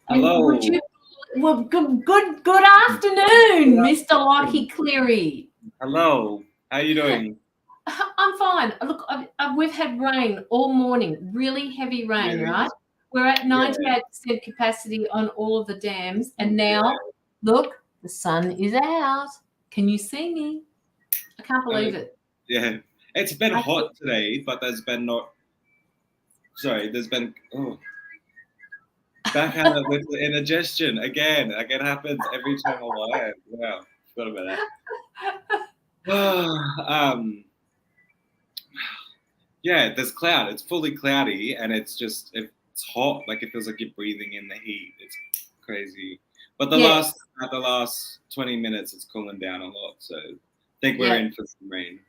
Hello. Well, good afternoon, Mr. Locky Cleary. Hello. How are you doing? I'm fine. Look, we've had rain all morning, really heavy rain, right? We're at 98% capacity on all of the dams, and now, look, the sun is out. Can you see me? I can't believe it. Yeah. It's been hot today, but there's been backhand with the indigestion again. Like it happens every time I'm alive. Wow. Forgot about that. Yeah, there's cloud. It's fully cloudy and it's hot. Like it feels like you're breathing in the heat. It's crazy. But the last 20 minutes it's cooling down a lot. So I think we're in for some rain.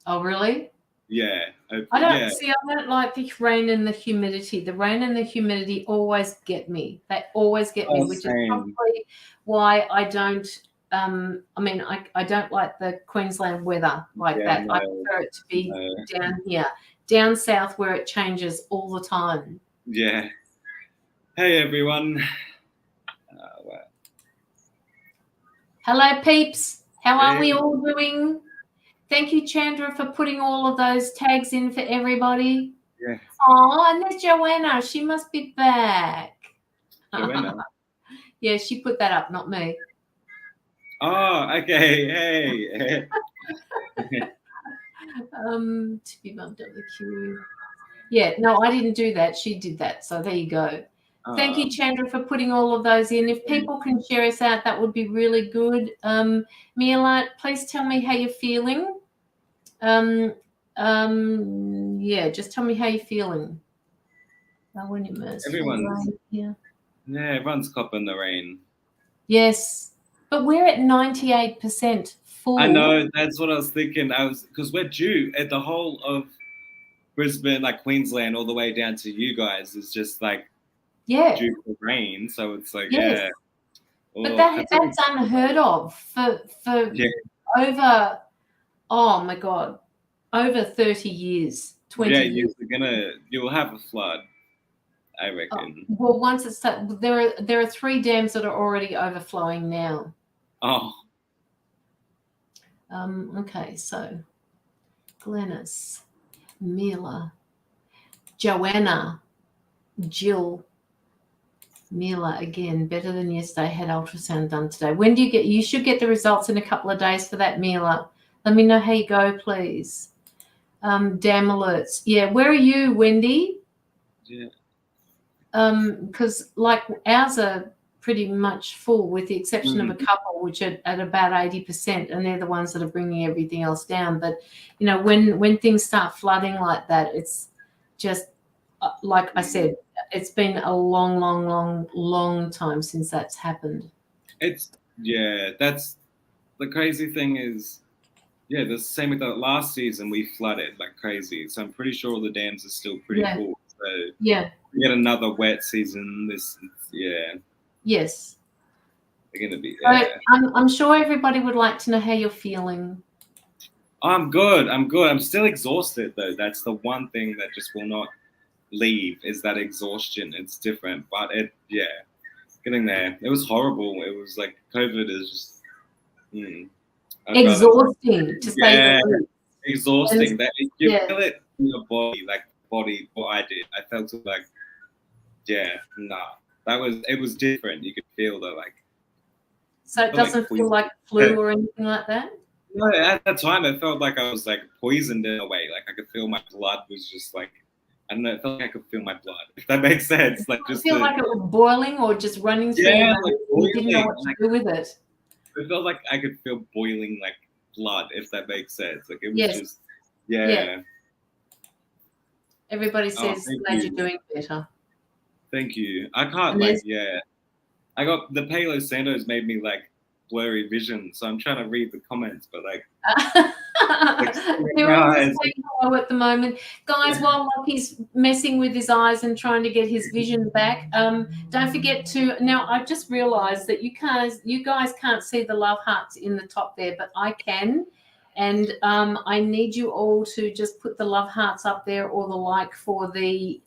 Oh, really? Yeah. I don't like the rain and the humidity. The rain and the humidity always get me. They always get me, which is probably why I don't I don't like the Queensland weather like that. I prefer it to be down here, down south where it changes all the time. Yeah. Hey, everyone. Hello, peeps. How are we all doing? Thank you, Chandra, for putting all of those tags in for everybody. Yeah. Oh, and there's Joanna. She must be back. Joanna? Yeah, she put that up, not me. Oh, okay. Hey. To be bumped up the queue. Yeah, no, I didn't do that. She did that. So there you go. Thank you, Chandra, for putting all of those in. If people can share us out, that would be really good. Mila, please tell me how you're feeling. Yeah, just tell me how you're feeling. Everyone's copping the rain. Yes, but we're at 98% full. I know, that's what I was thinking. Because we're due at the whole of Brisbane, like Queensland, all the way down to you guys is just like due for rain. So it's like But that's unheard of for over, oh my God, over 30 years, 20 years. You'll have a flood, I reckon. Well, once it's there are 3 dams that are already overflowing now. Oh. Okay, so Glenys, Mila, Joanna, Jill, Mila again, better than yesterday, had ultrasound done today. When do you get? You should get the results in a couple of days for that, Mila. Let me know how you go, please. Dam alerts. Yeah, where are you, Wendy? Yeah. Because like ours are pretty much full, with the exception of a couple which are at about 80%, and they're the ones that are bringing everything else down. But you know, when things start flooding like that, it's just like I said, it's been a long time since that's happened. That's the crazy thing is, the same with the last season we flooded like crazy. So I'm pretty sure all the dams are still pretty full. So we get another wet season. Yes. They're gonna be. I'm sure everybody would like to know how you're feeling. I'm good. I'm still exhausted though. That's the one thing that just will not leave, is that exhaustion. It's different, but getting there. It was horrible. It was like COVID is just exhausting to say the least. Exhausting. That you feel it in your body, like what I did. I felt it like it was different. You could feel the like. So it doesn't feel like flu or anything like that? No, at that time it felt like I was like poisoned in a way. Like I could feel my blood was just like, I don't know, it felt like I could feel my blood, if that makes sense. Like just feel like it was boiling or just running through like you didn't know what to do with it. It felt like I could feel boiling like blood, if that makes sense. Like it was just Everybody says glad you're doing better. Thank you. I can't I got the Palo Santos made me like blurry vision, so I'm trying to read the comments, but like they're all saying hello at the moment, guys. While Locky's messing with his eyes and trying to get his vision back, don't forget to. Now I just realised that you guys can't see the love hearts in the top there, but I can. And I need you all to just put the love hearts up there or the like for the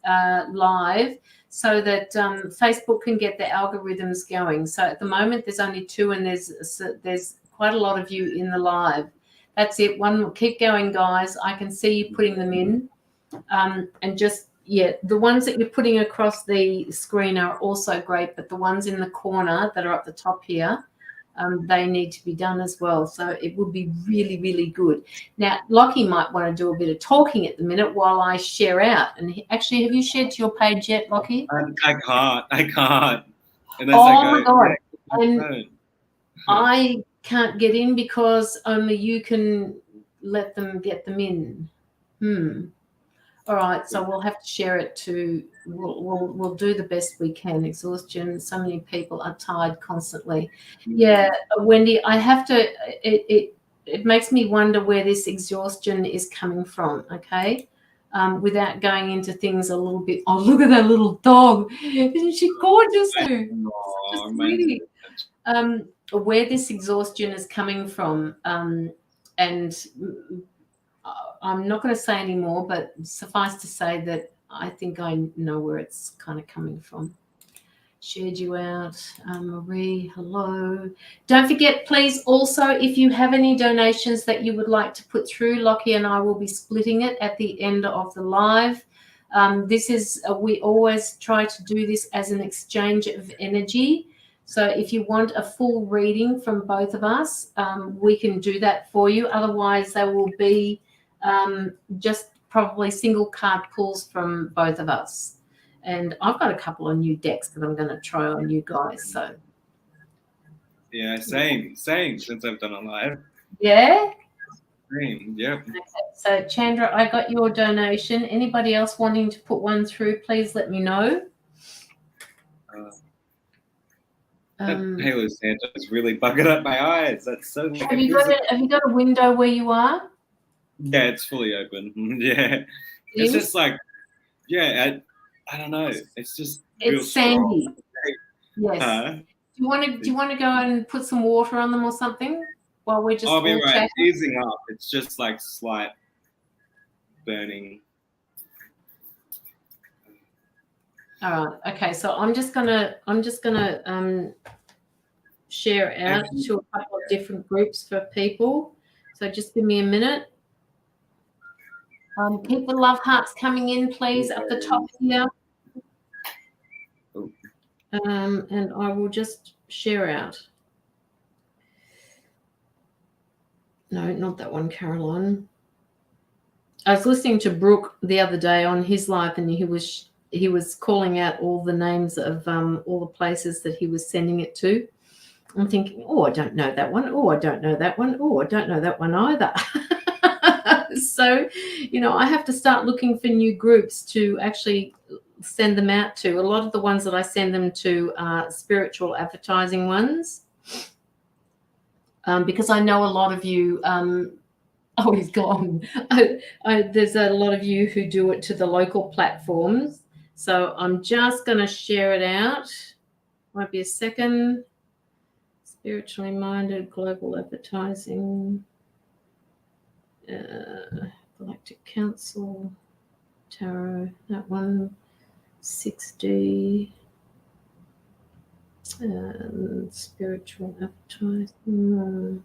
live, so that Facebook can get the algorithms going. So at the moment there's only 2, and there's quite a lot of you in the live. That's it. Keep going, guys. I can see you putting them in. And just, yeah, the ones that you're putting across the screen are also great, but the ones in the corner that are up the top here, they need to be done as well. So it would be really, really good. Now, Locky might want to do a bit of talking at the minute while I share out. And actually, have you shared to your page yet, Locky? I can't. Unless oh, I go, my God. yeah, And I can't get in because only you can let them get them in. All right, so we'll have to share it to. We'll do the best we can. Exhaustion. So many people are tired constantly. Yeah, Wendy, I have to. It makes me wonder where this exhaustion is coming from. Okay, without going into things a little bit. Oh, look at that little dog! Isn't she gorgeous? Just really. Where this exhaustion is coming from, and I'm not going to say any more, but suffice to say that I think I know where it's kind of coming from. Shared you out. Marie, hello. Don't forget, please, also, if you have any donations that you would like to put through, Locky and I will be splitting it at the end of the live. This is, we always try to do this as an exchange of energy. So if you want a full reading from both of us, we can do that for you. Otherwise, there will be just probably single card pulls from both of us. And I've got a couple of new decks that I'm going to try on you guys. So yeah, same since I've done a live. Yeah? Same, yep. Okay. So Chandra, I got your donation. Anybody else wanting to put one through, please let me know. That Halo Santa is really bugging up my eyes. That's so. Have you got a window where you are? Yeah, it's fully open. Yeah, it's just like, yeah, I don't know. It's just real sandy. Strong. Yes. Do you want to go and put some water on them or something while we're just? I'll be right. Easing up. It's just like slight burning. All right. Okay. So I'm just gonna share out to a couple of different groups for people. So just give me a minute. Keep the love hearts coming in, please, at the top here. And I will just share out. No, not that one, Caroline. I was listening to Brooke the other day on his live, and he was calling out all the names of all the places that he was sending it to. I'm thinking, oh, I don't know that one. Oh, I don't know that one. Oh, I don't know that one either. So, I have to start looking for new groups to actually send them out to. A lot of the ones that I send them to are spiritual advertising ones, because I know a lot of you. Oh, he's gone. There's a lot of you who do it to the local platforms. So I'm just going to share it out. Might be a second. Spiritually minded global advertising. Galactic Council, Tarot, that one, 6D, spiritual advertising.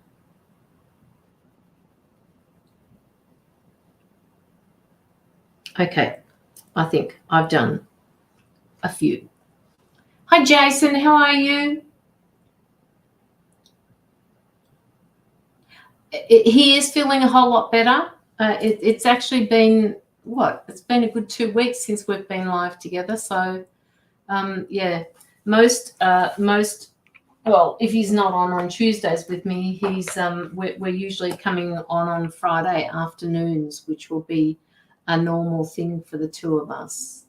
Okay, I think I've done a few. Hi, Jason, how are you? He is feeling a whole lot better. It's actually been, it's been a good 2 weeks since we've been live together. So, yeah, most, well, if he's not on Tuesdays with me, we're usually coming on Friday afternoons, which will be a normal thing for the two of us.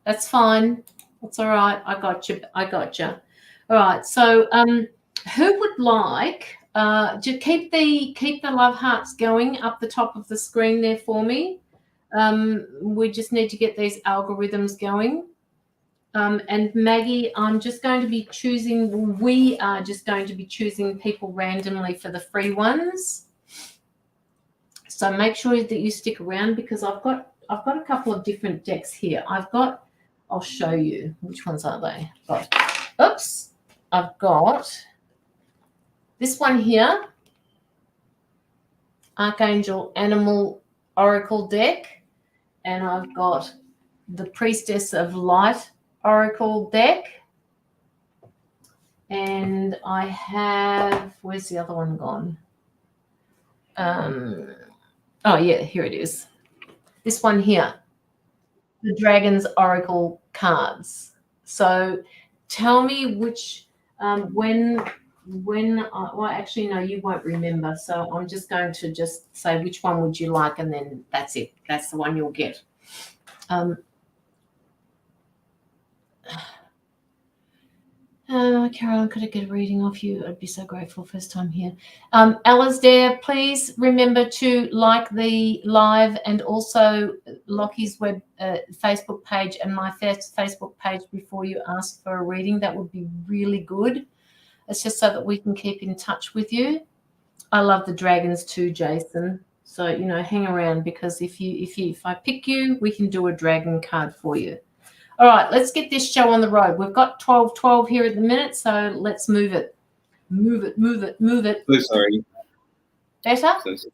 That's fine. That's all right. I got you. All right. So, who would like to keep the love hearts going up the top of the screen there for me? We just need to get these algorithms going. And Maggie, I'm just going to be choosing, we are just going to be choosing people randomly for the free ones. So make sure that you stick around because I've got a couple of different decks here. I'll show you which ones are they. I've got this one here, Archangel Animal Oracle deck, and I've got the Priestess of Light Oracle deck, and I have, where's the other one gone? Oh yeah, here it is. This one here, the Dragon's Oracle cards. So tell me which, well, actually, no, you won't remember. So I'm just going to just say which one would you like, and then that's it. That's the one you'll get. Caroline, could I get a reading off you? I'd be so grateful. First time here. Alasdair, please remember to like the live and also Locky's Facebook page and my Facebook page before you ask for a reading. That would be really good. It's just so that we can keep in touch with you. I love the dragons too, Jason. So, hang around because if I pick you, we can do a dragon card for you. All right, let's get this show on the road. We've got 12:12 here at the minute, so let's move it. Move it. So sorry. Better? So sorry.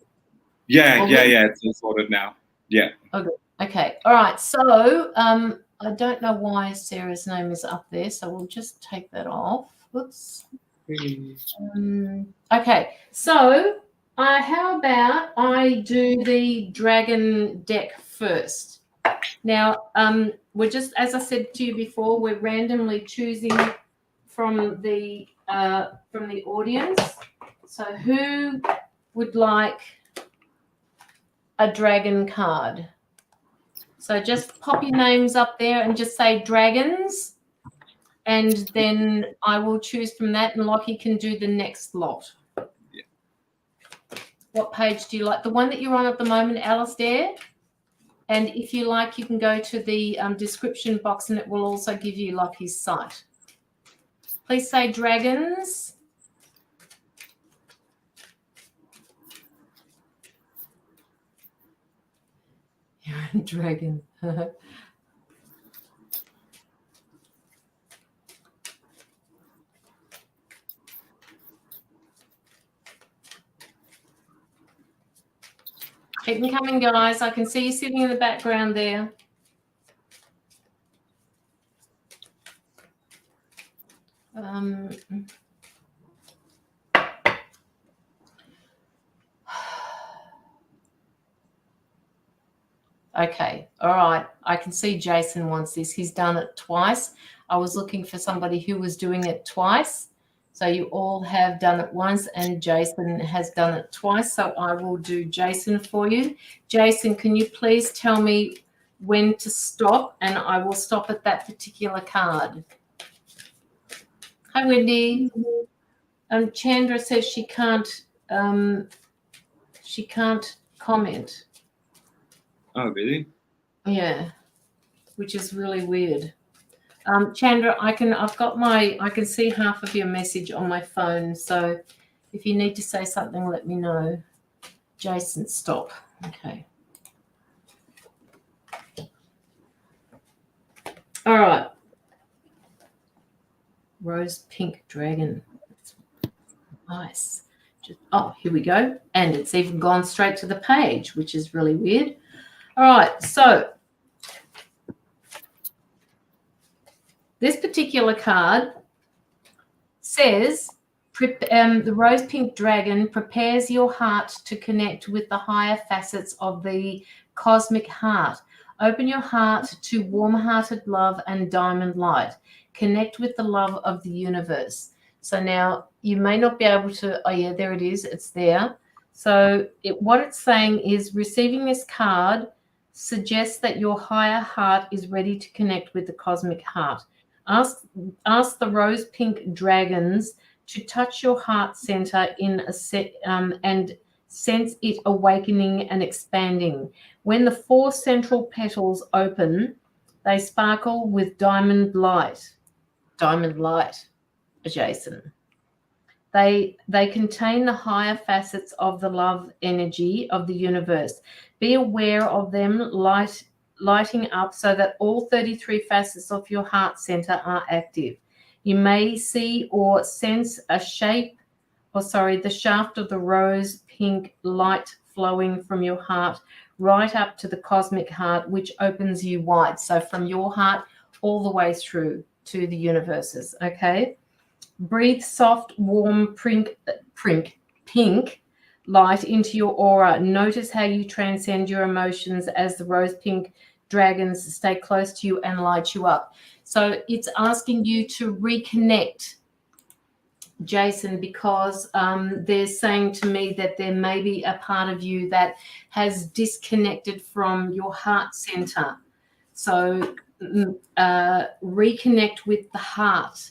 Yeah. It's all sorted now. Yeah. Okay. All right. So I don't know why Sarah's name is up there, so we'll just take that off. Oops. Okay. So how about I do the dragon deck first? Now, we're just, as I said to you before, we're randomly choosing from the audience. So who would like a dragon card? So just pop your names up there and just say dragons, and then I will choose from that, and Locky can do the next lot. Yeah. What page do you like? The one that you're on at the moment, Alasdair? And if you like, you can go to the description box and it will also give you Locky's site. Please say dragons. You're a dragon. Keep them coming, guys. I can see you sitting in the background there. Okay. All right. I can see Jason wants this. He's done it twice. I was looking for somebody who was doing it twice. So you all have done it once, and Jason has done it twice. So I will do Jason for you. Jason, can you please tell me when to stop, and I will stop at that particular card. Hi, Wendy. Chandra says she can't comment. Oh, really? Yeah, which is really weird. Chandra, I can see half of your message on my phone. So if you need to say something, let me know. Jason, stop. Okay. All right. Rose pink dragon. Nice. Here we go. And it's even gone straight to the page, which is really weird. All right. So this particular card says the rose pink dragon prepares your heart to connect with the higher facets of the cosmic heart. Open your heart to warm-hearted love and diamond light. Connect with the love of the universe. So now you may not be able to, oh yeah, there it is. It's there. So what it's saying is receiving this card suggests that your higher heart is ready to connect with the cosmic heart. Ask the rose pink dragons to touch your heart center and sense it awakening and expanding. When the 4 central petals open, They sparkle with diamond light. Diamond light, Jason. They contain the higher facets of the love energy of the universe. Be aware of them lighting up so that all 33 facets of your heart center are active. You may see or sense the shaft of the rose pink light flowing from your heart right up to the cosmic heart, which opens you wide. So from your heart all the way through to the universes, okay? Breathe soft, warm, pink light into your aura. Notice how you transcend your emotions as the rose pink dragons stay close to you and light you up. So it's asking you to reconnect, Jason, because they're saying to me that there may be a part of you that has disconnected from your heart center. So reconnect with the heart.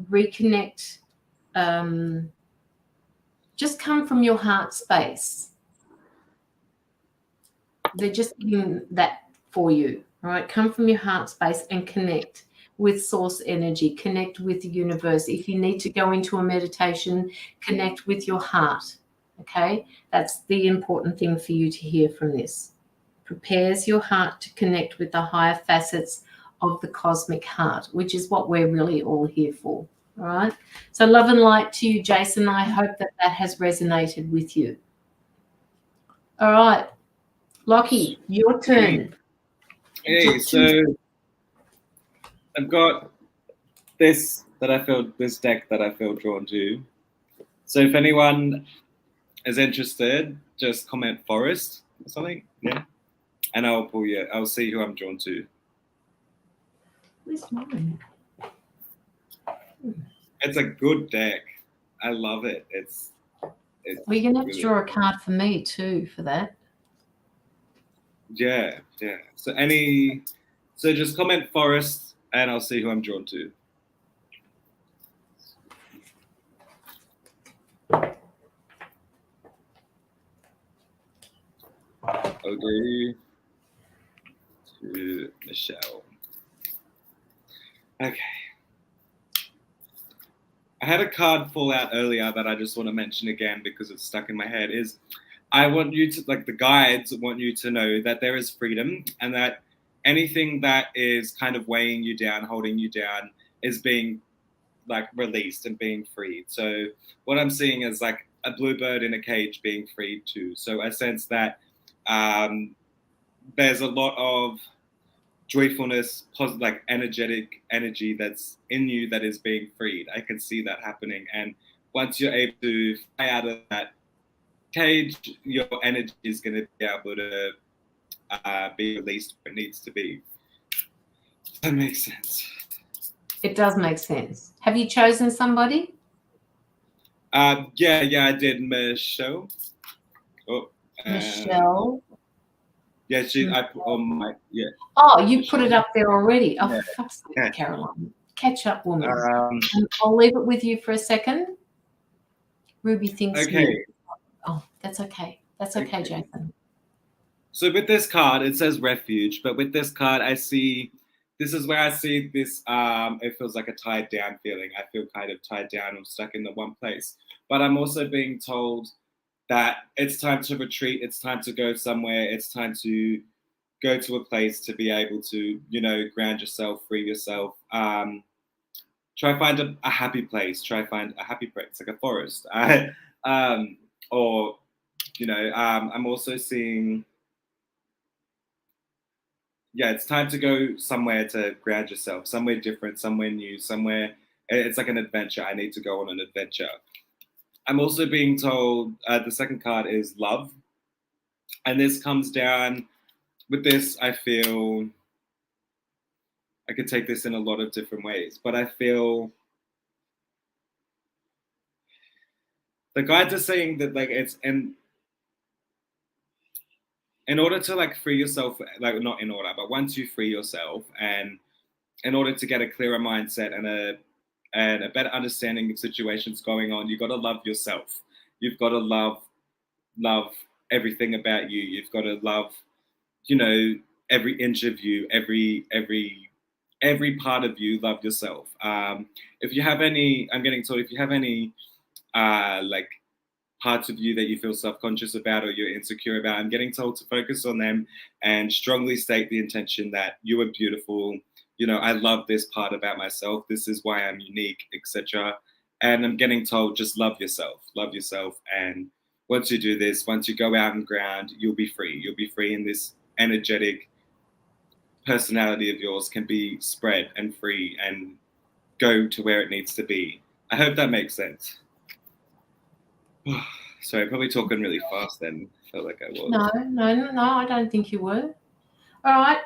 Reconnect, just come from your heart space. They're just giving that for you, right? Come from your heart space and connect with source energy, connect with the universe. If you need to go into a meditation, connect with your heart, okay? That's the important thing for you to hear from this. Prepares your heart to connect with the higher facets of the cosmic heart, which is what we're really all here for. All right. So love and light to you, Jason. I hope that has resonated with you. All right. Locky, your turn. Hey, so I've got this deck that I feel drawn to. So if anyone is interested, just comment forest or something. Yeah. And I'll see who I'm drawn to. Where's mine? It's a good deck. I love it. It's Well, you're going to have to draw a card for me too for that. Yeah. So just comment forest and I'll see who I'm drawn to. I'll go to Michelle. Okay. I had a card fall out earlier that I just want to mention again because it's stuck in my head. I want you to, like, the guides want you to know that there is freedom and that anything that is kind of weighing you down, holding you down, is being like released and being freed. So what I'm seeing is like a bluebird in a cage being freed too. So I sense that there's a lot of joyfulness, positive, like energetic energy that's in you that is being freed. I can see that happening. And once you're able to fly out of that cage, your energy is going to be able to be released where it needs to be. Does that make sense? It does make sense. Have you chosen somebody? Yeah, I did. Michelle. Michelle. Yeah, I put on my, yeah. Oh, you Michelle. Put it up there already. Oh, yeah. for fuck's sake, Caroline. Catch up, woman. And I'll leave it with you for a second. Ruby thinks okay. you. Oh, that's okay. That's okay, Jason. So with this card, it says refuge, but with this card, this is where I see this, it feels like a tied down feeling. I feel kind of tied down. I'm stuck in the one place. But I'm also being told that it's time to retreat. It's time to go somewhere. It's time to go to a place to be able to, ground yourself, free yourself. Try find a happy place. Try find a happy place, like a forest. I'm also seeing, it's time to go somewhere to ground yourself, somewhere different, somewhere new, somewhere. It's like an adventure. I need to go on an adventure. I'm also being told the second card is love. And this comes down, with this, I feel, I could take this in a lot of different ways, but I feel the guides are saying that, like, it's in order to, like, free yourself, like, not in order, but once you free yourself, and in order to get a clearer mindset and a better understanding of situations going on, you've got to love yourself. You've got to love everything about you. You've got to love, every inch of you, every part of you. Love yourself. If you have any, I'm getting told, if you have any like parts of you that you feel self-conscious about or you're insecure about, I'm getting told to focus on them and strongly state the intention that you are beautiful. You know, I love this part about myself. This is why I'm unique, etc. And I'm getting told just love yourself. And once you do this, once you go out and ground, you'll be free. You'll be free, and this energetic personality of yours can be spread and free and go to where it needs to be. I hope that makes sense. Sorry, probably talking really fast then. Felt like I was. No, I don't think you were. All right,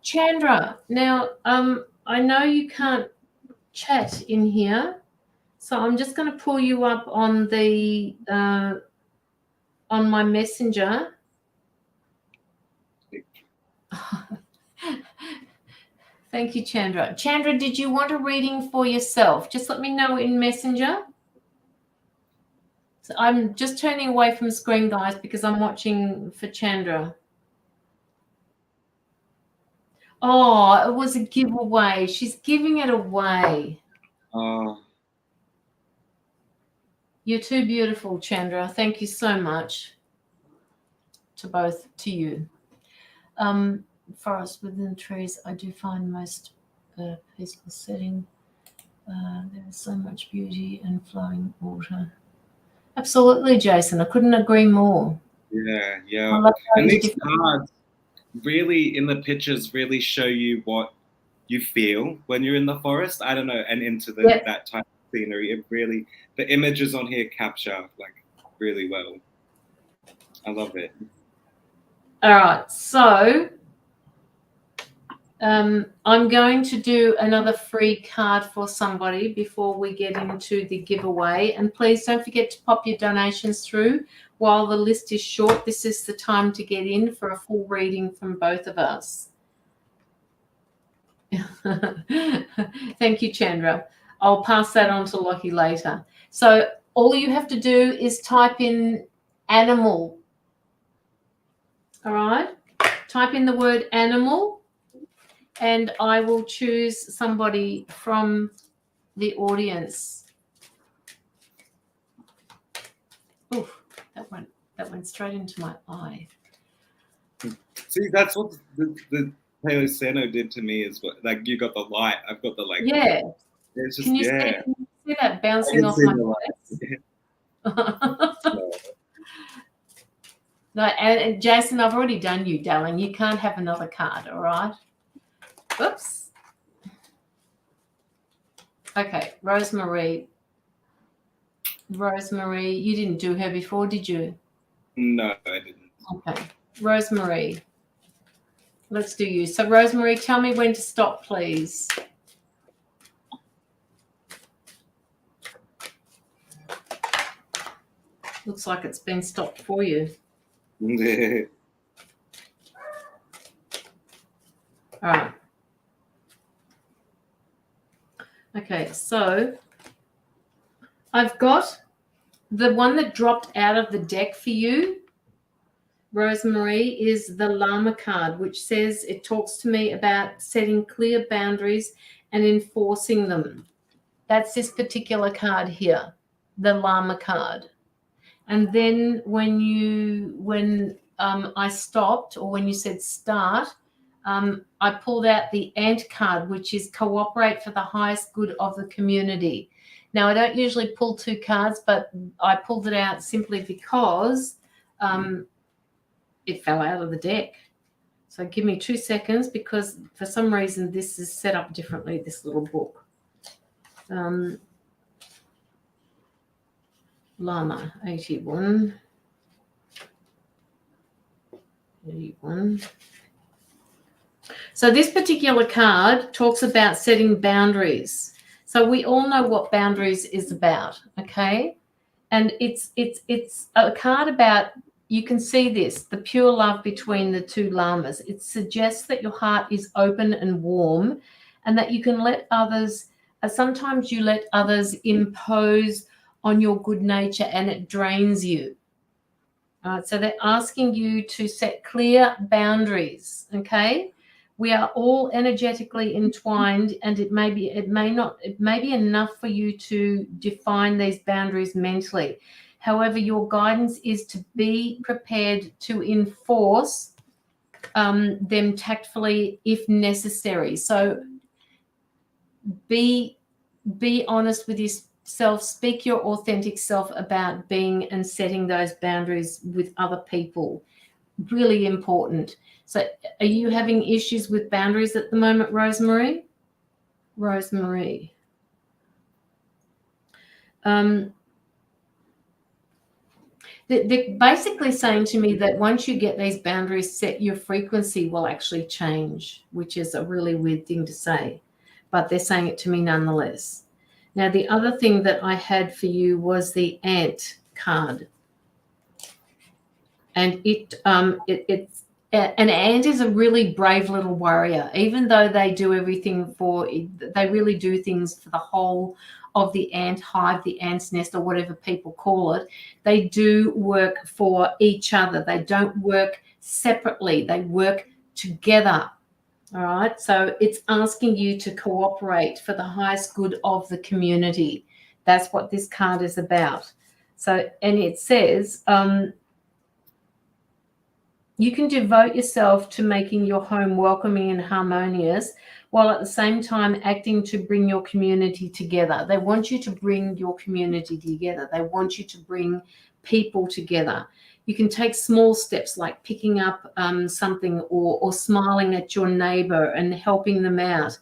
Chandra. Now, I know you can't chat in here, so I'm just going to pull you up on the on my messenger. Thank you, Chandra. Chandra, did you want a reading for yourself? Just let me know in Messenger. So I'm just turning away from screen, guys, because I'm watching for Chandra. Oh, it was a giveaway. She's giving it away. Oh. You're too beautiful, Chandra. Thank you so much to you. Forest within trees, I do find most peaceful setting. There is so much beauty and flowing water. Absolutely, Jason. I couldn't agree more. Yeah. And these cards really, in the pictures, really show you what you feel when you're in the forest. I don't know, and into that type of scenery. It really, the images on here capture like really well. I love it. All right, so I'm going to do another free card for somebody before we get into the giveaway. And please don't forget to pop your donations through while the list is short. This is the time to get in for a full reading from both of us. Thank you, Chandra. I'll pass that on to Locky later. So all you have to do is type in animal. All right? Type in the word animal, and I will choose somebody from the audience. Oof, that went straight into my eye. See, that's what the Palo Sano did to me, is what, like, you got the light, I've got the like. Yeah. It's just, can you see that bouncing off my face? No, and Jason, I've already done you, darling. You can't have another card, all right? Oops. Okay, Rosemary. Rosemary, you didn't do her before, did you? No, I didn't. Okay, Rosemary. Let's do you. So, Rosemary, tell me when to stop, please. Looks like it's been stopped for you. All right. Okay, so I've got the one that dropped out of the deck for you, Rosemary, is the Llama card, which says, it talks to me about setting clear boundaries and enforcing them. That's this particular card here, the Llama card. And then when I stopped, or when you said start, I pulled out the Ant card, which is cooperate for the highest good of the community. Now, I don't usually pull two cards, but I pulled it out simply because it fell out of the deck. So give me 2 seconds, because for some reason this is set up differently, this little book. Llama 81. So this particular card talks about setting boundaries. So we all know what boundaries is about, okay? And it's a card about, you can see this, the pure love between the two llamas. It suggests that your heart is open and warm, and that you can let others, sometimes you let others impose on your good nature and it drains you. All right, so they're asking you to set clear boundaries, okay? We are all energetically entwined, and it may be enough for you to define these boundaries mentally. However, your guidance is to be prepared to enforce them tactfully if necessary. So be honest with yourself, speak your authentic self about being and setting those boundaries with other people. Really important. So are you having issues with boundaries at the moment, Rosemary? They're basically saying to me that once you get these boundaries set, your frequency will actually change, which is a really weird thing to say, but they're saying it to me nonetheless. Now, the other thing that I had for you was the ant card. And it's an ant is a really brave little warrior. Even though they do everything they really do things for the whole of the ant hive, the ant's nest, or whatever people call it. They do work for each other. They don't work separately. They work together. All right. So it's asking you to cooperate for the highest good of the community. That's what this card is about. So, and it says, you can devote yourself to making your home welcoming and harmonious, while at the same time acting to bring your community together. They want you to bring your community together. They want you to bring people together. You can take small steps like picking up something or smiling at your neighbor and helping them out,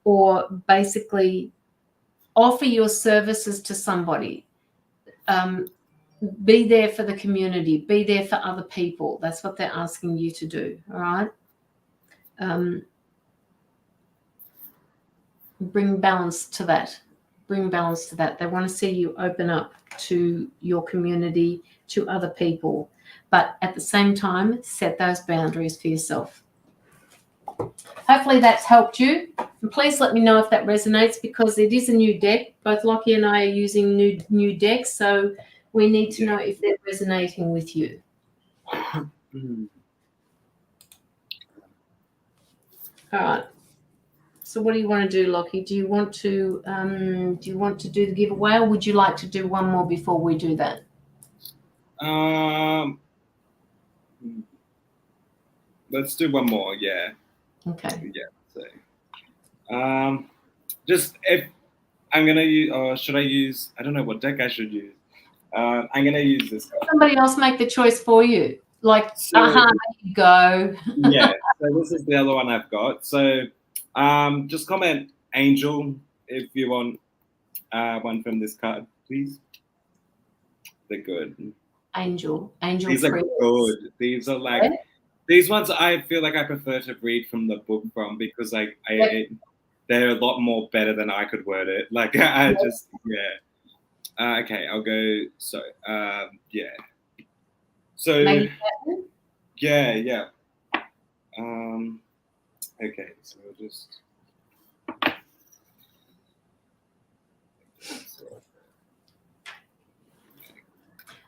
or basically offer your services to somebody. Be there for the community, be there for other people. That's what they're asking you to do. All right. Bring balance to that. They want to see you open up to your community, to other people, but at the same time, set those boundaries for yourself. Hopefully that's helped you. And please let me know if that resonates, because it is a new deck. Both Locky and I are using new decks, so we need to know if they're resonating with you. All right. So what do you want to do, Locky? Do you want to do the giveaway, or would you like to do one more before we do that? Let's do one more. Yeah. Okay. Yeah. So, just if I'm gonna use, or should I use? I don't know what deck I should use. I'm gonna use this card. Somebody else make the choice for you. Like, there you go. Yeah. So this is the other one I've got. So, just comment Angel if you want one from this card, please. They're good. Angel. These are good. These are like these ones. I feel like I prefer to read from the book from, because they're a lot more better than I could word it. Like I just okay, I'll go. So yeah. So yeah. Okay, so I'll just.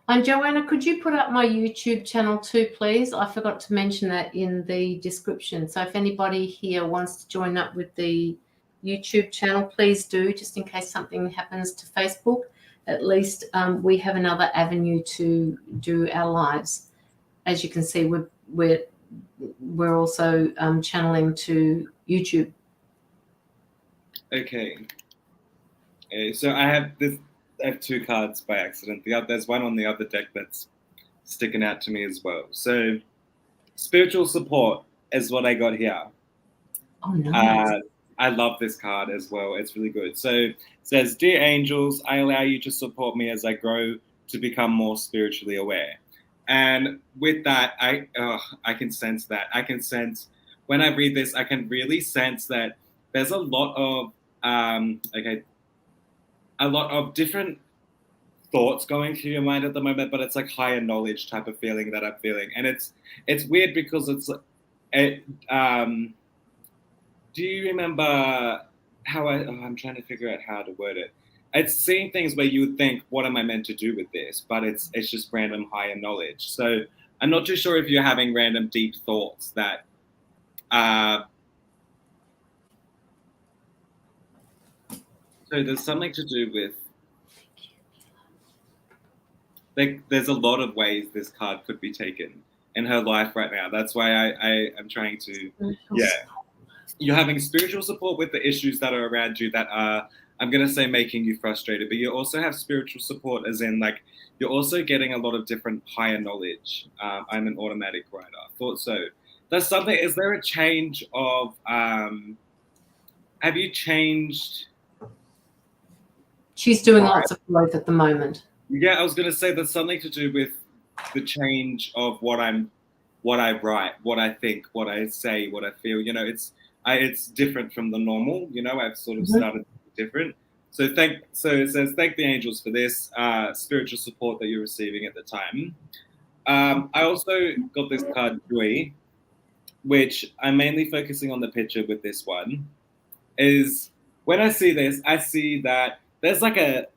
And Joanna, could you put up my YouTube channel too, please? I forgot to mention that in the description. So if anybody here wants to join up with the YouTube channel, please do, just in case something happens to Facebook. At least we have another avenue to do our lives. As you can see, we're also channeling to YouTube. Okay. So I have two cards by accident. There's one on the other deck that's sticking out to me as well. So spiritual support is what I got here. Oh, nice. I love this card as well. It's really good. So it says, "Dear angels, I allow you to support me as I grow to become more spiritually aware." And with that, I can sense that. I can sense when I read this, I can really sense that there's a lot of a lot of different thoughts going through your mind at the moment, but it's like higher knowledge type of feeling that I'm feeling. And it's weird because do you remember how I'm trying to figure out how to word it. it's seeing things where you would think, what am I meant to do with this? But it's just random higher knowledge. So I'm not too sure if you're having random deep thoughts that so there's something to do with, like, there's a lot of ways this card could be taken in her life right now. That's why I am trying to, yeah. You're having spiritual support with the issues that are around you that are, I'm going to say, making you frustrated, but you also have spiritual support as in, like, you're also getting a lot of different higher knowledge. I'm an automatic writer. Thought so. There's something, is there a change of, have you changed? She's doing lots of growth at the moment. Yeah, I was going to say there's something to do with the change of what I write, what I think, what I say, what I feel. You know, it's different from the normal. You know, I've sort of started different. So it says, thank the angels for this spiritual support that you're receiving at the time. I also got this card, Joy, which I'm mainly focusing on the picture with this one. Is when I see this, I see that there's like a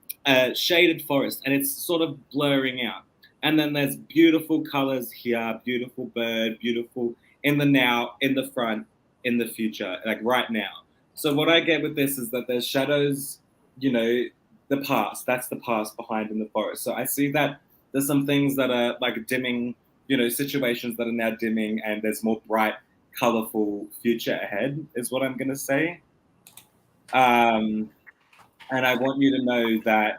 shaded forest and it's sort of blurring out. And then there's beautiful colors here, beautiful bird, beautiful in the now, in the front, in the future, like right now. So what I get with this is that there's shadows, you know, the past, that's the past behind in the forest. So I see that there's some things that are like dimming, you know, situations that are now dimming and there's more bright, colorful future ahead is what I'm going to say. And I want you to know that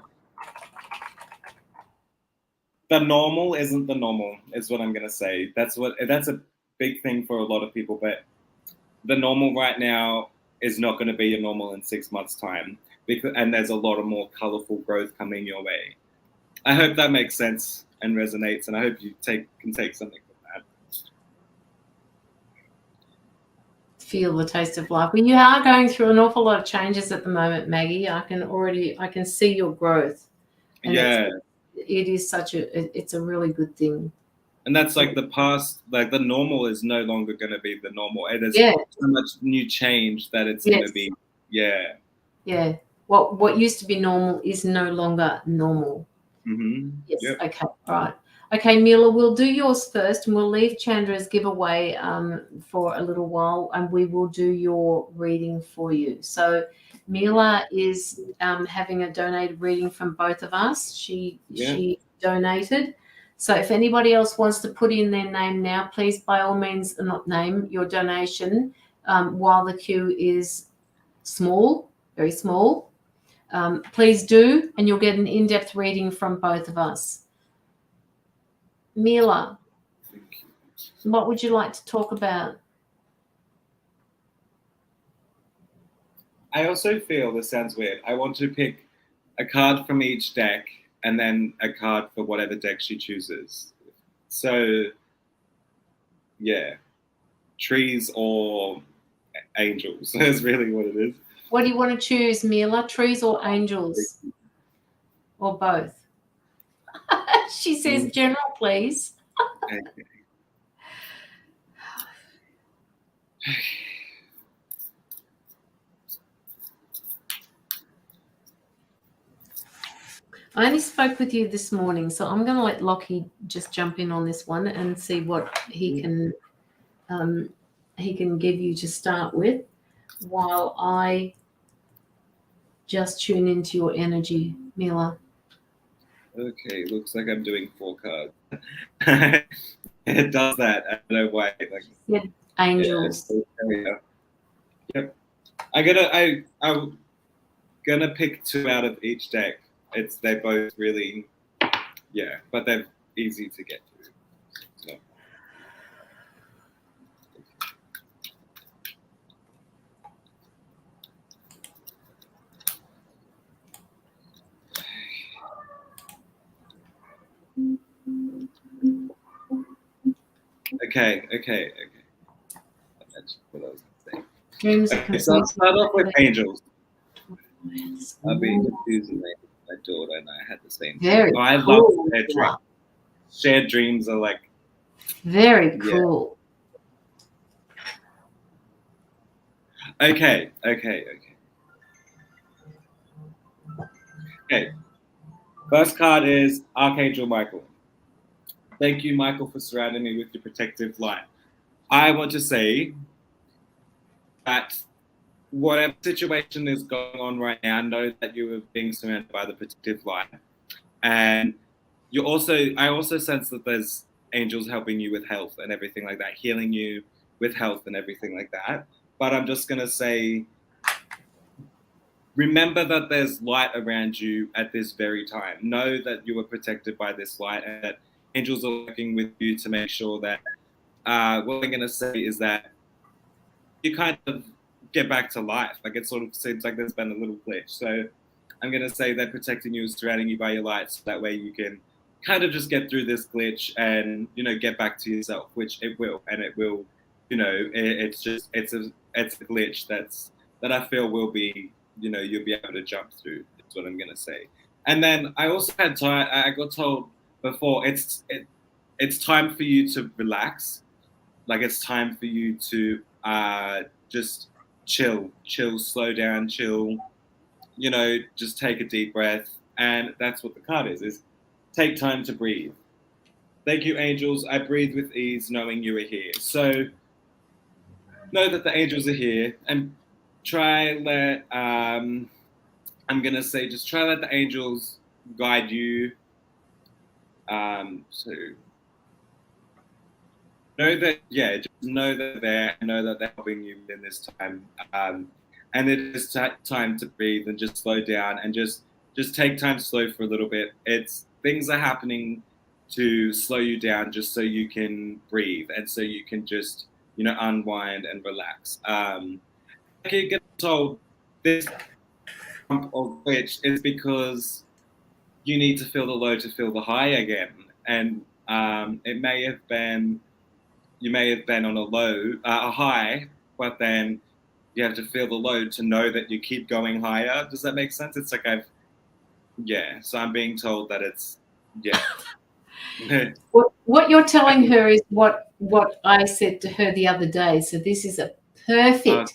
the normal isn't the normal, is what I'm going to say. That's a big thing for a lot of people, but the normal right now is not going to be your normal in 6 months' time, and there's a lot of more colorful growth coming your way. I hope that makes sense and resonates, and I hope you can take something from that. Feel the taste of life. Well, you are going through an awful lot of changes at the moment, Maggie. I can see your growth. And yeah. It is it's a really good thing. And that's like the past, like the normal is no longer going to be the normal. There's so much new change that it's going to be, Yeah. What used to be normal is no longer normal. Mm-hmm. Yes. Yep. Okay. Right. Okay, Mila, we'll do yours first, and we'll leave Chandra's giveaway for a little while, and we will do your reading for you. So Mila is having a donated reading from both of us. She donated. So if anybody else wants to put in their name now, please, by all means, not name your donation while the queue is small, very small. Please do, and you'll get an in-depth reading from both of us. Mila, what would you like to talk about? I also feel, this sounds weird, I want to pick a card from each deck and then a card for whatever deck she chooses. So, yeah, trees or angels. That's really what it is. What do you want to choose, Mila? Trees or angels? Or both? She says general, please. Okay. I only spoke with you this morning, so I'm going to let Locky just jump in on this one and see what he can give you to start with, while I just tune into your energy, Mila. Okay, looks like I'm doing 4 cards. It does that. I don't know why. Like, angels. Yep. I'm gonna pick 2 out of each deck. They're both really, but they're easy to get through. So. Okay. That's what I was going to say. Okay, so I'll start off with angels. I've been confusing my daughter and I had the same thing. Very I cool. love shared dreams. Shared dreams are like very cool. Okay. Okay. First card is Archangel Michael. Thank you, Michael, for surrounding me with your protective light. I want to say that whatever situation is going on right now, know that you are being surrounded by the protective light. And I also sense that there's angels helping you with health and everything like that, healing you with health and everything like that. But I'm just going to say, remember that there's light around you at this very time. Know that you are protected by this light and that angels are working with you to make sure that what I'm going to say is that you kind of get back to life. Like it sort of seems like there's been a little glitch. So I'm going to say they're protecting you, surrounding you by your light, so that way you can kind of just get through this glitch and, you know, get back to yourself, which it will. And it will, you know, it's a glitch that I feel will be, you know, you'll be able to jump through. That's what I'm going to say. And then I also I got told before, it's time for you to relax. Like it's time for you to just chill, slow down, chill, you know, just take a deep breath. And that's what the card is take time to breathe. Thank you, angels. I breathe with ease knowing you are here. So know that the angels are here and I'm going to say, just try let the angels guide you. So know that, yeah, just know that they're helping you in this time. And it is time to breathe and just slow down and just take time slow for a little bit. Things are happening to slow you down just so you can breathe and so you can just, you know, unwind and relax. I get told this of which is because you need to feel the low to feel the high again. And it may have been, you may have been on a high, but then you have to feel the low to know that you keep going higher. Does that make sense? It's like so I'm being told that it's, yeah. What you're telling her is what I said to her the other day. So this is a perfect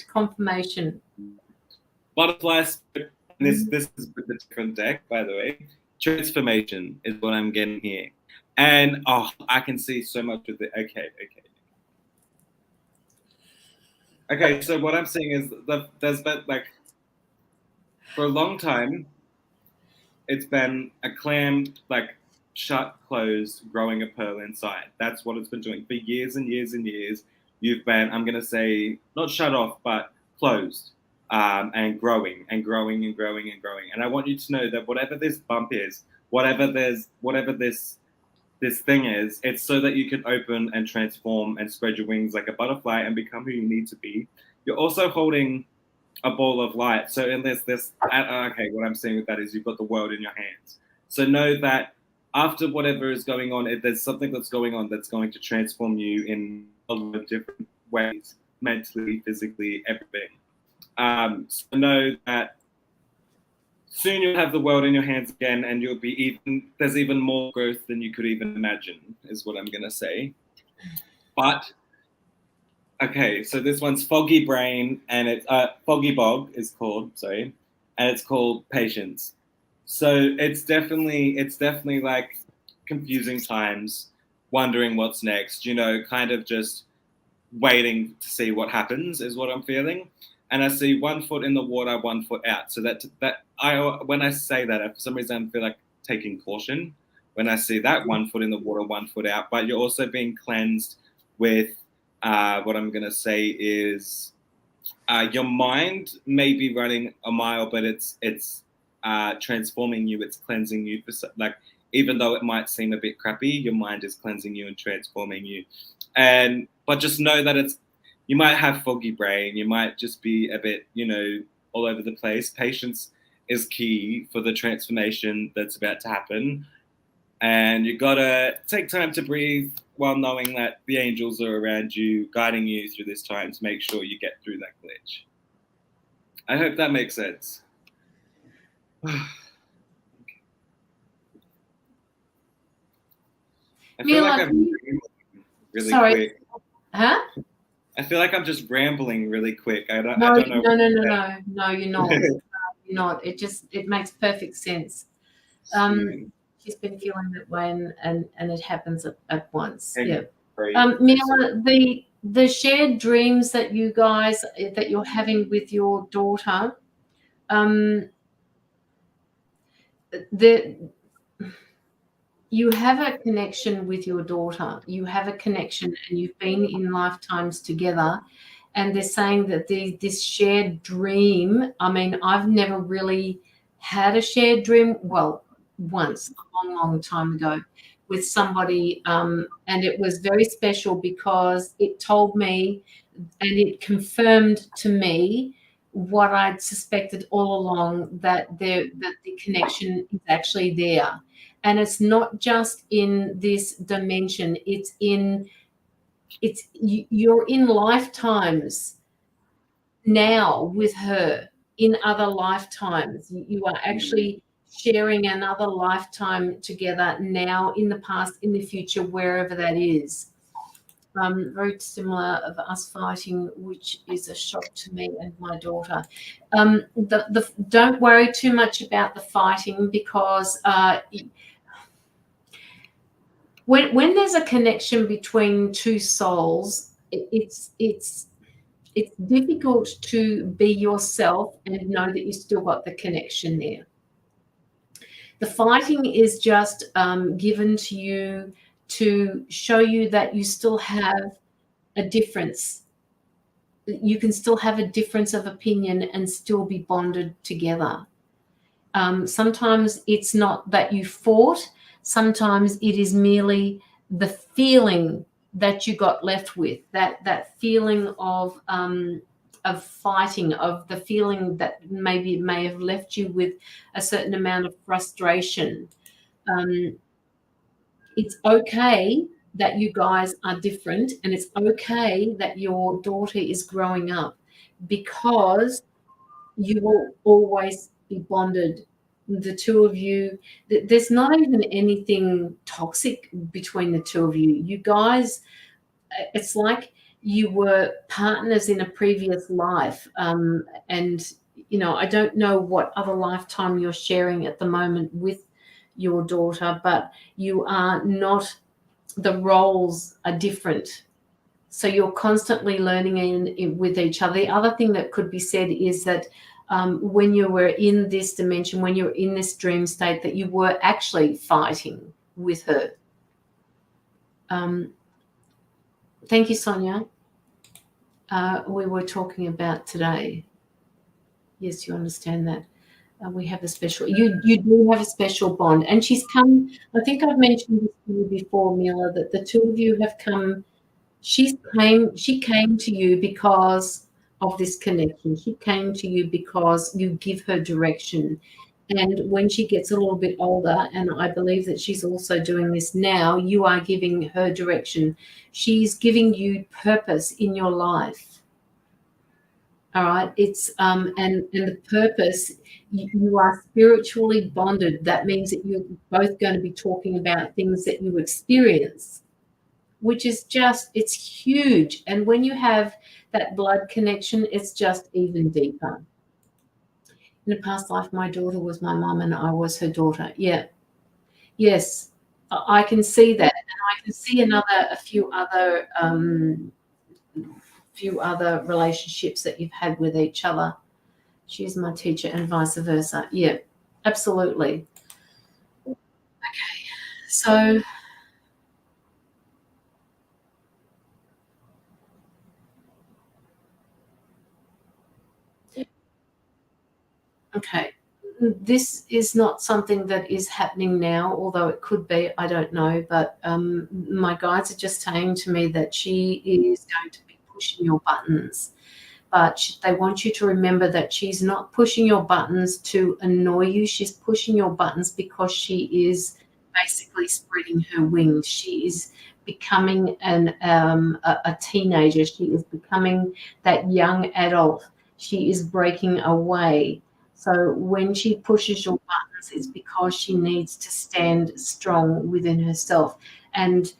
confirmation. Butterfly spirit, and this is with a different deck, by the way. Transformation is what I'm getting here. And I can see so much of it. Okay, so what I'm seeing is there's been, like, for a long time, it's been a clam, like, shut, closed, growing a pearl inside. That's what it's been doing for years and years and years. You've been, I'm going to say, not shut off, but closed, and growing and growing and growing and growing. And I want you to know that whatever this bump is, whatever this thing is, it's so that you can open and transform and spread your wings like a butterfly and become who you need to be. You're also holding a ball of light. So in this, okay, what I'm saying with that is you've got the world in your hands. So know that after whatever is going on, there's something that's going on that's going to transform you in a lot of different ways, mentally, physically, everything. So know that soon you'll have the world in your hands again, and there's even more growth than you could even imagine, is what I'm going to say. But, okay, so this one's Foggy Brain, and it's Foggy Bog is called, sorry, and it's called Patience. So it's definitely like confusing times, wondering what's next, you know, kind of just waiting to see what happens is what I'm feeling. And I see 1 foot in the water, 1 foot out. So when I say that, for some reason I feel like taking caution when I see that 1 foot in the water, 1 foot out. But you're also being cleansed with what I'm going to say is your mind may be running a mile, but it's transforming you. It's cleansing you. Like, even though it might seem a bit crappy, your mind is cleansing you and transforming you. But just know that you might have foggy brain. You might just be a bit, you know, all over the place. Patience is key for the transformation that's about to happen. And you got to take time to breathe while knowing that the angels are around you, guiding you through this time to make sure you get through that glitch. I hope that makes sense. I feel like I'm really quick. Huh? I feel like I'm just rambling really quick. I don't know. No, you're not. You're not. It makes perfect sense. She's been feeling that way, and it happens at once. Yeah. Mila, the shared dreams that you guys that you're having with your daughter, you have a connection with your daughter. You have a connection, and you've been in lifetimes together. And they're saying that this shared dream. I mean, I've never really had a shared dream. Well, once, a long, long time ago, with somebody, and it was very special because it told me and it confirmed to me what I'd suspected all along, that the connection is actually there. And it's not just in this dimension, you're in lifetimes now with her, in other lifetimes. You are actually sharing another lifetime together now, in the past, in the future, wherever that is. Very similar of us fighting, which is a shock to me and my daughter. Don't worry too much about the fighting, because when there's a connection between two souls, it's difficult to be yourself and know that you still got the connection there. The fighting is just given to you to show you that you still have a difference. You can still have a difference of opinion and still be bonded together. Sometimes it's not that you fought. Sometimes it is merely the feeling that you got left with, that feeling of fighting, of the feeling that maybe it may have left you with a certain amount of frustration. It's okay that you guys are different, and it's okay that your daughter is growing up, because you will always be bonded. The two of you, there's not even anything toxic between the two of you. You guys, it's like you were partners in a previous life. And, I don't know what other lifetime you're sharing at the moment with your daughter, but you are not, the roles are different. So you're constantly learning with each other. The other thing that could be said is that when you were in this dimension, when you're in this dream state, that you were actually fighting with her. Thank you, Sonia. We were talking about today. Yes, you understand that. We have a special, you do have a special bond. And she's come, I think I've mentioned this to you before, Mila, that the two of you have come, she came to you because of this connection. She came to you because you give her direction. And when she gets a little bit older, and I believe that she's also doing this now, you are giving her direction. She's giving you purpose in your life. All right. It's and the purpose, you are spiritually bonded. That means that you're both going to be talking about things that you experience, which is just, it's huge. And when you have that blood connection, it's just even deeper. In a past life, my daughter was my mum and I was her daughter. Yeah. Yes, I can see that. And I can see a few other relationships that you've had with each other. She's my teacher and vice versa. Yeah, absolutely. Okay, so okay, this is not something that is happening now, although it could be, I don't know, but my guides are just saying to me that she is going to be pushing your buttons. But they want you to remember that she's not pushing your buttons to annoy you. She's pushing your buttons because she is basically spreading her wings. She is becoming a teenager. She is becoming that young adult. She is breaking away. So when she pushes your buttons, it's because she needs to stand strong within herself. And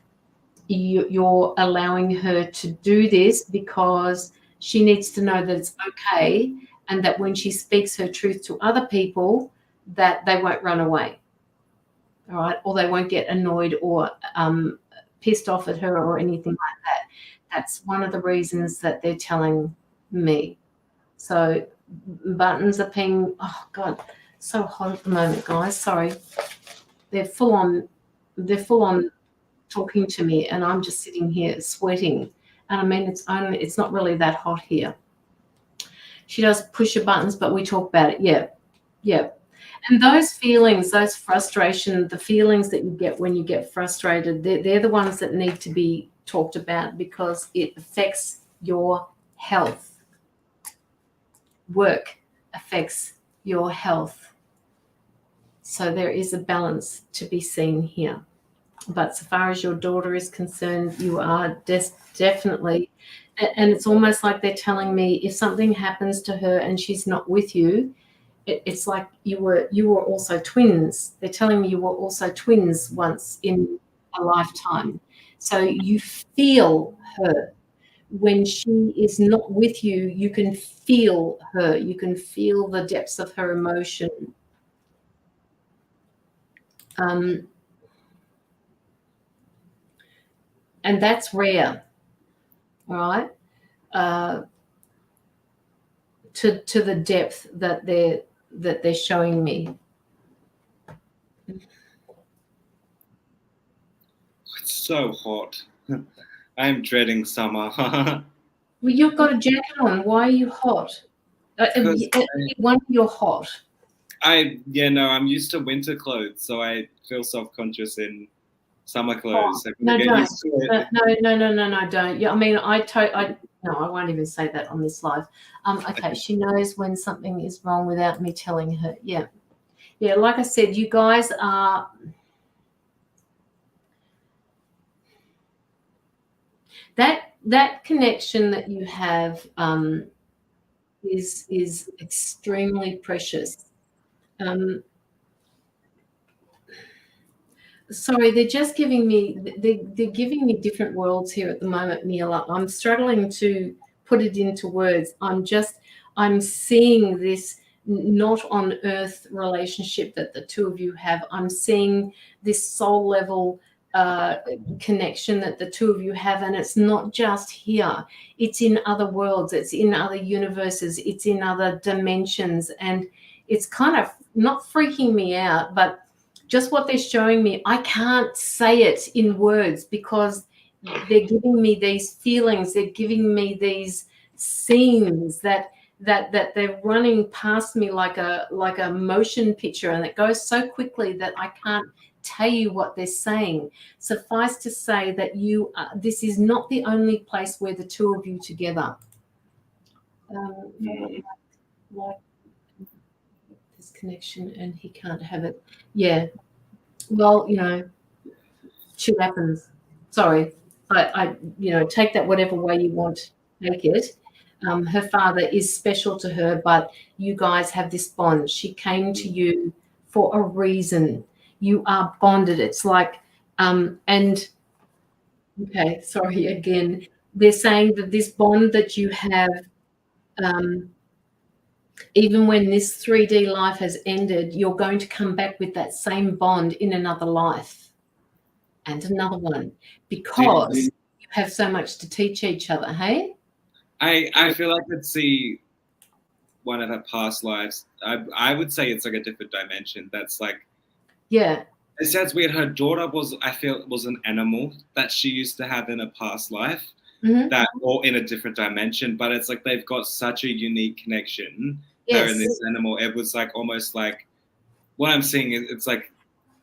you're allowing her to do this because she needs to know that it's okay, and that when she speaks her truth to other people, that they won't run away. All right, or they won't get annoyed or pissed off at her or anything like that. That's one of the reasons that they're telling me. So buttons are ping. Oh God, so hot at the moment, guys. Sorry, they're full on talking to me, and I'm just sitting here sweating. And I mean, it's not really that hot here. She does push your buttons, but we talk about it. Yeah. And those feelings, those frustration, the feelings that you get when you get frustrated, they're the ones that need to be talked about, because it affects your health. Work affects your health. So there is a balance to be seen here. But so far as your daughter is concerned, you are definitely, and it's almost like they're telling me if something happens to her and she's not with you, it's like you were also twins. They're telling me you were also twins once in a lifetime. So you feel her. When she is not with you, you can feel her. You can feel the depths of her emotion. And that's rare, all right? To the depth that they're showing me. It's so hot. I'm dreading summer. Well, you've got a jacket on. Why are you hot? When you're hot. I'm used to winter clothes, so I feel self-conscious in summer clothes. No, don't. No, don't. Yeah, I mean, no, I won't even say that on this live. Okay, she knows when something is wrong without me telling her. Yeah. Like I said, you guys are. That connection that you have is extremely precious. Sorry, they're just giving me they're giving me different worlds here at the moment, Mila. I'm struggling to put it into words. I'm seeing this not on earth relationship that the two of you have. I'm seeing this soul level connection that the two of you have, and it's not just here. It's in other worlds, it's in other universes, it's in other dimensions, and it's kind of not freaking me out, but just what they're showing me, I can't say it in words, because they're giving me these feelings, they're giving me these scenes that they're running past me like a motion picture, and it goes so quickly that I can't tell you what they're saying. Suffice to say that this is not the only place where the two of you together. Like this connection, and he can't have it. Yeah. Well, shit happens. Sorry. I take that whatever way you want to take it. Her father is special to her, but you guys have this bond. She came to you for a reason. You are bonded. It's like, and okay, sorry again. They're saying that this bond that you have, even when this 3D life has ended, you're going to come back with that same bond in another life and another one, because you have so much to teach each other, hey? I feel like I'd see one of her past lives. I would say it's like a different dimension. That's like, yeah. It sounds weird. Her daughter was an animal that she used to have in a past life, that or in a different dimension. But it's like they've got such a unique connection. Yes. Her and this animal. It was like almost like what I'm seeing is it's like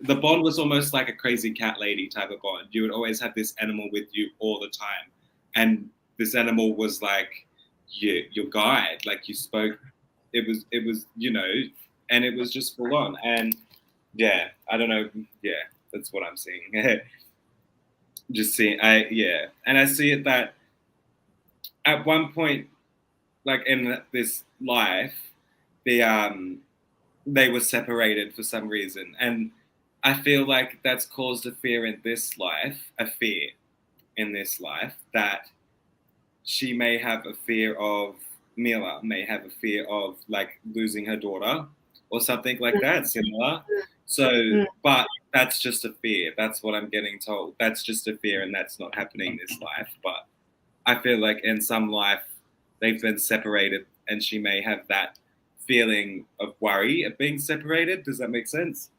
the bond was almost like a crazy cat lady type of bond. You would always have this animal with you all the time, and this animal was like your guide. Like you spoke. It was and it was just full on. And yeah, I don't know. Yeah, that's what I'm seeing. Just seeing, and I see it that at one point, like in this life, they were separated for some reason, and I feel like that's caused a fear in this life, that she may have a fear of Mila may have a fear of like losing her daughter or something like that, similar. So, but that's just a fear. That's what I'm getting told. That's just a fear, and that's not happening this life. But I feel like in some life they've been separated, and she may have that feeling of worry of being separated. Does that make sense?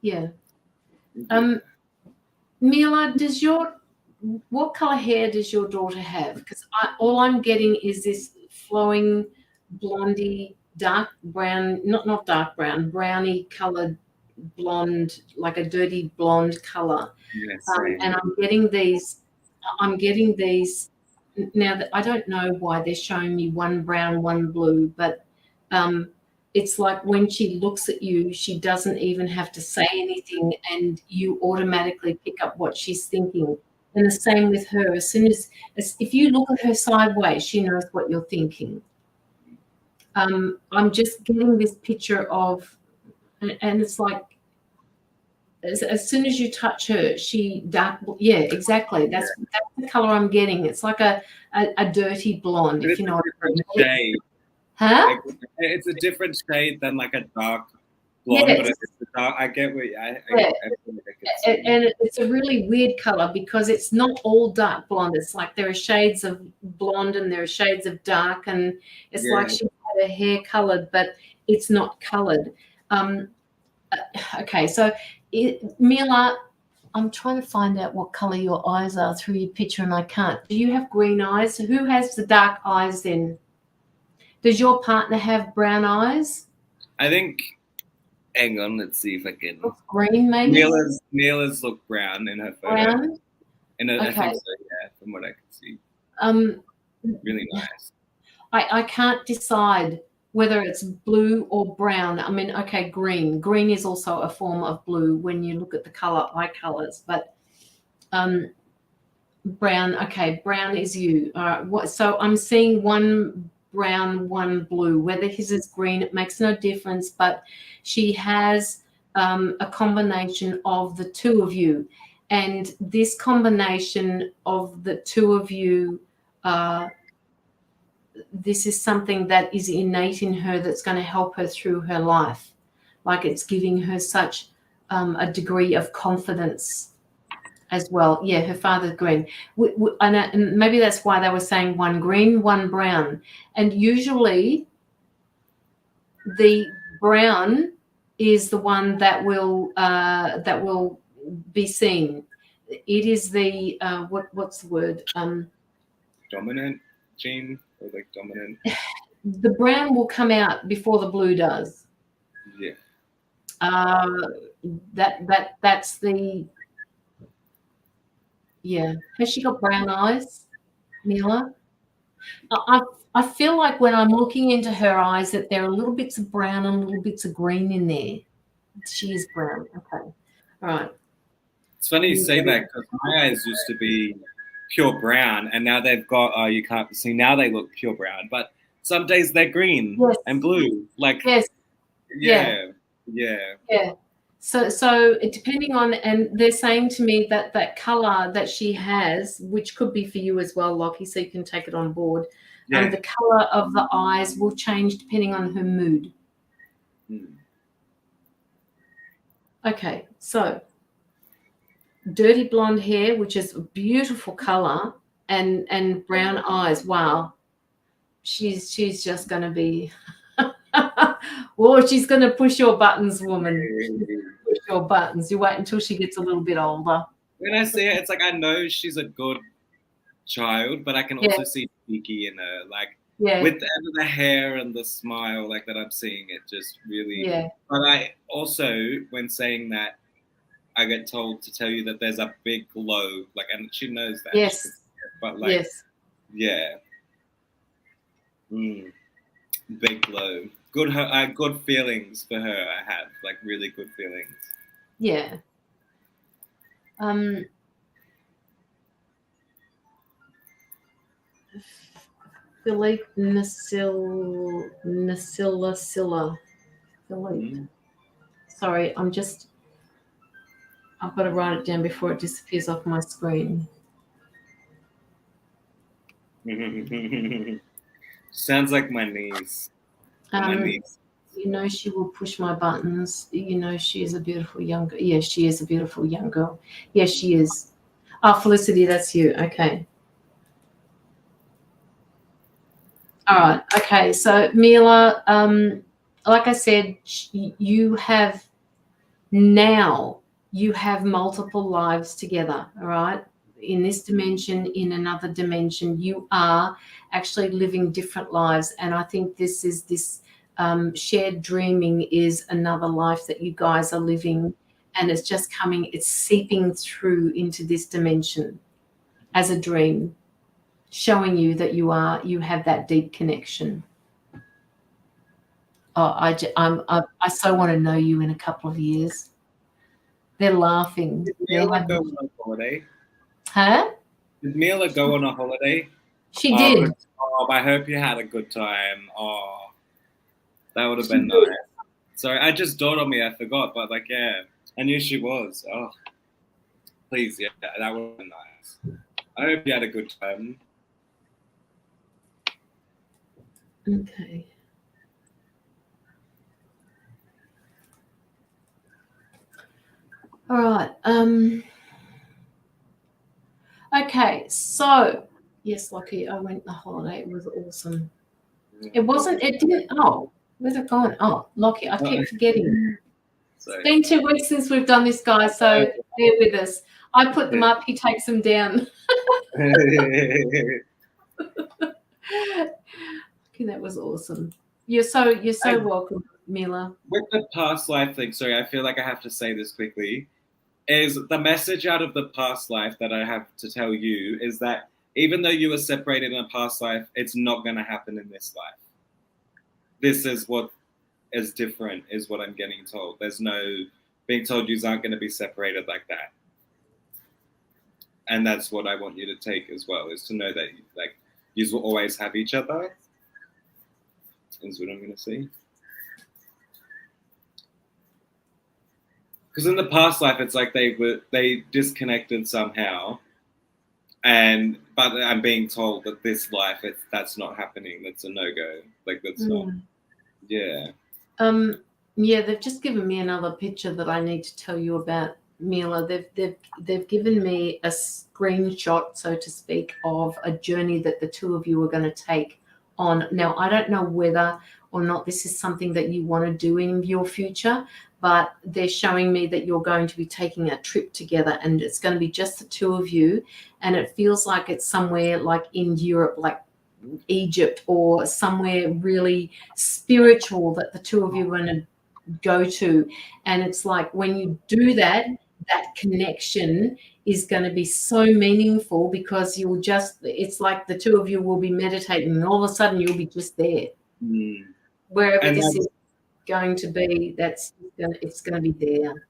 Yeah. Mila, what color hair does your daughter have? Because all I'm getting is this flowing blondie, dark brown, not dark brown, brownie colored blonde, like a dirty blonde color. Yes, and I'm getting these now. That I don't know why they're showing me one brown, one blue, but it's like when she looks at you, she doesn't even have to say anything, and you automatically pick up what she's thinking. And the same with her. As soon as if you look at her sideways, she knows what you're thinking. I'm just getting this picture of, and it's like, as soon as you touch her, yeah, exactly. That's the color I'm getting. It's like a dirty blonde, if you know what I mean. Shade. Huh? It's a different shade than like a dark blonde, yes. but it's dark. I get what I and it's a really weird color because it's not all dark blonde. It's like there are shades of blonde and there are shades of dark, and it's like she had her hair colored, but it's not colored. Okay, so Mila, I'm trying to find out what color your eyes are through your picture, and I can't. Do you have green eyes? Who has the dark eyes then? Does your partner have brown eyes? I think. Hang on, let's see if I can. Green, maybe. Mila's look brown in her photo. Brown. Okay. I think so. Yeah, from what I can see. Really nice. I can't decide whether it's blue or brown. I mean, okay, green. Green is also a form of blue when you look at the eye colors, but brown. Okay, brown is you. All right. So I'm seeing one brown, one blue. Whether his is green, it makes no difference. But she has a combination of the two of you, and this combination of the two of you. This is something that is innate in her that's going to help her through her life. Like it's giving her such a degree of confidence as well. Yeah, her father's green. And maybe that's why they were saying one green, one brown. And usually the brown is the one that will be seen. It is the, what's the word? Dominant gene or like dominant? The brown will come out before the blue does. Yeah. That's the. Yeah. Has she got brown eyes, Mila? I feel like when I'm looking into her eyes that there are little bits of brown and little bits of green in there. She is brown. Okay. All right. It's funny you say that because my eyes used to be pure brown, and now they've got you can't see, now they look pure brown, but some days they're green and blue, like yeah. So depending on, and they're saying to me that color that she has, which could be for you as well, Locky, so you can take it on board. The color of the eyes will change depending on her mood. Okay, so dirty blonde hair, which is a beautiful color, and brown eyes. Wow, she's just going to be. She's going to push your buttons, woman. Push your buttons. You wait until she gets a little bit older. When I see it, it's like I know she's a good child, but I can also see cheeky in her, like with the hair and the smile, like that I'm seeing it just really. But I also, when saying that, I get told to tell you that there's a big glow, like, and she knows that. Yes. But like, big glow. Good feelings for her. I have like really good feelings. Yeah. Philippe Nasilla. Philippe. Sorry, I've got to write it down before it disappears off my screen. Sounds like my niece. My niece. You know, she will push my buttons. You know, she is a beautiful young girl. Yes, she is a beautiful young girl. Yes, she is. Oh, Felicity, that's you. Okay. All right. Okay. So, Mila, like I said, you have multiple lives together. All right. In this dimension, in another dimension, you are actually living different lives. And I think this shared dreaming is another life that you guys are living, and it's just it's seeping through into this dimension as a dream, showing you that you have that deep connection. Oh, I so want to know you in a couple of years. They're laughing. Did Mila go on a holiday? Huh? Did Mila go on a holiday? She did. Oh, I hope you had a good time. Oh, that would have been nice. Sorry, I just dawned on me. I forgot, but like, yeah, I knew she was. Oh, please, yeah, that would have been nice. I hope you had a good time. Okay. All right. Okay, so yes, Locky, I went on holiday. It was awesome. It wasn't. It didn't. Oh, where's it gone? Oh, Locky, I keep forgetting. It's been 2 weeks since we've done this, guys. So bear with us. I put them up. He takes them down. Okay, that was awesome. You're so welcome, Mila. With the past life thing, sorry, I feel like I have to say this quickly. Is the message out of the past life that I have to tell you is that even though you were separated in a past life, it's not going to happen in this life. This is what is different, is what I'm getting told. There's no being told you aren't going to be separated like that. And that's what I want you to take as well, is to know that like you will always have each other. Is what I'm going to say. Because in the past life, it's like they disconnected somehow, but I'm being told that this life that's not happening. That's a no-go. Like that's not. Yeah. Yeah, they've just given me another picture that I need to tell you about, Mila. They've given me a screenshot, so to speak, of a journey that the two of you are going to take on. Now, I don't know whether or not this is something that you want to do in your future, but they're showing me that you're going to be taking a trip together, and it's going to be just the two of you, and it feels like it's somewhere like in Europe, like Egypt, or somewhere really spiritual that the two of you are going to go to. And it's like when you do that, that connection is going to be so meaningful, because it's like the two of you will be meditating, and all of a sudden you'll be just there. Wherever this is going to be, it's going to be there.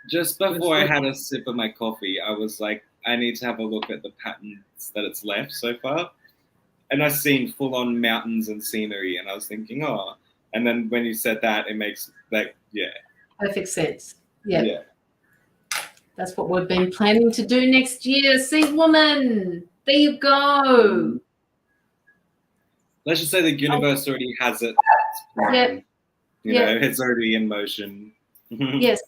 Just before I had a sip of my coffee, I was like, I need to have a look at the patterns that it's left so far. And I've seen full-on mountains and scenery, and I was thinking, oh. And then when you said that, it makes perfect sense. Yeah. That's what we've been planning to do next year. See, woman, there you go. Let's just say the universe already has it. Yep. You know, it's already in motion. Yes.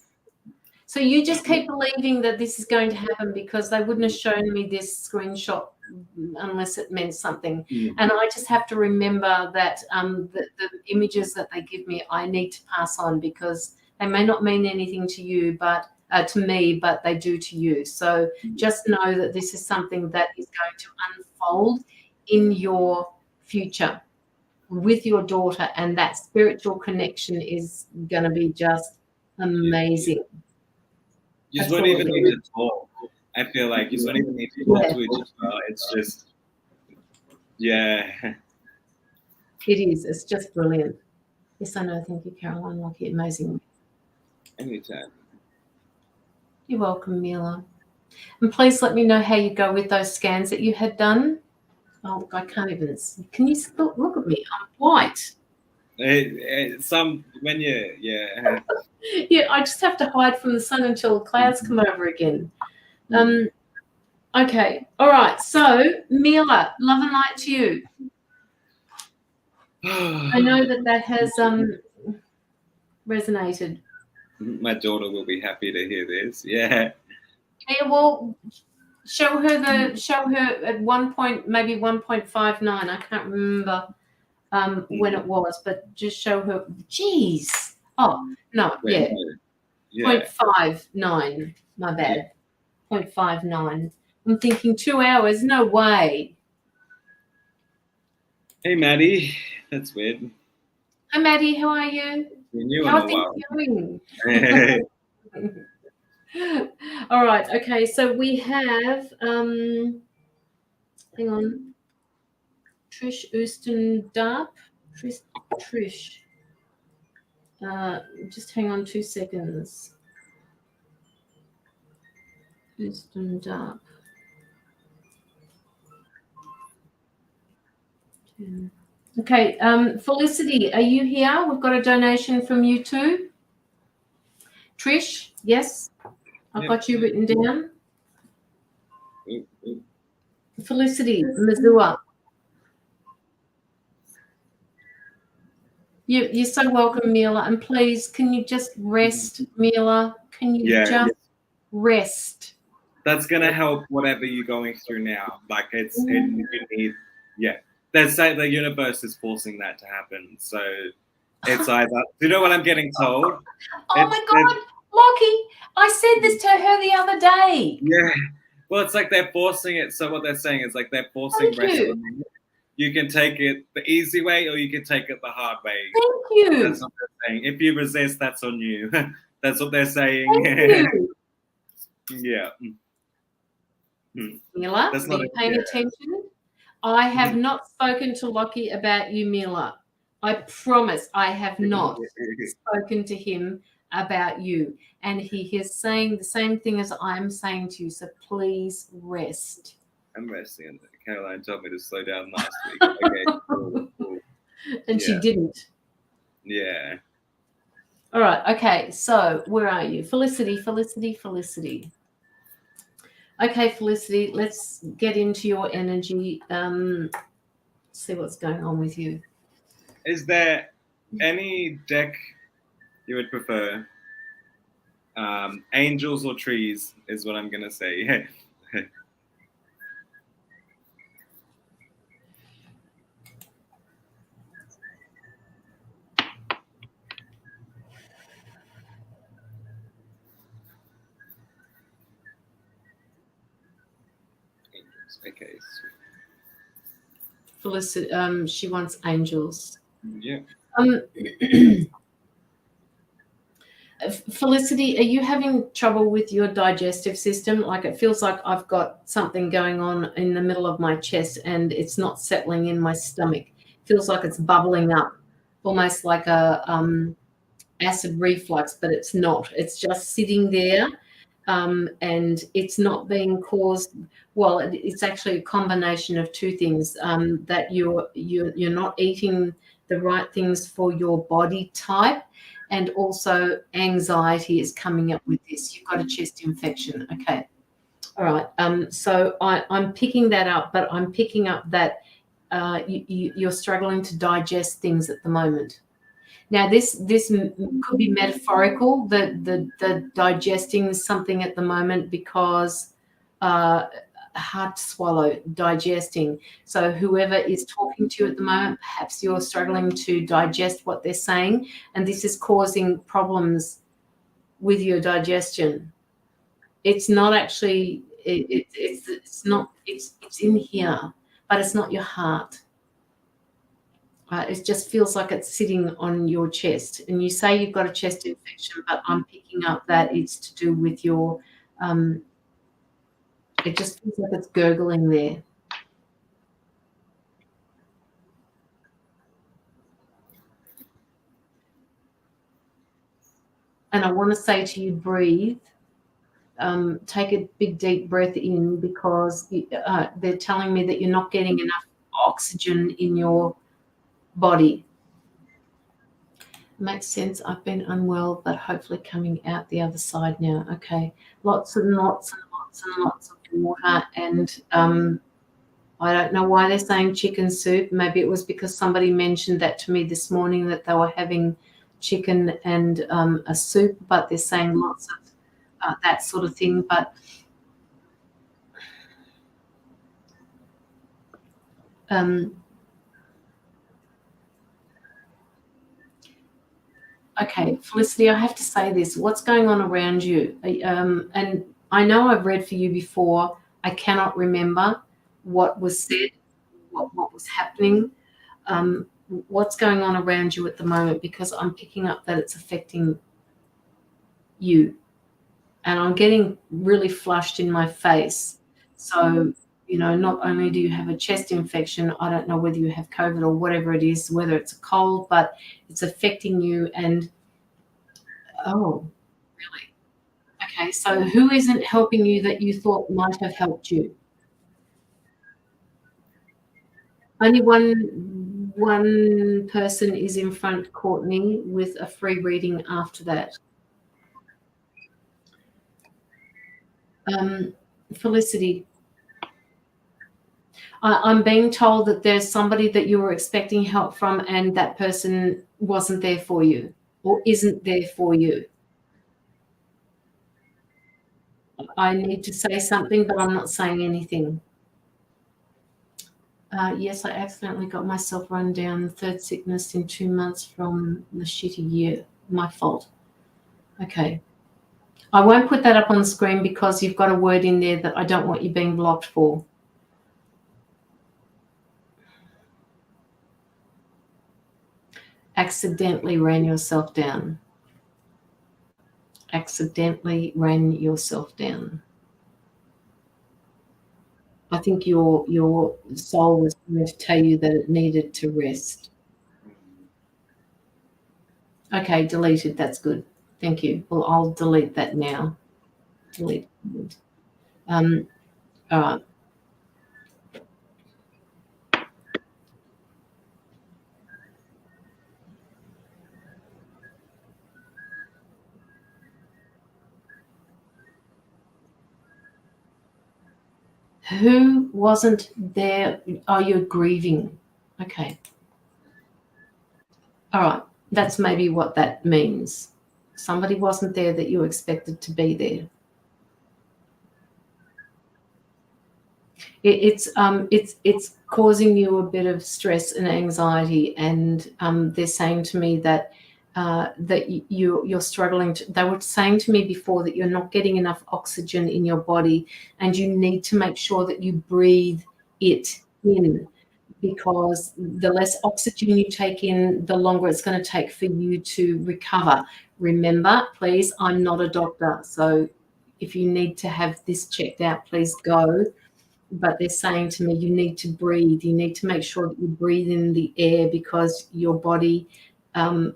So you just keep believing that this is going to happen, because they wouldn't have shown me this screenshot unless it meant something. And I just have to remember that the images that they give me, I need to pass on, because they may not mean anything to you, but to me, but they do to you. So just know that this is something that is going to unfold in your future with your daughter, and that spiritual connection is going to be just amazing. You just won't even need to talk. I feel like you don't even need to talk to each other. It's just, yeah. It is. It's just brilliant. Yes, I know. Thank you, Caroline and Locky. Amazing. Anytime. You're welcome, Mila. And please let me know how you go with those scans that you had done. Oh, I can't even. Can you look at me? I'm white. When yeah. Yeah, I just have to hide from the sun until the clouds come over again. Okay. All right. So, Mila, love and light to you. I know that has resonated. My daughter will be happy to hear this. Yeah. Yeah, well, show her at one point, maybe 1.59. I can't remember when it was, but just show her. Geez. Oh no, yeah. Yeah. 0.59. My bad. 0.59. I'm thinking 2 hours. No way. Hey, Maddie. That's weird. Hi, Maddie. How are you? How are things going? All right. Okay. So we have. Hang on. Trish Oosten-Darp. Trish. Just hang on 2 seconds. Oosten-Darp. Okay, Felicity, are you here? We've got a donation from you too. Trish, yes, I've got you written down. Felicity, Missoula. You're so welcome, Mila. And please, can you just rest, Mila? Can you just rest? That's gonna help whatever you're going through now. Like There's the universe is forcing that to happen. So it's either. Do you know what I'm getting told? Oh my God, Locky! I said this to her the other day. Yeah. Well, it's like they're forcing it. So what they're saying is like they're forcing rest on you. You can take it the easy way, or you can take it the hard way. Thank you. That's what they're saying. If you resist, that's on you. That's what they're saying. Thank you. Yeah. Mila, are you paying attention? I have not spoken to Locky about you, Mila. I promise I have not spoken to him about you. And he is saying the same thing as I'm saying to you. So please rest. I'm resting. Caroline told me to slow down last week. Okay, cool. And she didn't. Yeah. All right. Okay. So where are you? Felicity. Okay, Felicity, let's get into your energy. See what's going on with you. Is there any deck you would prefer? Angels or trees is what I'm going to say. Okay. Felicity, she wants angels. Yeah. Felicity, are you having trouble with your digestive system? Like it feels like I've got something going on in the middle of my chest and it's not settling in my stomach. It feels like it's bubbling up, almost like a acid reflux, but it's not. It's just sitting there. And it's not being caused. Well, it's actually a combination of two things. That you're not eating the right things for your body type, and also anxiety is coming up with this. You've got a chest infection. Okay, all right. So I'm picking that up, but I'm picking up that you're struggling to digest things at the moment. Now, this could be metaphorical, the digesting something at the moment, because hard to swallow, digesting. So whoever is talking to you at the moment, perhaps you're struggling to digest what they're saying, and this is causing problems with your digestion. It's not actually, it's in here, but it's not your heart. It just feels like it's sitting on your chest. And you say you've got a chest infection, but I'm picking up that it's to do with your, it just feels like it's gurgling there. And I want to say to you, breathe. Take a big, deep breath in, because they're telling me that you're not getting enough oxygen in your body. Makes sense. I've been unwell, but hopefully coming out the other side now. Okay. Lots and lots and lots and lots of water, and I don't know why they're saying chicken soup. Maybe it was because somebody mentioned that to me this morning, that they were having chicken and a soup, but they're saying lots of that sort of thing. But okay, Felicity, I have to say this. What's going on around you? And I know I've read for you before. I cannot remember what was said, what was happening. What's going on around you at the moment? Because I'm picking up that it's affecting you. And I'm getting really flushed in my face. So, not only do you have a chest infection, I don't know whether you have COVID or whatever it is, whether it's a cold, but it's affecting you. And, oh, really? Okay, so who isn't helping you that you thought might have helped you? Only one person is in front, Courtney, with a free reading after that. Felicity, I'm being told that there's somebody that you were expecting help from and that person wasn't there for you or isn't there for you. I need to say something, but I'm not saying anything. Yes, I accidentally got myself run down, third sickness in 2 months from the shitty year. My fault. Okay. I won't put that up on the screen because you've got a word in there that I don't want you being blocked for. Accidentally ran yourself down. Accidentally ran yourself down. I think your soul was going to tell you that it needed to rest. Okay, deleted. That's good. Thank you. Well, I'll delete that now. Delete. All right. Who wasn't there? Oh, you're grieving. Okay. All right. That's maybe what that means. Somebody wasn't there that you expected to be there. It's causing you a bit of stress and anxiety, and they're saying to me that you're struggling. They were saying to me before that you're not getting enough oxygen in your body, and you need to make sure that you breathe it in, because the less oxygen you take in, the longer it's going to take for you to recover. Remember, please, I'm not a doctor, so if you need to have this checked out, please go. But they're saying to me, you need to breathe. You need to make sure that you breathe in the air, because your body can't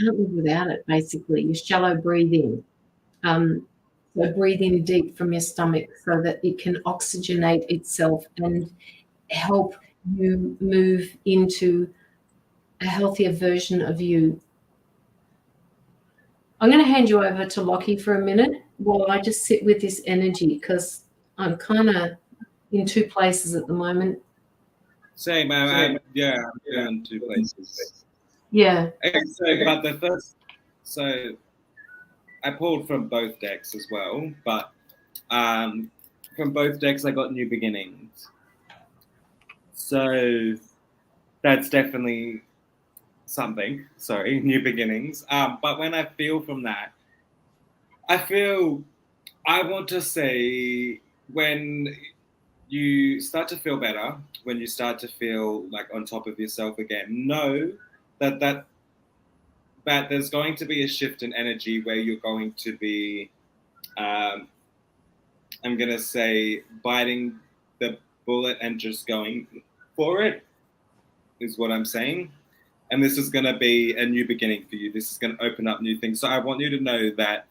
live without it, basically. You're shallow breathing. So breathe in deep from your stomach so that it can oxygenate itself and help you move into a healthier version of you. I'm going to hand you over to Locky for a minute while I just sit with this energy, because I'm kind of in two places at the moment. Same, I'm in two places. Yeah. So I pulled from both decks as well, but from both decks I got New Beginnings. So that's definitely something. Sorry, New Beginnings. But when I feel from that, I want to say, when you start to feel better, when you start to feel like on top of yourself again, know that there's going to be a shift in energy where you're going to be, I'm going to say, biting the bullet and just going for it, is what I'm saying. And this is going to be a new beginning for you. This is going to open up new things. So I want you to know that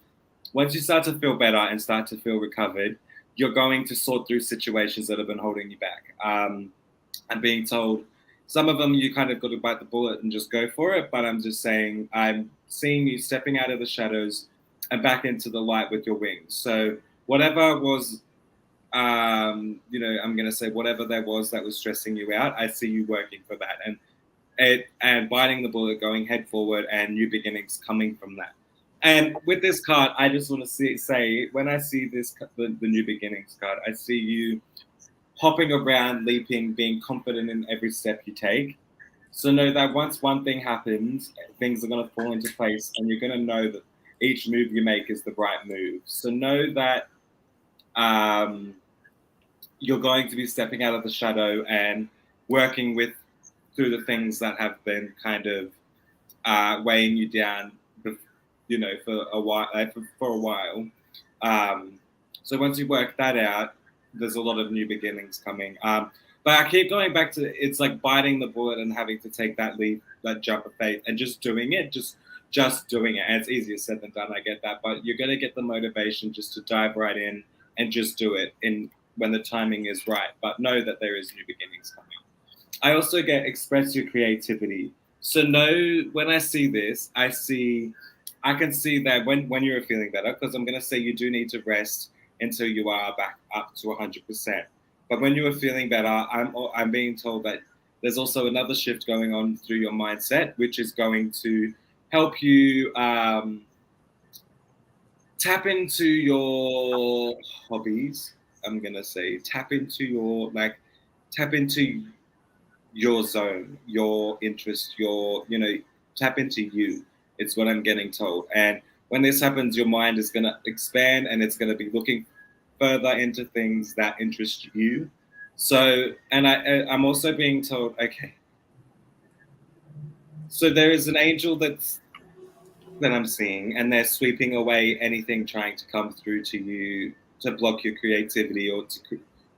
once you start to feel better and start to feel recovered, you're going to sort through situations that have been holding you back. I'm being told some of them you kind of got to bite the bullet and just go for it. But I'm just saying, I'm seeing you stepping out of the shadows and back into the light with your wings. So whatever was you know, I'm going to say whatever there was that was stressing you out, I see you working for that and biting the bullet, going head forward, and new beginnings coming from that. And with this card, I just want to say, when I see this, the new beginnings card, I see you hopping around, leaping, being confident in every step you take. So know that once one thing happens, things are going to fall into place, and you're going to know that each move you make is the right move. So know that you're going to be stepping out of the shadow and working through the things that have been kind of weighing you down, you know, for a while. So once you work that out, there's a lot of new beginnings coming. But I keep going back to, it's like biting the bullet and having to take that leap, that jump of faith, and just doing it, just doing it. And it's easier said than done, I get that. But you're going to get the motivation just to dive right in and just do it when the timing is right. But know that there is new beginnings coming. I also get express your creativity. So know, when I see this, I can see that when you're feeling better, because I'm going to say you do need to rest until you are back up to 100%. But when you are feeling better, I'm being told that there's also another shift going on through your mindset, which is going to help you tap into your hobbies. I'm going to say tap into your zone, your interest, tap into you. It's what I'm getting told. And when this happens, your mind is going to expand, and it's going to be looking further into things that interest you. So, and I'm also being told, okay, so there is an angel that I'm seeing, and they're sweeping away anything trying to come through to you to block your creativity or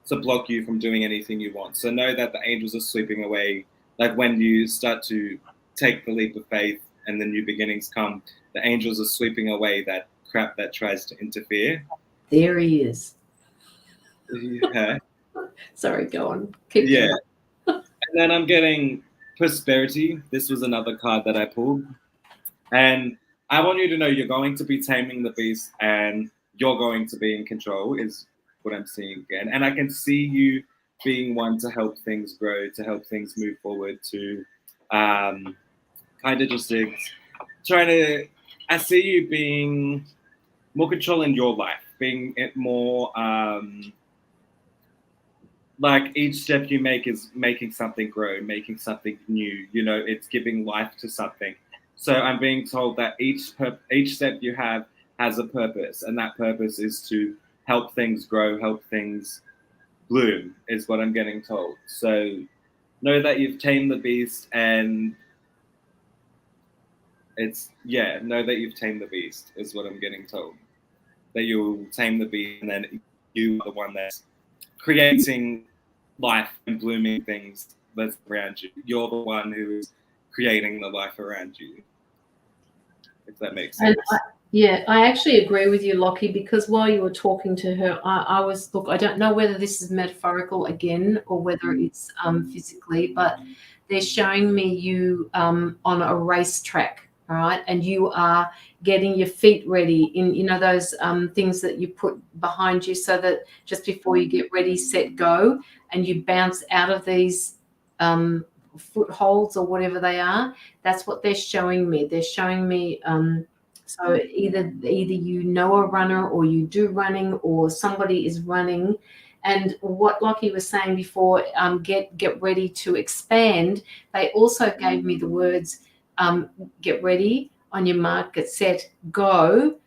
to block you from doing anything you want. So know that the angels are sweeping away, like when you start to take the leap of faith and the new beginnings come, the angels are sweeping away that crap that tries to interfere. There he is. Yeah. Sorry, go on. Keep Yeah. going. And then I'm getting prosperity. This was another card that I pulled. And I want you to know you're going to be taming the beast, and you're going to be in control, is what I'm seeing again. And I can see you being one to help things grow, to help things move forward, to kind of just trying to, I see you being more controlling your life, being more like each step you make is making something grow, making something new, you know, it's giving life to something. So I'm being told that each step you have has a purpose, and that purpose is to help things grow, help things bloom, is what I'm getting told. So know that you've tamed the beast, and know that you've tamed the beast is what I'm getting told. That you'll tame the beast, and then you are the one that's creating life and blooming things that's around you. You're the one who is creating the life around you, if that makes sense. I actually agree with you, Locky, because while you were talking to her, I was, look, I don't know whether this is metaphorical again or whether it's physically, but they're showing me you on a racetrack, all right? And you are getting your feet ready in, you know, those things that you put behind you so that just before you get ready, set, go, and you bounce out of these footholds or whatever they are. That's what they're showing me. They're showing me so either you know a runner, or you do running, or somebody is running. And what Locky was saying before, get ready to expand. They also gave me the words, get ready, on your mark, get set, go,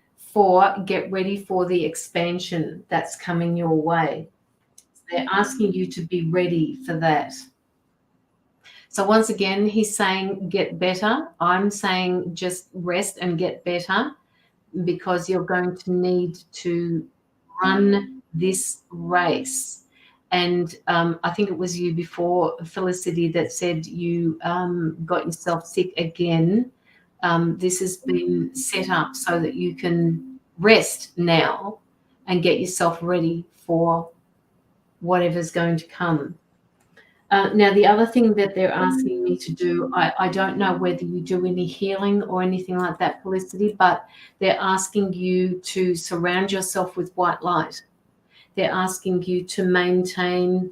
get ready for the expansion that's coming your way. They're asking you to be ready for that. So once again, he's saying get better. I'm saying just rest and get better, because you're going to need to run this race. And I think it was you before, Felicity, that said you got yourself sick again. This has been set up so that you can rest now and get yourself ready for whatever's going to come. Now, the other thing that they're asking me to do, I don't know whether you do any healing or anything like that, Felicity, but they're asking you to surround yourself with white light. they're asking you to maintain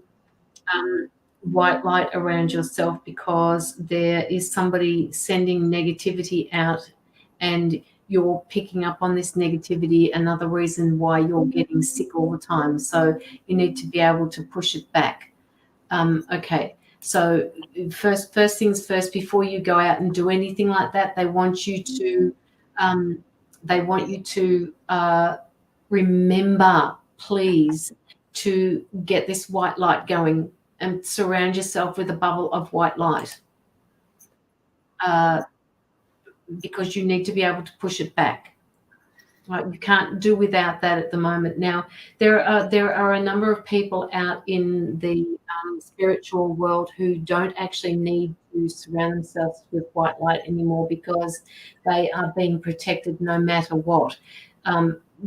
white light around yourself, because there is somebody sending negativity out and you're picking up on this negativity, another reason why you're getting sick all the time. So you need to be able to push it back. Okay, so first things first, before you go out and do anything like that, they want you to remember, please, to get this white light going and surround yourself with a bubble of white light, because you need to be able to push it back. Right? You can't do without that at the moment. Now, there are a number of people out in the spiritual world who don't actually need to surround themselves with white light anymore, because they are being protected no matter what.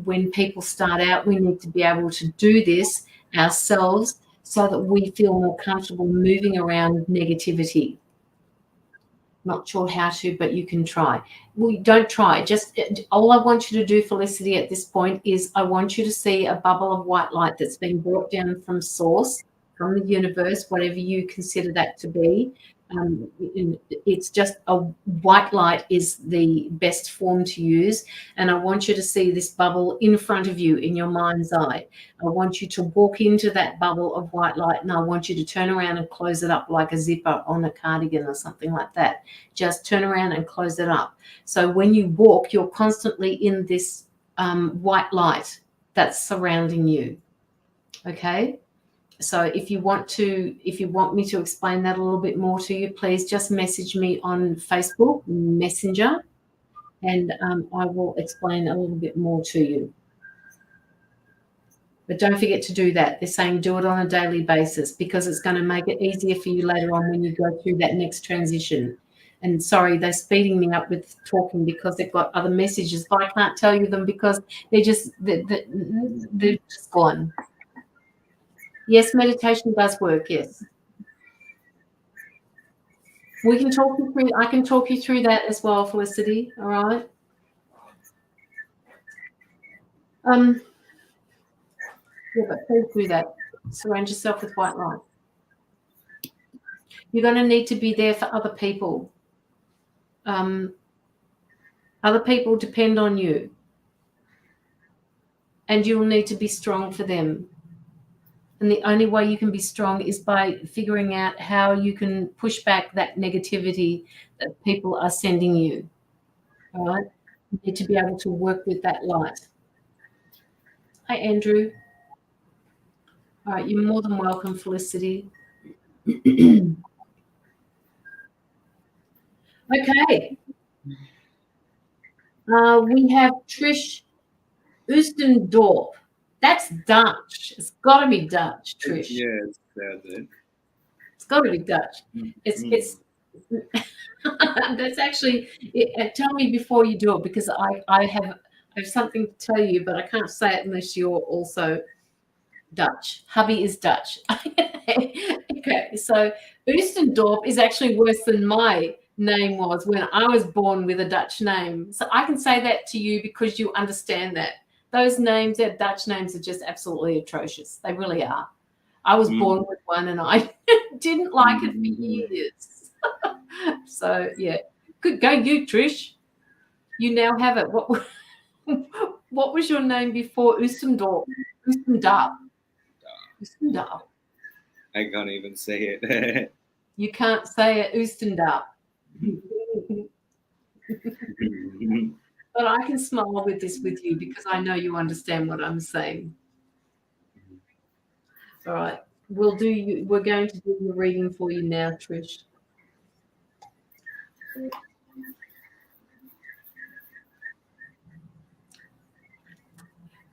When people start out, we need to be able to do this ourselves so that we feel more comfortable moving around negativity. Not sure how to, but you can try. Well, don't try. Just all I want you to do, Felicity, at this point is I want you to see a bubble of white light that's been brought down from source, from the universe, whatever you consider that to be. It's just a white light is the best form to use. And I want you to see this bubble in front of you in your mind's eye. I want you to walk into that bubble of white light, and I want you to turn around and close it up like a zipper on a cardigan or something like that. Just turn around and close it up. So when you walk, you're constantly in this white light that's surrounding you. Okay? So if you want me to explain that a little bit more to you, please just message me on Facebook Messenger, and I will explain a little bit more to you. But don't forget to do that. They're saying do it on a daily basis, because it's going to make it easier for you later on when you go through that next transition. And sorry, they're speeding me up with talking because they've got other messages, but I can't tell you them because they're just gone. Yes, meditation does work, yes. I can talk you through that as well, Felicity, all right? Yeah, but please do that. Surround yourself with white light. You're going to need to be there for other people. Other people depend on you, and you will need to be strong for them. And the only way you can be strong is by figuring out how you can push back that negativity that people are sending you. All right? You need to be able to work with that light. Hi, Andrew. All right, you're more than welcome, Felicity. Okay. We have Trish Oostendorp. That's Dutch. It's got to be Dutch, Trish. Yeah, it's sad. It's got to be Dutch. It's that's actually. Tell me before you do it, because I have something to tell you, but I can't say it unless you're also Dutch. Hubby is Dutch. Okay, so Oostendorp is actually worse than my name was when I was born with a Dutch name. So I can say that to you because you understand that. Those names, their Dutch names, are just absolutely atrocious. They really are. I was born with one and I didn't like it for years. So, yeah. Good go you, Trish. You now have it. What was your name before Oostendorp? Oostendorp. Oostendorp. I can't even say it. You can't say it, Oostendorp. But I can smile with this with you because I know you understand what I'm saying. All right. We're going to do your reading for you now, Trish.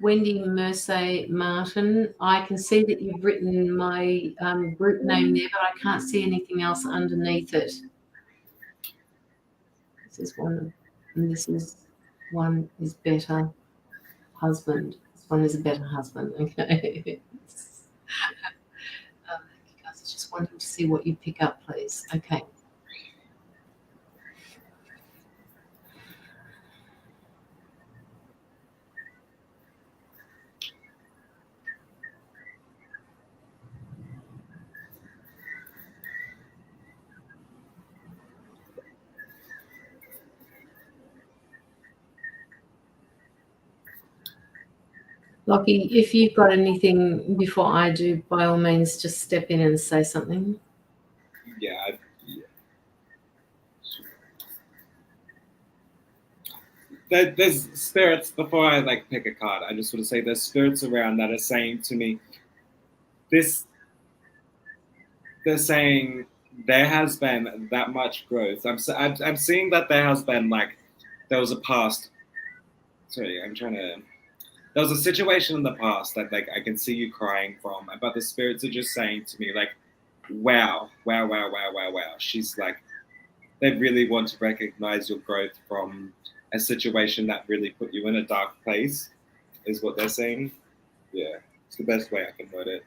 Wendy Merce Martin, I can see that you've written my group name there, but I can't see anything else underneath it. This is one, and this is one is better husband. This one is a better husband. Okay. You guys are just wanting to see what you pick up, please. Okay. Locky, if you've got anything before I do, by all means, just step in and say something. Yeah. There's spirits, before I like pick a card, I just want to say there's spirits around that are saying to me, they're saying there has been that much growth. I'm seeing that there has been there was a past. Sorry, there was a situation in the past that like I can see you crying from, but the spirits are just saying to me like, wow, wow, wow, wow, wow, wow. She's like, they really want to recognize your growth from a situation that really put you in a dark place, is what they're saying. Yeah, it's the best way I can word it.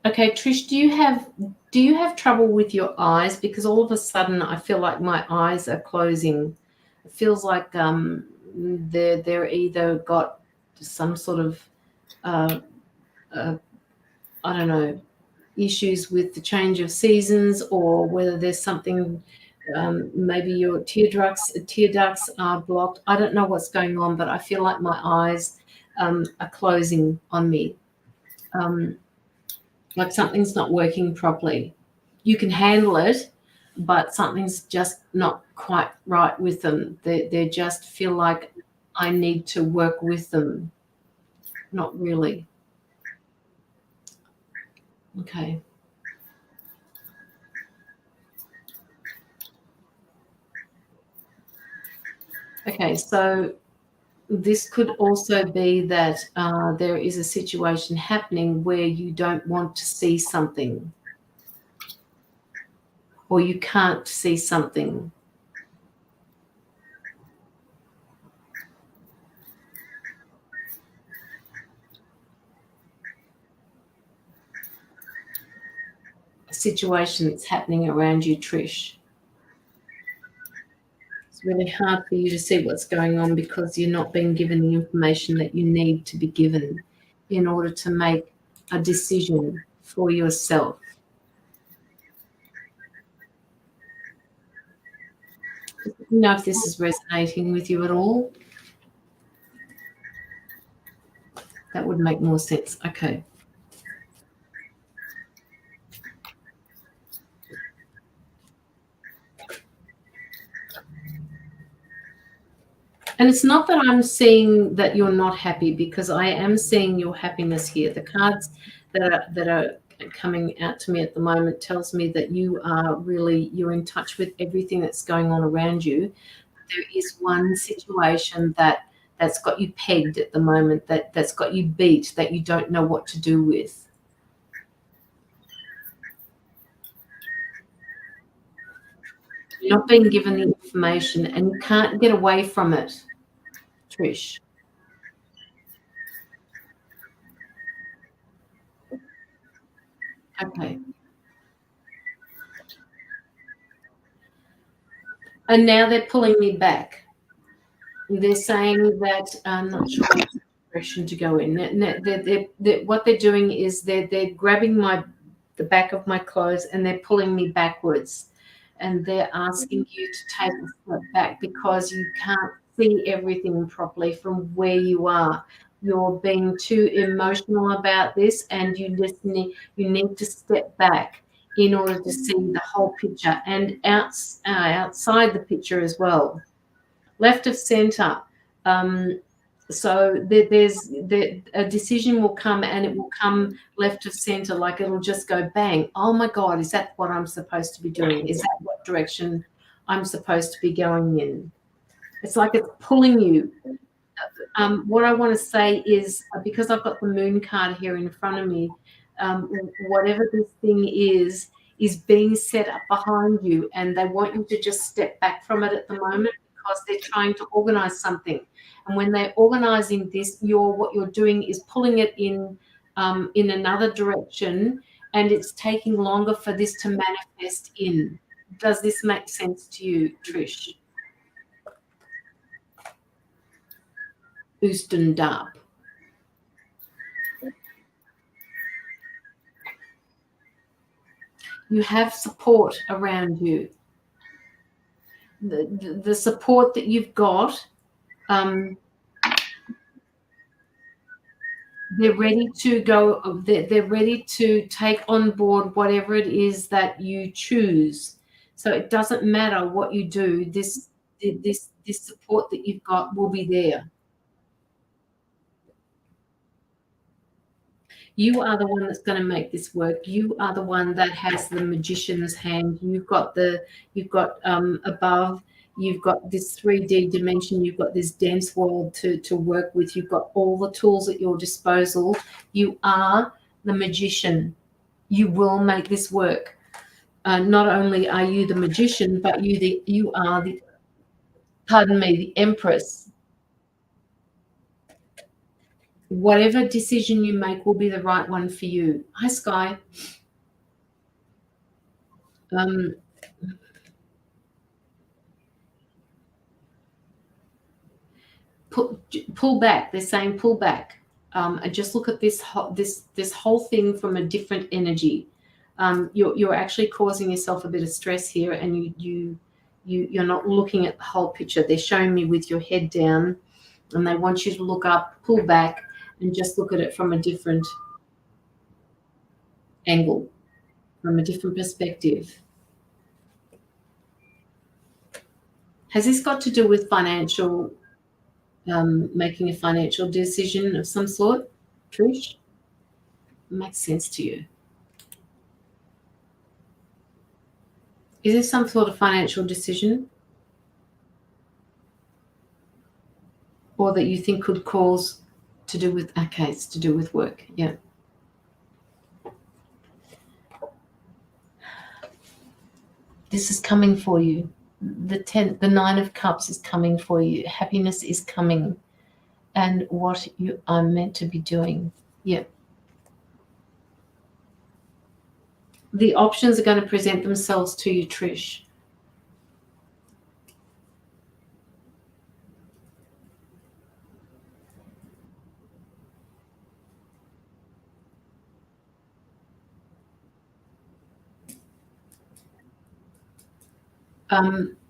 Okay, Trish, do you have trouble with your eyes? Because all of a sudden I feel like my eyes are closing. It feels like they're either got some sort of I don't know, issues with the change of seasons, or whether there's something, maybe your tear ducts are blocked. I don't know what's going on, but I feel like my eyes are closing on me. Like something's not working properly. You can handle it, but something's just not quite right with them. They just feel like I need to work with them. Not really. Okay. Okay, so this could also be that there is a situation happening where you don't want to see something, or you can't see something. A situation that's happening around you, Trish. It's really hard for you to see what's going on because you're not being given the information that you need to be given in order to make a decision for yourself. I don't know if this is resonating with you at all. That would make more sense. Okay. And it's not that I'm seeing that you're not happy, because I am seeing your happiness here. The cards that are coming out to me at the moment tells me that you're in touch with everything that's going on around you. There is one situation that's got you pegged at the moment, that's got you beat, that you don't know what to do with. You're not being given the information and you can't get away from it, Trish. Okay. And now they're pulling me back. They're saying that I'm not sure what direction to go in. What they're doing is they're grabbing the back of my clothes and they're pulling me backwards, and they're asking you to take a step back because you can't see everything properly from where you are. You're being too emotional about this, and you need to step back in order to see the whole picture and outside the picture as well. Left of center. So a decision will come, and it will come left of center, like it'll just go bang. Oh my God, is that what I'm supposed to be doing? Is that what direction I'm supposed to be going in? It's like it's pulling you. What I want to say is, because I've got the moon card here in front of me, whatever this thing is being set up behind you, and they want you to just step back from it at the moment because they're trying to organize something. And when they're organizing this, what you're doing is pulling it in another direction, and it's taking longer for this to manifest in. Does this make sense to you, Trish? Oostendorp. You have support around you. The support that you've got, they're ready to go. They're ready to take on board whatever it is that you choose. So it doesn't matter what you do. This support that you've got will be there. You are the one that's going to make this work. You are the one that has the magician's hand. You've got above. You've got this 3D dimension. You've got this dense world to work with. You've got all the tools at your disposal. You are the magician. You will make this work. Not only are you the magician, but you are the Empress. Whatever decision you make will be the right one for you. Hi, Sky. Pull back. They're saying pull back. And just look at this whole thing from a different energy. You're actually causing yourself a bit of stress here, and you're not looking at the whole picture. They're showing me with your head down, and they want you to look up, pull back, and just look at it from a different angle, from a different perspective. Has this got to do with financial, making a financial decision of some sort, Trish? Makes sense to you. Is this some sort of financial decision? Or that you think could cause to do with, okay, it's to do with work, yeah. This is coming for you. The 9 of Cups is coming for you. Happiness is coming. And what you are meant to be doing, yeah. The options are going to present themselves to you, Trish.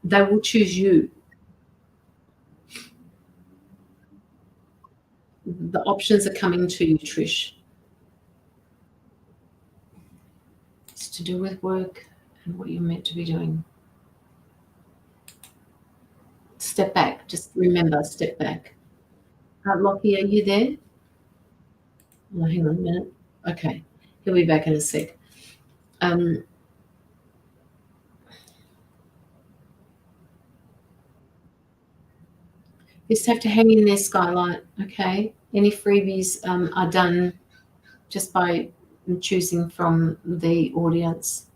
They will choose you. The options are coming to you, Trish. It's to do with work and what you're meant to be doing. Step back. Just remember, step back. Locky, are you there? Oh, hang on a minute. Okay. He'll be back in a sec. Just have to hang in there, Skylight, okay? Any freebies are done just by choosing from the audience.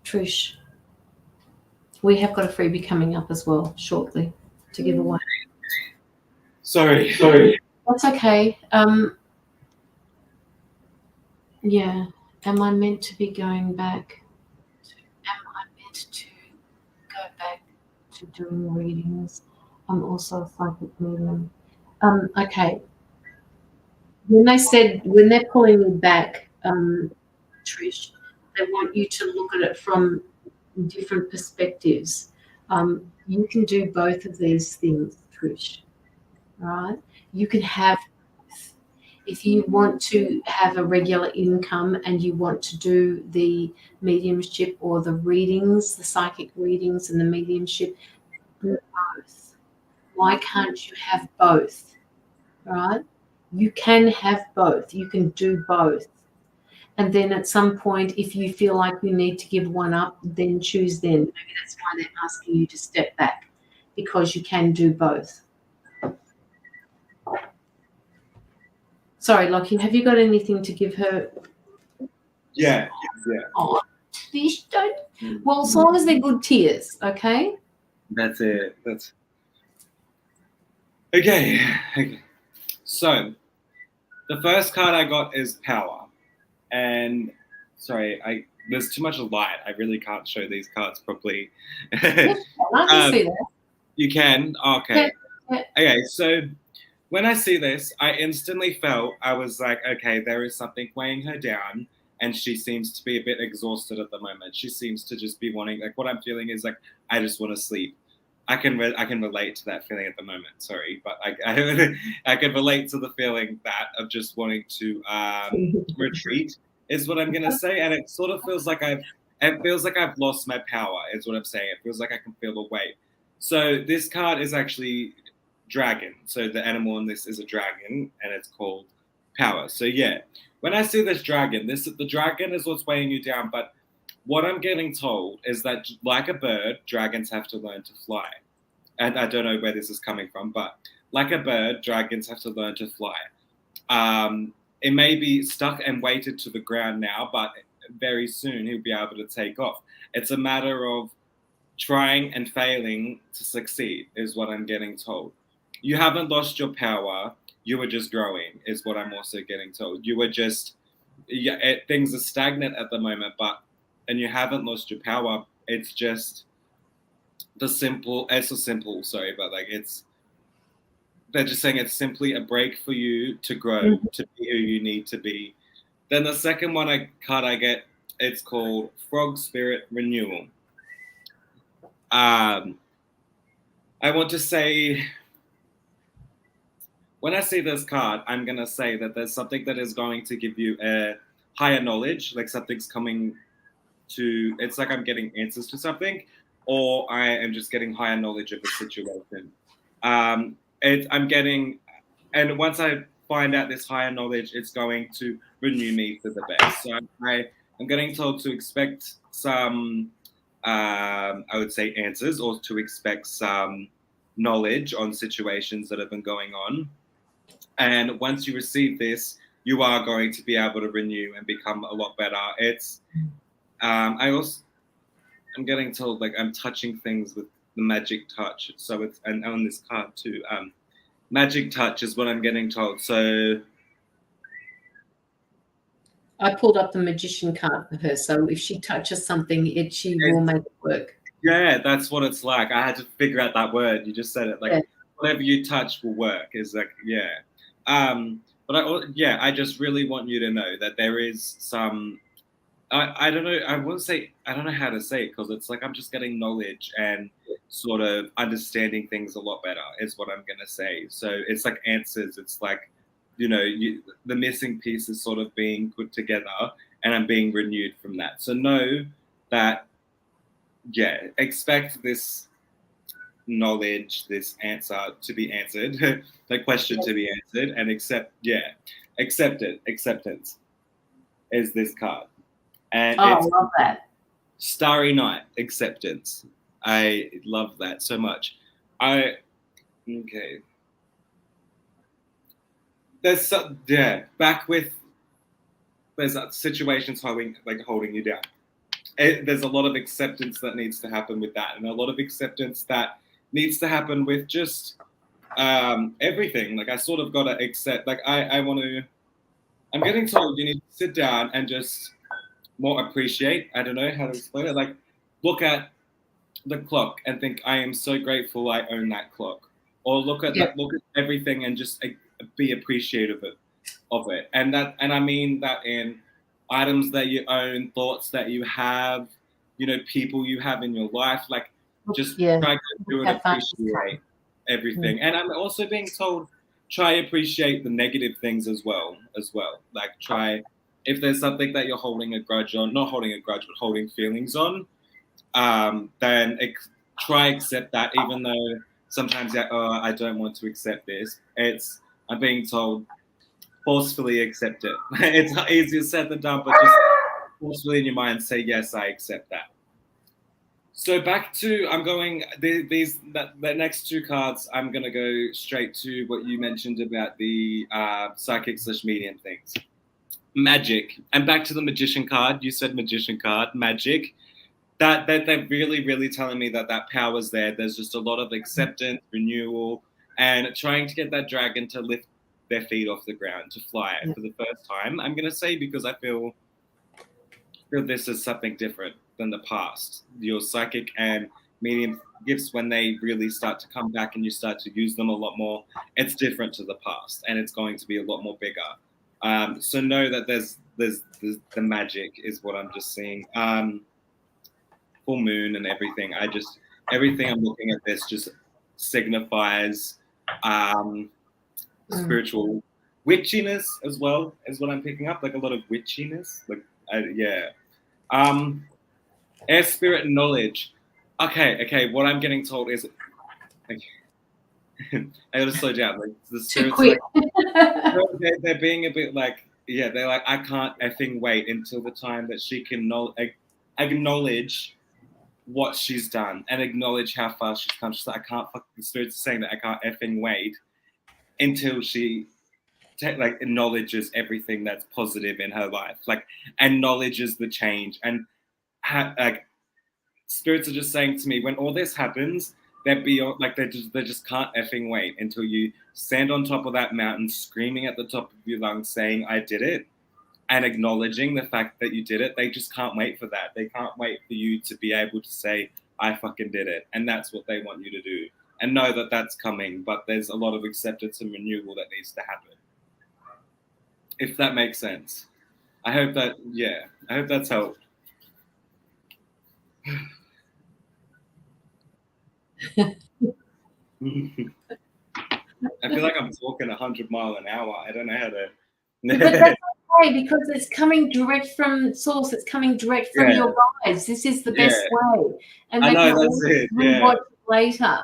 Trish, we have got a freebie coming up as well shortly to give away. Sorry. That's okay. Yeah. Am I meant to be going back? Am I meant to go back to doing readings? I'm also a psychic medium. Okay. When they're pulling you back, Trish, they want you to look at it from different perspectives. You can do both of these things, Trish. Right? You can have, if you want to have a regular income and you want to do the mediumship or the readings, the psychic readings and the mediumship, do both. Why can't you have both? Right? You can have both. You can do both. And then at some point, if you feel like you need to give one up, then choose then. Maybe that's why they're asking you to step back, because you can do both. Sorry, Locky, have you got anything to give her? Yeah. Oh, please don't. Well, as long as they're good tears, okay? That's it. That's okay. So, the first card I got is Power, and sorry, there's too much light. I really can't show these cards properly. I can see that. You can? Okay. Yeah. Okay, so when I see this, I instantly felt, I was like, okay, there is something weighing her down, and she seems to be a bit exhausted at the moment. She seems to just be wanting, like, what I'm feeling is like, I just want to sleep. I can relate to that feeling at the moment. Sorry, but I can relate to the feeling that of just wanting to retreat is what I'm gonna say, and it sort of feels like I've lost my power. Is what I'm saying. It feels like I can feel the weight. So this card is actually dragon. So the animal in this is a dragon, and it's called power. So yeah, when I see this dragon, the dragon is what's weighing you down, but what I'm getting told is that, like a bird, dragons have to learn to fly. And I don't know where this is coming from, but like a bird, dragons have to learn to fly. It may be stuck and weighted to the ground now, but very soon he'll be able to take off. It's a matter of trying and failing to succeed, is what I'm getting told. You haven't lost your power. You were just growing, is what I'm also getting told. You were just, things are stagnant at the moment, and you haven't lost your power. It's just sorry, but like they're just saying it's simply a break for you to grow, to be who you need to be. Then the second card I get, it's called Frog Spirit Renewal. I want to say, when I see this card, I'm going to say that there's something that is going to give you a higher knowledge, like something's coming to, it's like I'm getting answers to something, or I am just getting higher knowledge of a situation. I'm getting, and once I find out this higher knowledge, it's going to renew me for the best. So I'm getting told to expect some, I would say, answers, or to expect some knowledge on situations that have been going on. And once you receive this, you are going to be able to renew and become a lot better. It's, I'm getting told, like, I'm touching things with the magic touch. So it's, and on this card too, magic touch is what I'm getting told. So I pulled up the magician card for her. So if she touches something, she will make it work. Yeah, that's what it's like. I had to figure out that word. You just said it. Like, whatever you touch will work. Is like, yeah. But I just really want you to know that there is some, I don't know, I don't know how to say it, because it's like I'm just getting knowledge and sort of understanding things a lot better, is what I'm going to say. So it's like answers. It's like, the missing piece is sort of being put together, and I'm being renewed from that. So know that, expect this knowledge, this answer to be answered, the question to be answered, and accept it. Acceptance is this card. And I love that. Starry Night, acceptance. I love that so much. Okay. There's situations holding you down. There's a lot of acceptance that needs to happen with that, and a lot of acceptance that needs to happen with just everything. Like, I sort of got to accept, like, I'm getting told you need to sit down and just more appreciate. I don't know how to explain it. Like, look at the clock and think, I am so grateful I own that clock. Or look at everything and just be appreciative of it. And I mean that in items that you own, thoughts that you have, people you have in your life. Like, just try to do and appreciate everything. And I'm also being told, try appreciate the negative things as well. Like, try, if there's something that you're holding a grudge on, not holding a grudge, but holding feelings on, then try accept that, even though sometimes I don't want to accept this. I'm being told, forcefully accept it. It's easier said than done, but just forcefully in your mind say, yes, I accept that. So back to, the next two cards, I'm going to go straight to what you mentioned about the psychic/medium things. Magic. And back to the magician card. You said magician card, magic. That they're really, really telling me that power's there. There's just a lot of acceptance, renewal, and trying to get that dragon to lift their feet off the ground, to fly for the first time. I'm going to say, because I feel this is something different than the past. Your psychic and medium gifts, when they really start to come back and you start to use them a lot more, it's different to the past, and it's going to be a lot more bigger. So know that there's the magic is what I'm just seeing. Full moon and everything. Everything I'm looking at this just signifies spiritual witchiness as well as what I'm picking up, like a lot of witchiness. Like air spirit knowledge. Okay. What I'm getting told is, okay, I gotta slow down. Like the spirits, like, they're being a bit like, yeah, they're like, I can't effing wait until the time that she can acknowledge what she's done and acknowledge how far she's come. She's like, I can't. The spirits are saying that I can't effing wait until she like acknowledges everything that's positive in her life, like acknowledges the change, and like spirits are just saying to me, when all this happens, they're beyond, like they just can't effing wait until you stand on top of that mountain, screaming at the top of your lungs, saying I did it, and acknowledging the fact that you did it. They just can't wait for that. They can't wait for you to be able to say I fucking did it, and that's what they want you to do, and know that that's coming. But there's a lot of acceptance and renewal that needs to happen. If that makes sense. I hope that's helped. I feel like I'm talking 100 miles an hour. I don't know how to. But that's okay, because it's coming direct from source. It's coming direct from your guides. This is the best way, and they can always rewatch it later.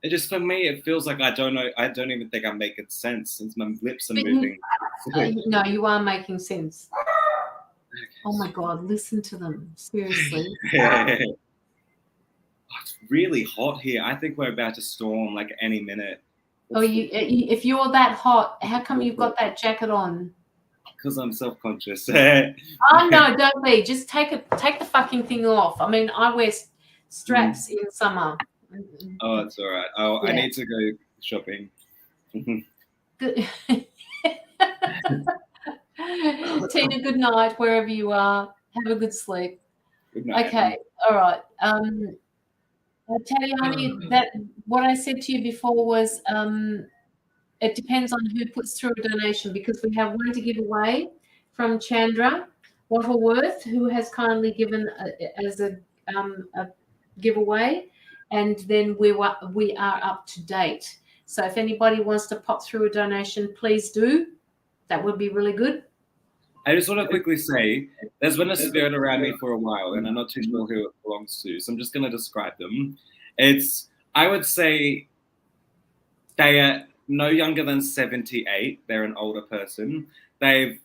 It just, for me, it feels like I don't know. I don't even think I'm making sense since my lips are moving. No, you are making sense. Oh my God, listen to them. Seriously. It's really hot here. I think we're about to storm like any minute. If you're that hot, how come you've got that jacket on? Because I'm self-conscious. Oh no, don't be. Just take the fucking thing off. I mean, I wear straps in summer. Oh, it's all right. Oh, yeah. I need to go shopping. Good. Tina, good night wherever you are. Have a good sleep. Good night. Okay, all right. Tatiani, that what I said to you before was it depends on who puts through a donation, because we have one to give away from Chandra Wattleworth, who has kindly given as a giveaway, and then we are up to date. So if anybody wants to pop through a donation, please do. That would be really good. I just want to quickly say, there's been a spirit around me for a while, and I'm not too sure who it belongs to, so I'm just going to describe them. I would say they are no younger than 78. They're an older person. They've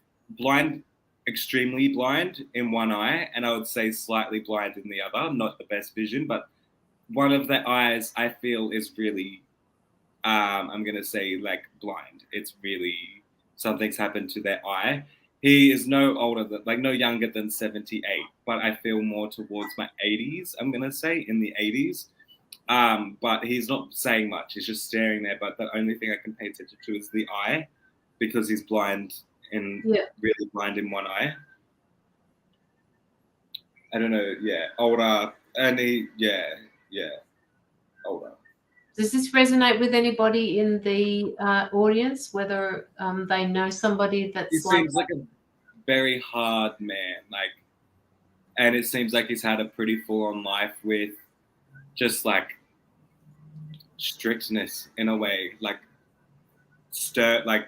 extremely blind in one eye, and I would say slightly blind in the other. Not the best vision, but one of their eyes I feel is really, I'm going to say like blind. It's really, something's happened to their eye. He is no younger than 78, but I feel more towards my 80s, I'm going to say, in the 80s. But he's not saying much. He's just staring there. But the only thing I can pay attention to is the eye, because he's blind and really blind in one eye. I don't know. Yeah, older, and older. Does this resonate with anybody in the audience? Whether they know somebody that's he seems like a very hard man, and it seems like he's had a pretty full-on life with just like strictness in a way, like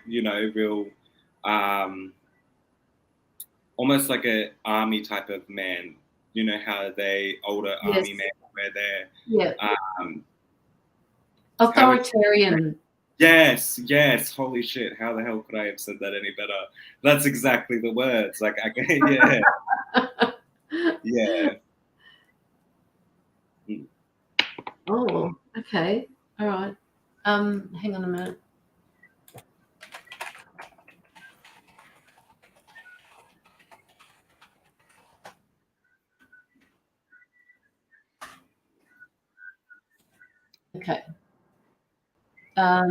real, almost like a army type of man. You know how they older army men where they're authoritarian. Yes. Holy shit! How the hell could I have said that any better? That's exactly the words. Like, yeah. Oh, okay. All right. Hang on a minute. Okay. No,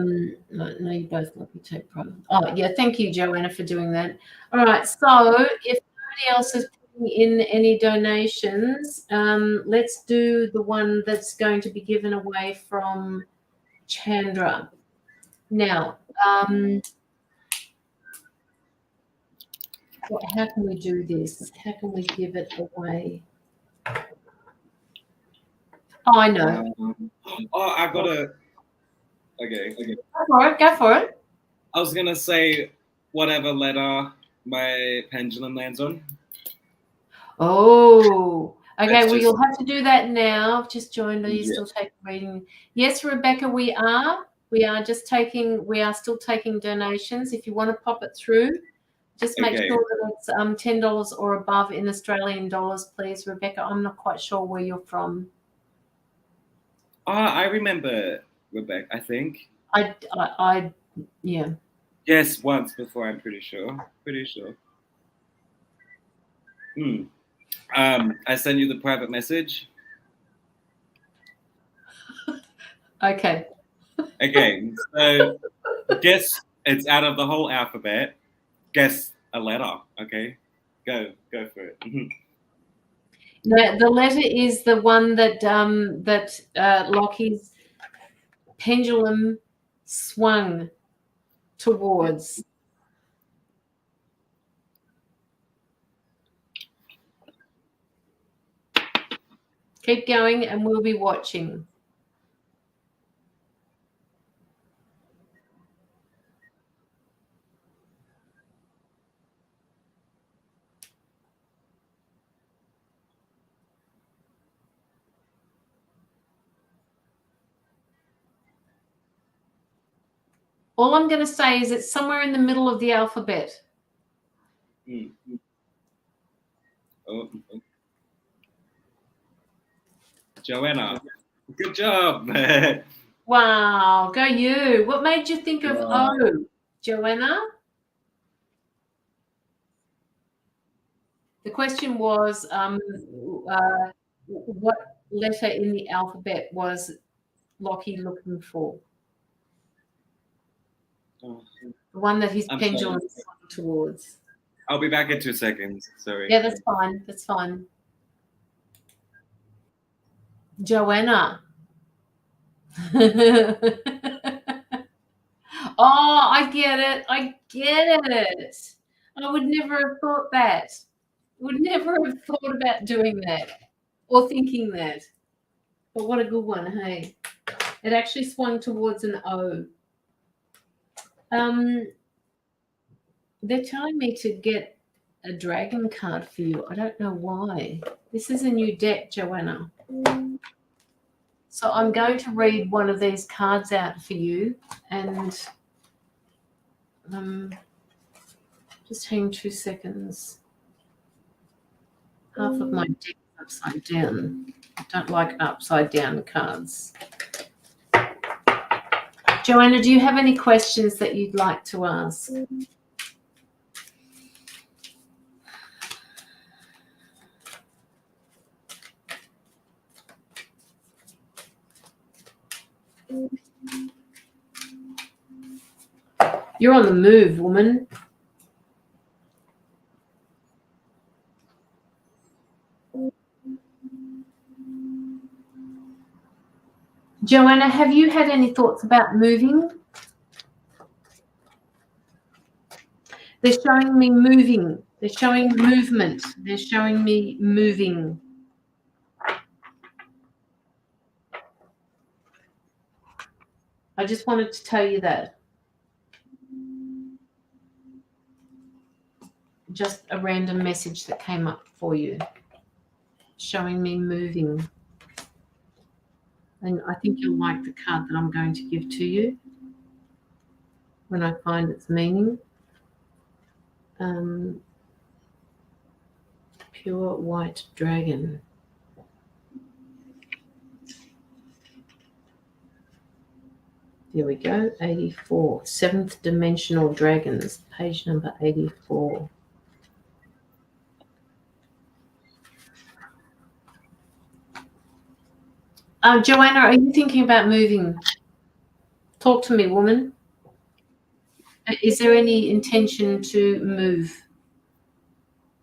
you both Lucky Tape Pro. Oh, yeah. Thank you, Joanna, for doing that. All right. So if nobody else is putting in any donations, let's do the one that's going to be given away from Chandra. Now, How can we do this? How can we give it away? Oh, I know. I gotta. Okay. Go for it. Go for it. I was gonna say whatever letter my pendulum lands on. Oh, okay. Let's Well, just- you'll have to do that now. I've just joined. Are you Yeah. still taking reading? Yes, Rebecca, we are. We are still taking donations. If you want to pop it through, just make Okay. sure that it's $10 or above in Australian dollars, please, Rebecca. I'm not quite sure where you're from. I remember Rebecca. I think. Yeah. Yes, once before. I'm pretty sure. I sent you the private message. Okay. Okay, so guess it's out of the whole alphabet. Guess a letter. Okay, go for it. The letter is the one that Lockie's pendulum swung towards. Keep going and we'll be watching. All I'm going to say is it's somewhere in the middle of the alphabet. Oh. Joanna, good job. Wow, go you. What made you think of O, Joanna? The question was, what letter in the alphabet was Lockie looking for? The one that his pendulum swung towards. I'll be back in 2 seconds. Sorry. Yeah, that's fine. That's fine. Joanna. Oh, I get it. I would never have thought that. Would never have thought about doing that or thinking that. But what a good one, hey? It actually swung towards an O. They're telling me to get a dragon card for you. I don't know why. This is a new deck, Joanna. So I'm going to read one of these cards out for you, and just hang 2 seconds. Half of my deck is upside down. I don't like upside down cards. Joanna, do you have any questions that you'd like to ask? You're on the move, woman. Joanna, have you had any thoughts about moving? They're showing me moving. They're showing movement. They're showing me moving. I just wanted to tell you that. Just a random message that came up for you, showing me moving. And I think you'll like the card that I'm going to give to you when I find its meaning. Pure white dragon. Here we go, 84. Seventh dimensional dragons, page number 84. Joanna, are you thinking about moving? Talk to me, woman. Is there any intention to move?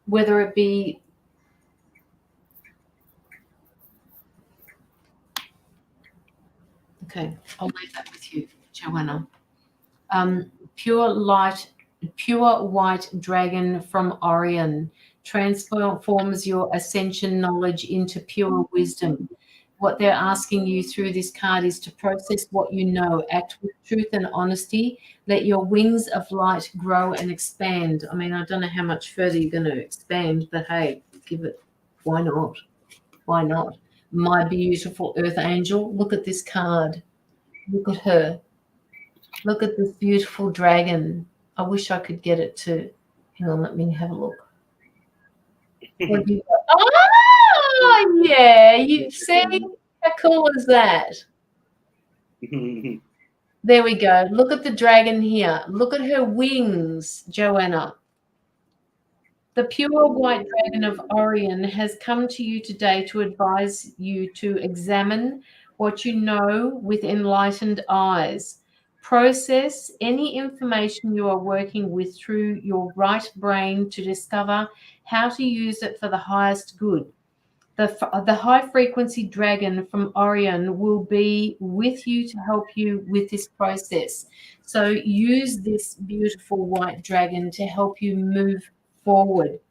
Whether it be okay, I'll leave that with you, Joanna. Pure light pure white dragon from Orion transforms your ascension knowledge into pure wisdom. What they're asking you through this card is to process what you know, act with truth and honesty, let your wings of light grow and expand. I mean, I don't know how much further you're going to expand, but hey, give it. Why not? Why not? My beautiful earth angel, look at this card. Look at her. Look at this beautiful dragon. I wish I could get it to. Hang on, let me have a look. What do you got? Oh, yeah. You see? How cool is that? There we go. Look at the dragon here. Look at her wings, Joanna. The pure white dragon of Orion has come to you today to advise you to examine what you know with enlightened eyes. Process any information you are working with through your right brain to discover how to use it for the highest good. The high-frequency dragon from Orion will be with you to help you with this process. So use this beautiful white dragon to help you move forward.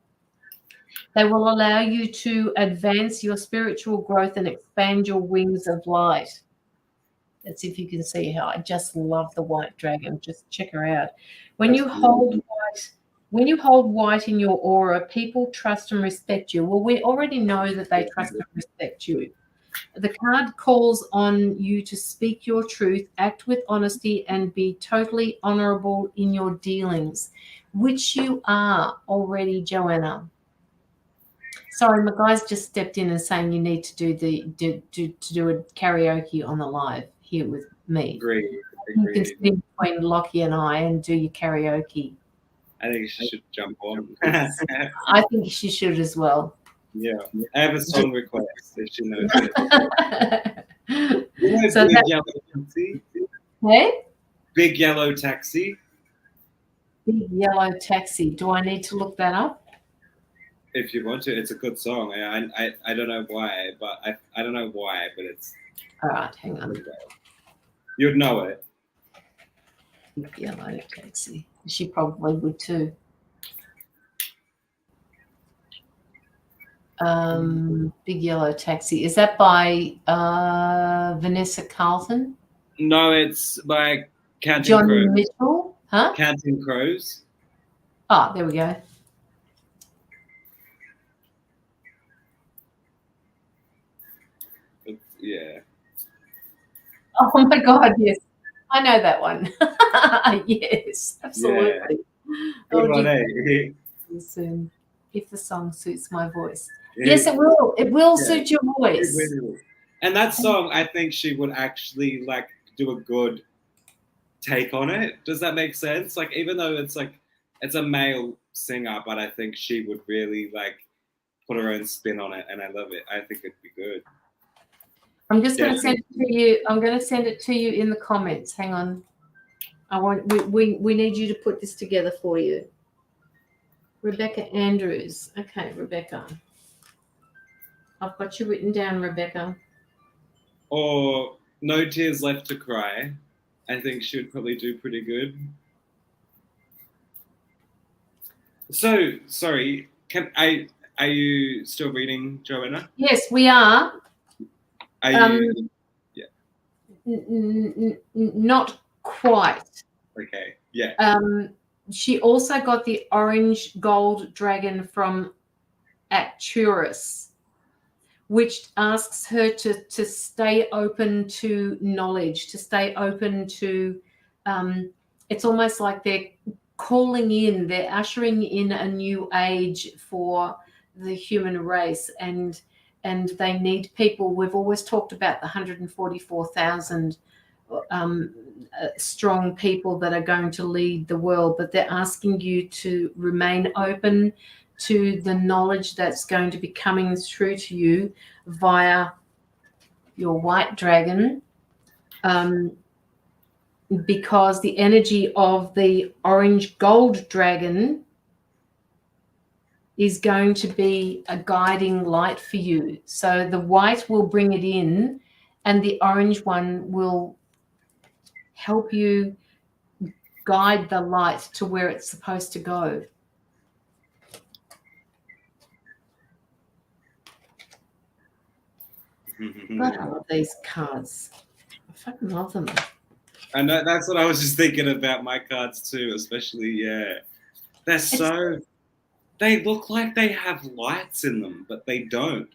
They will allow you to advance your spiritual growth and expand your wings of light. Let's see if you can see how I just love the white dragon. Just check her out. When you hold white in your aura, people trust and respect you. Well, we already know that they trust and respect you. The card calls on you to speak your truth, act with honesty, and be totally honorable in your dealings, which you are already, Joanna. Sorry, my guys just stepped in and saying you need to do a karaoke on the live here with me. Agreed. You can sit in between Locky and I and do your karaoke. I think she should jump on. I think she should as well. Yeah, I have a song request if she knows it. So Big Yellow Taxi. Hey? Big Yellow Taxi. Big Yellow Taxi. Do I need to look that up? If you want to, it's a good song. I don't know why, but I don't know why, but it's. All right, hang on. You'd know it. Big Yellow Taxi. She probably would too. Big Yellow Taxi. Is that by Vanessa Carlton? No, it's by Counting John Crows. Mitchell? Huh? Counting Crows. Oh, there we go. Yeah. Oh my God, yes. I know that one. Yes, absolutely. Yeah. Good one, eh? Soon, if the song suits my voice. Yes, it will. It will suit your voice. It will. And that song, I think she would actually like do a good take on it. Does that make sense? Like, even though it's a male singer, but I think she would really like put her own spin on it, and I love it. I think it'd be good. I'm just going to send it to you. I'm going to send it to you in the comments. Hang on. We need you to put this together for you. Rebecca Andrews. Okay, Rebecca. I've got you written down, Rebecca. Or No Tears Left to Cry. I think she would probably do pretty good. So, sorry, are you still reading, Joanna? Yes, we are. Are you? Yeah. Not quite. Okay, yeah. She also got the orange gold dragon from Arcturus, which asks her to stay open to knowledge, to stay open to, it's almost like they're calling in, they're ushering in a new age for the human race, and they need people. We've always talked about the 144,000 strong people that are going to lead the world, but they're asking you to remain open to the knowledge that's going to be coming through to you via your white dragon, because the energy of the orange gold dragon is going to be a guiding light for you. So the white will bring it in, and the orange one will help you guide the light to where it's supposed to go. God, I love these cards. I fucking love them. And that's what I was just thinking about my cards too, especially, yeah. They look like they have lights in them, but they don't.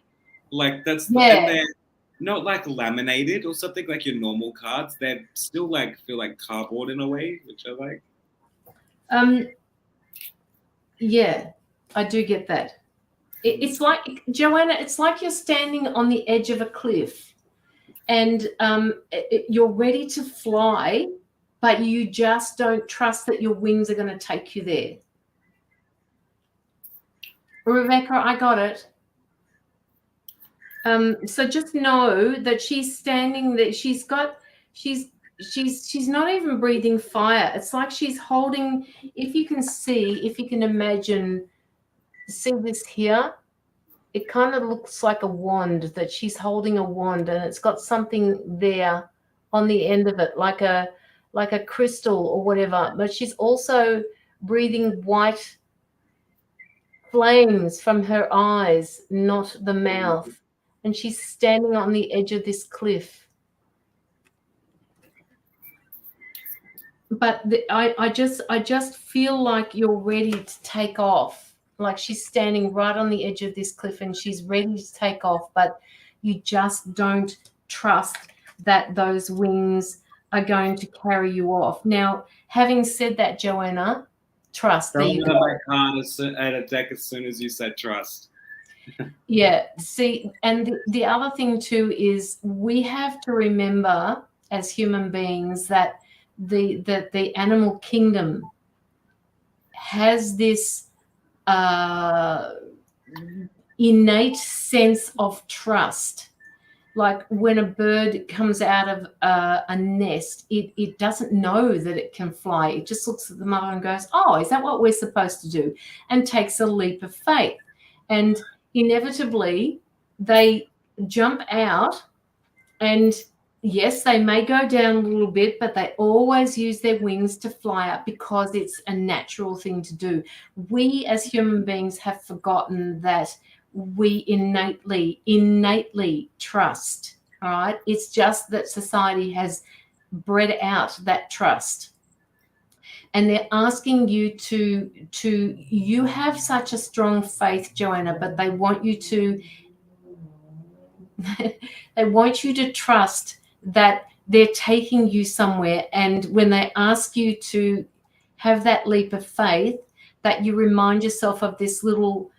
Like, and they're not like laminated or something like your normal cards. They're still like, feel like cardboard in a way, which I like. Yeah, I do get that. It's like, Joanna, it's like you're standing on the edge of a cliff and you're ready to fly, but you just don't trust that your wings are going to take you there. Rebecca, I got it. So just know that she's standing there. She's not even breathing fire. It's like she's holding, if you can imagine, see this here? It kind of looks like a wand, that she's holding a wand, and it's got something there on the end of it, like a crystal or whatever. But she's also breathing white flames from her eyes, not the mouth. And she's standing on the edge of this cliff. But I just feel like you're ready to take off. Like she's standing right on the edge of this cliff and she's ready to take off, but you just don't trust that those wings are going to carry you off. Now, having said that, Joanna, trust. Throw my card at a deck as soon as you said trust. Yeah, see, and the other thing too is we have to remember as human beings that the animal kingdom has this innate sense of trust. Like when a bird comes out of a nest, it doesn't know that it can fly. It just looks at the mother and goes, oh, is that what we're supposed to do? And takes a leap of faith. And inevitably, they jump out, and yes, they may go down a little bit, but they always use their wings to fly up because it's a natural thing to do. We as human beings have forgotten that we innately trust, all right? It's just that society has bred out that trust. And they're asking you to you have such a strong faith, Joanna, but they want you to trust that they're taking you somewhere. And when they ask you to have that leap of faith, that you remind yourself of this little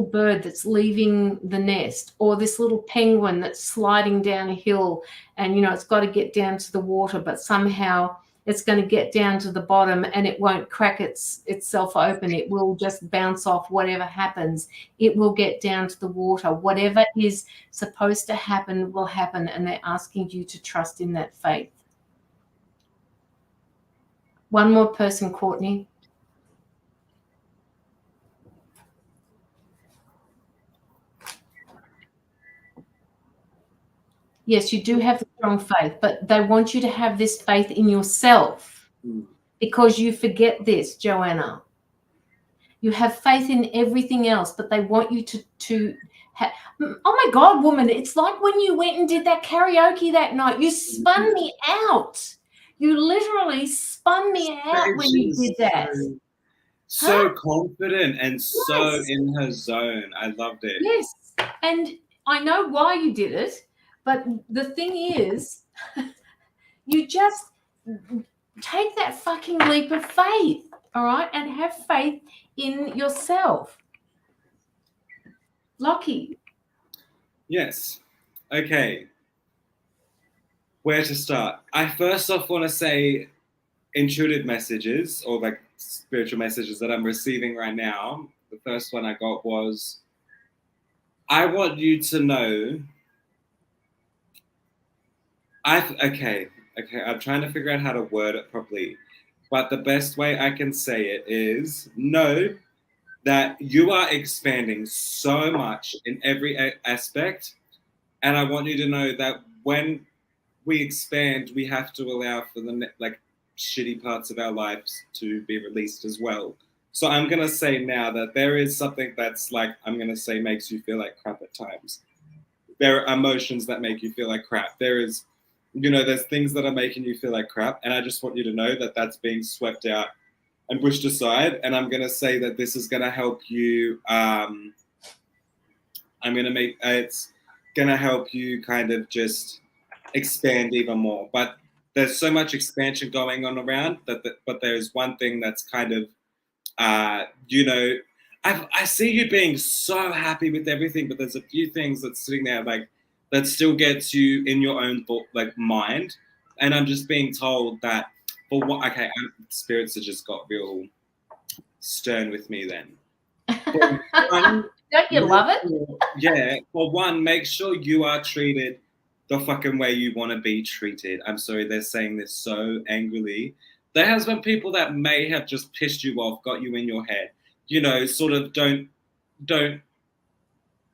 bird that's leaving the nest, or this little penguin that's sliding down a hill, and it's got to get down to the water, but somehow it's going to get down to the bottom and it won't crack itself open. It will just bounce off. Whatever happens, it will get down to the water. Whatever is supposed to happen will happen, and they're asking you to trust in that faith. One more person, Courtney. Yes, you do have the strong faith, but they want you to have this faith in yourself, because you forget this, Joanna. You have faith in everything else, but they want you to have. Oh my God, woman, it's like when you went and did that karaoke that night. You spun me out. You literally spun me out when you did that. So confident and so in her zone. I loved it. Yes, and I know why you did it. But the thing is, you just take that fucking leap of faith, all right, and have faith in yourself. Locky. Yes. Okay. Where to start? I first off want to say intuitive messages, or like spiritual messages that I'm receiving right now. The first one I got was, I want you to know. Okay, I'm trying to figure out how to word it properly, but the best way I can say it is, know that you are expanding so much in every aspect, and I want you to know that when we expand, we have to allow for the like shitty parts of our lives to be released as well. So I'm gonna say now that there is something that's like, I'm gonna say, makes you feel like crap at times. There are emotions that make you feel like crap. There is, there's things that are making you feel like crap, and I just want you to know that that's being swept out and pushed aside. And I'm gonna say that this is gonna help you. It's gonna help you kind of just expand even more. But there's so much expansion going on around but there's one thing that's kind of, I see you being so happy with everything, but there's a few things that's sitting there like that still gets you in your own mind. And I'm just being told that for what, okay, spirits have just got real stern with me then. Don't you love it? Yeah, for one, make sure you are treated the fucking way you want to be treated. I'm sorry, they're saying this so angrily. There has been people that may have just pissed you off, got you in your head, sort of don't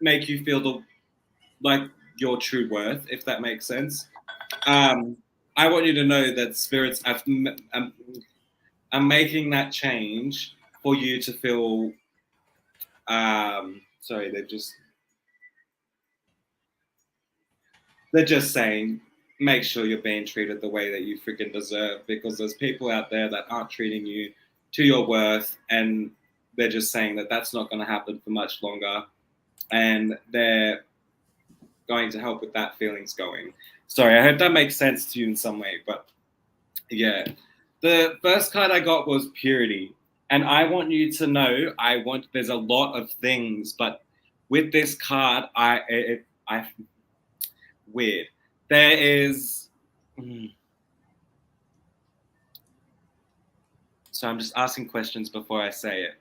make you feel like your true worth, if that makes sense. I want you to know that spirits are making that change for you to feel. Sorry, they're just saying, make sure you're being treated the way that you freaking deserve, because there's people out there that aren't treating you to your worth, and they're just saying that that's not going to happen for much longer, and they're going to help with that feelings going. Sorry, I hope that makes sense to you in some way, but yeah. The first card I got was Purity, and I want you to know, there's a lot of things, but with this card, weird. There is. So I'm just asking questions before I say it.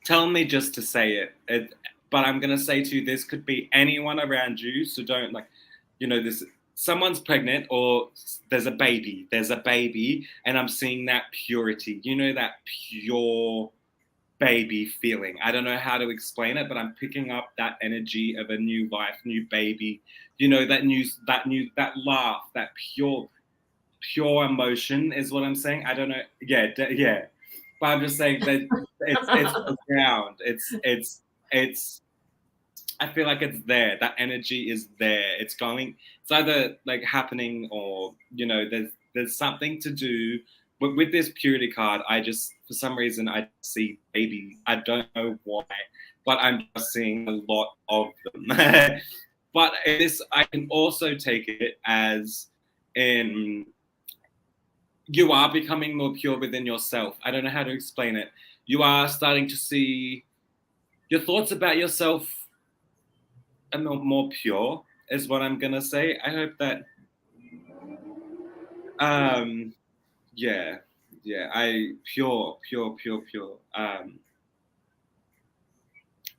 Tell me just to say it. But I'm gonna say to you, this could be anyone around you. So don't this. Someone's pregnant or there's a baby. And I'm seeing that purity. That pure baby feeling. I don't know how to explain it, but I'm picking up that energy of a new life, new baby. That laugh, that pure emotion is what I'm saying. I don't know. Yeah. But I'm just saying that it's profound. It's. I feel like it's there. That energy is there. It's either like happening or there's something to do. But with this purity card, for some reason I see baby. I don't know why, but I'm just seeing a lot of them. But I can also take it as in you are becoming more pure within yourself. I don't know how to explain it. You are starting to see your thoughts about yourself are more pure, is what I'm gonna say. I hope that. Yeah. Pure.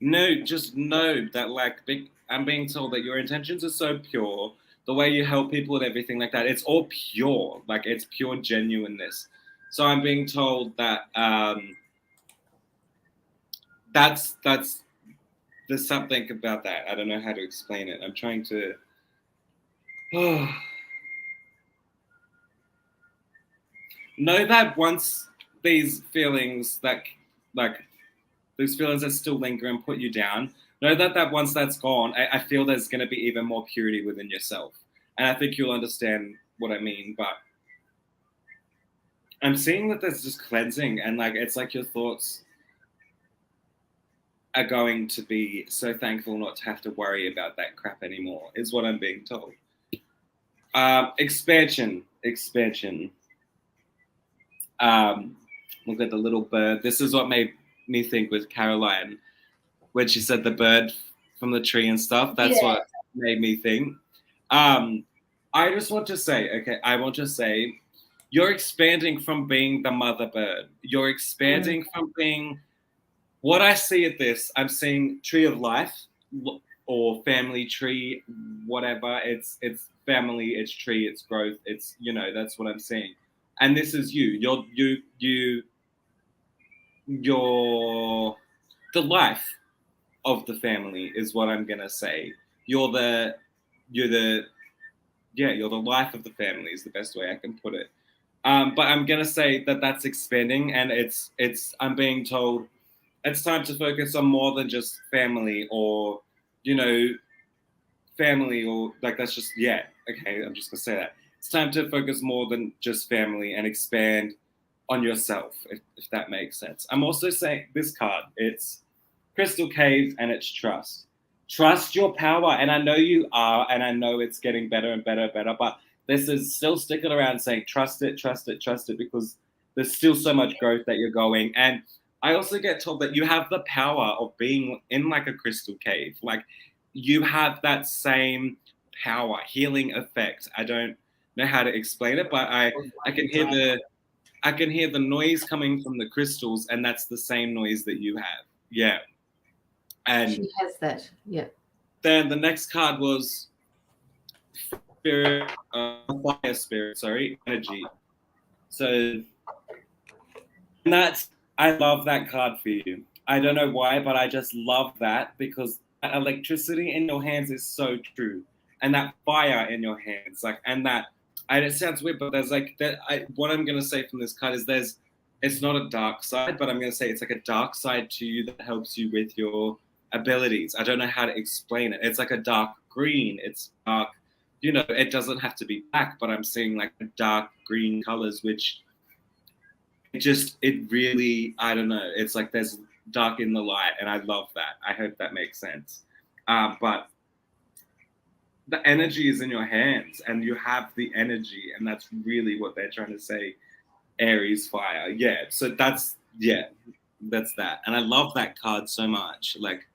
No, just know that I'm being told that your intentions are so pure. The way you help people and everything like that, it's all pure. Like it's pure genuineness. So I'm being told that that's there's something about that. I don't know how to explain it. I'm trying to. Know that once these feelings those feelings that still linger and put you down, know that once that's gone, I feel there's going to be even more purity within yourself. And I think you'll understand what I mean. But I'm seeing that there's just cleansing, and it's like your thoughts are going to be so thankful not to have to worry about that crap anymore, is what I'm being told. Expansion. Look at the little bird. This is what made me think with Caroline, when she said the bird from the tree and stuff. That's what made me think. I just want to say, you're expanding from being the mother bird. You're expanding from being, what I see at this, I'm seeing tree of life or family tree, whatever. It's family, it's tree, it's growth. It's, that's what I'm seeing. And this is you. You're the life of the family, is what I'm gonna say. you're the life of the family is the best way I can put it. But I'm gonna say that that's expanding, and I'm being told it's time to focus on more than just family, or family, or like that's just okay. I'm just gonna say that it's time to focus more than just family and expand on yourself, if that makes sense. I'm also saying this card, it's Crystal Cave, and it's trust. Trust your power, and I know you are, and I know it's getting better and better and better, but this is still sticking around saying trust it, trust it, trust it, because there's still so much growth that you're going. And I also get told that you have the power of being in like a crystal cave. Like you have that same power, healing effect. I don't know how to explain it, but I can hear the noise coming from the crystals, and that's the same noise that you have. Yeah. And she has that. Yeah. then the next card was spirit, fire spirit, energy. So I love that card for you. I don't know why, but I just love that, because that electricity in your hands is so true, and that fire in your hands, like, and that. And it sounds weird, but there's like that. What I'm gonna say from this card is it's not a dark side, but I'm gonna say it's like a dark side to you that helps you with your abilities. I don't know how to explain it. It's like a dark green. It's dark. It doesn't have to be black, but I'm seeing like dark green colors, which it really, I don't know. It's like there's dark in the light, and I love that. I hope that makes sense. But the energy is in your hands, and you have the energy, and that's really what they're trying to say. Aries fire. Yeah. So that's that. And I love that card so much. Like,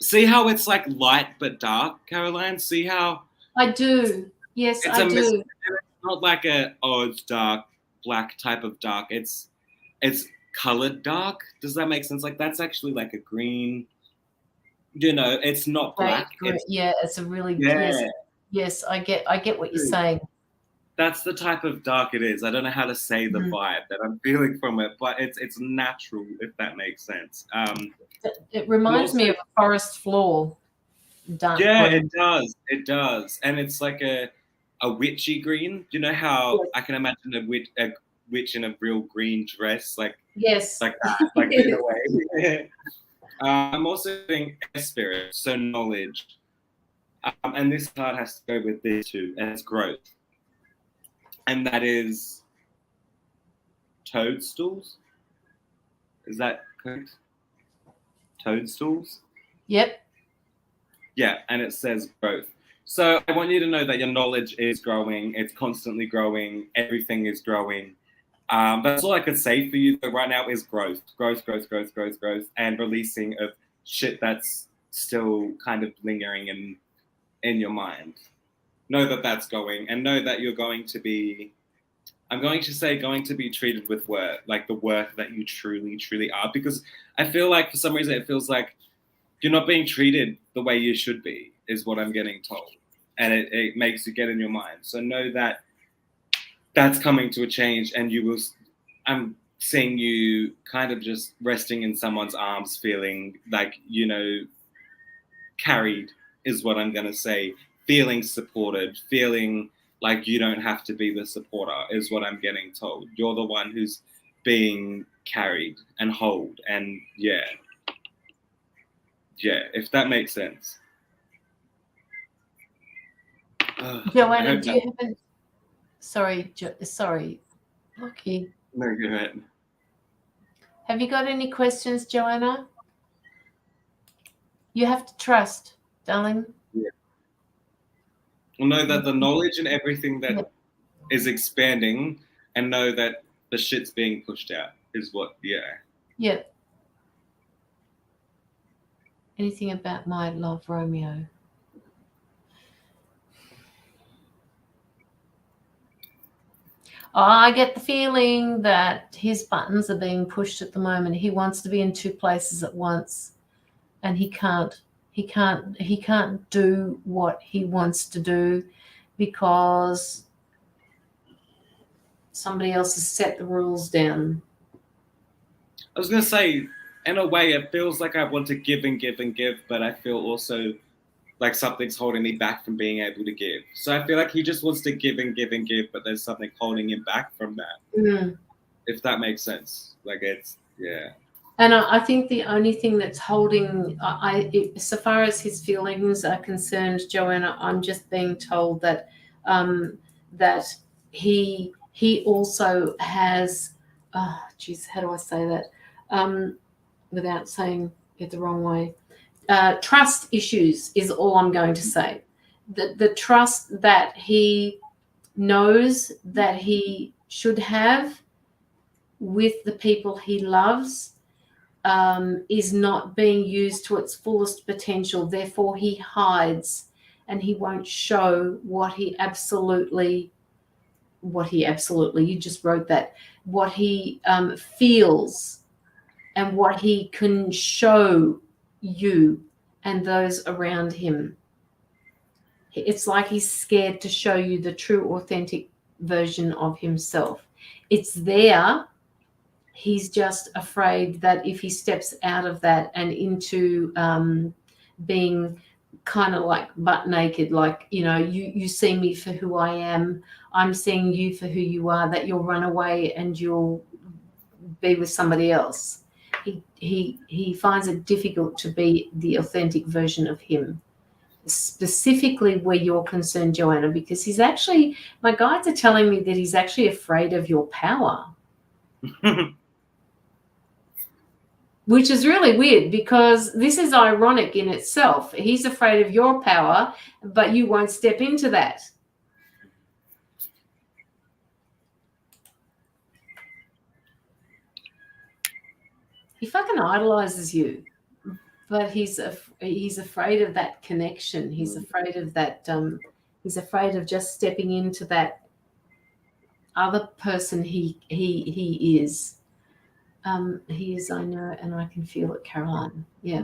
see how it's like light but dark, Caroline? See how I do. Yes, I do. It's not like it's dark, black type of dark. It's colored dark. Does that make sense? Like that's actually like a green. It's not black. It's a really yes. I get what you're saying. That's the type of dark it is. I don't know how to say the vibe that I'm feeling from it, but it's natural, if that makes sense. It reminds me of a forest floor. Dark green. It does, and it's like a witchy green. You know how I can imagine a witch in a real green dress, like yes, like that, like in a way. I'm also doing air spirit, so knowledge, and this card has to go with this too, and it's growth, and that is toadstools. Is that correct? Toadstools. Yep. Yeah, and it says growth. So I want you to know that your knowledge is growing. It's constantly growing. Everything is growing. That's all I could say for you right now is growth, and releasing of shit that's still kind of lingering in your mind. Know that that's going, and know that you're going to be, I'm going to say, going to be treated with worth, like the worth that you truly, truly are. Because I feel like for some reason it feels like you're not being treated the way you should be, is what I'm getting told. And it makes you get in your mind. So know that that's coming to a change, and I'm seeing you kind of just resting in someone's arms, feeling like, carried is what I'm going to say, feeling supported, feeling like you don't have to be the supporter is what I'm getting told. You're the one who's being carried and held. And yeah, if that makes sense. Joanna, do you have any... Sorry, Locky. No, go ahead. Have you got any questions, Joanna? You have to trust, darling. Yeah. Well, know that the knowledge and everything that is expanding, and know that the shit's being pushed out is what, Yeah. Anything about my love, Romeo? I get the feeling that his buttons are being pushed at the moment. He wants to be in two places at once, and he can't do what he wants to do because somebody else has set the rules down. I was going to say, in a way, it feels like I want to give and give and give, but I feel also like something's holding me back from being able to give. So I feel like he just wants to give and give and give, but there's something holding him back from that. Mm. If that makes sense. Like it's, yeah. And I think the only thing that's holding, so far as his feelings are concerned, Joanna, I'm just being told that that he also has, oh, geez, how do I say that without saying it the wrong way? Trust issues is all I'm going to say. The trust that he knows that he should have with the people he loves is not being used to its fullest potential. Therefore, he hides and he won't show what he absolutely, you just wrote that, what he feels and what he can show you and those around him. It's like he's scared to show you the true, authentic version of himself. It's there. He's just afraid that if he steps out of that and into being kind of like butt naked, like, you know, you see me for who I am, I'm seeing you for who you are, that you'll run away and you'll be with somebody else. He finds it difficult to be the authentic version of him, specifically where you're concerned, Joanna, because he's actually, my guides are telling me that he's actually afraid of your power. Which is really weird, because this is ironic in itself. He's afraid of your power, but you won't step into that. He fucking idolizes you, but he's afraid of that connection. He's afraid of that. He's afraid of just stepping into that other person he is. He is, I know, and I can feel it, Caroline. Yeah.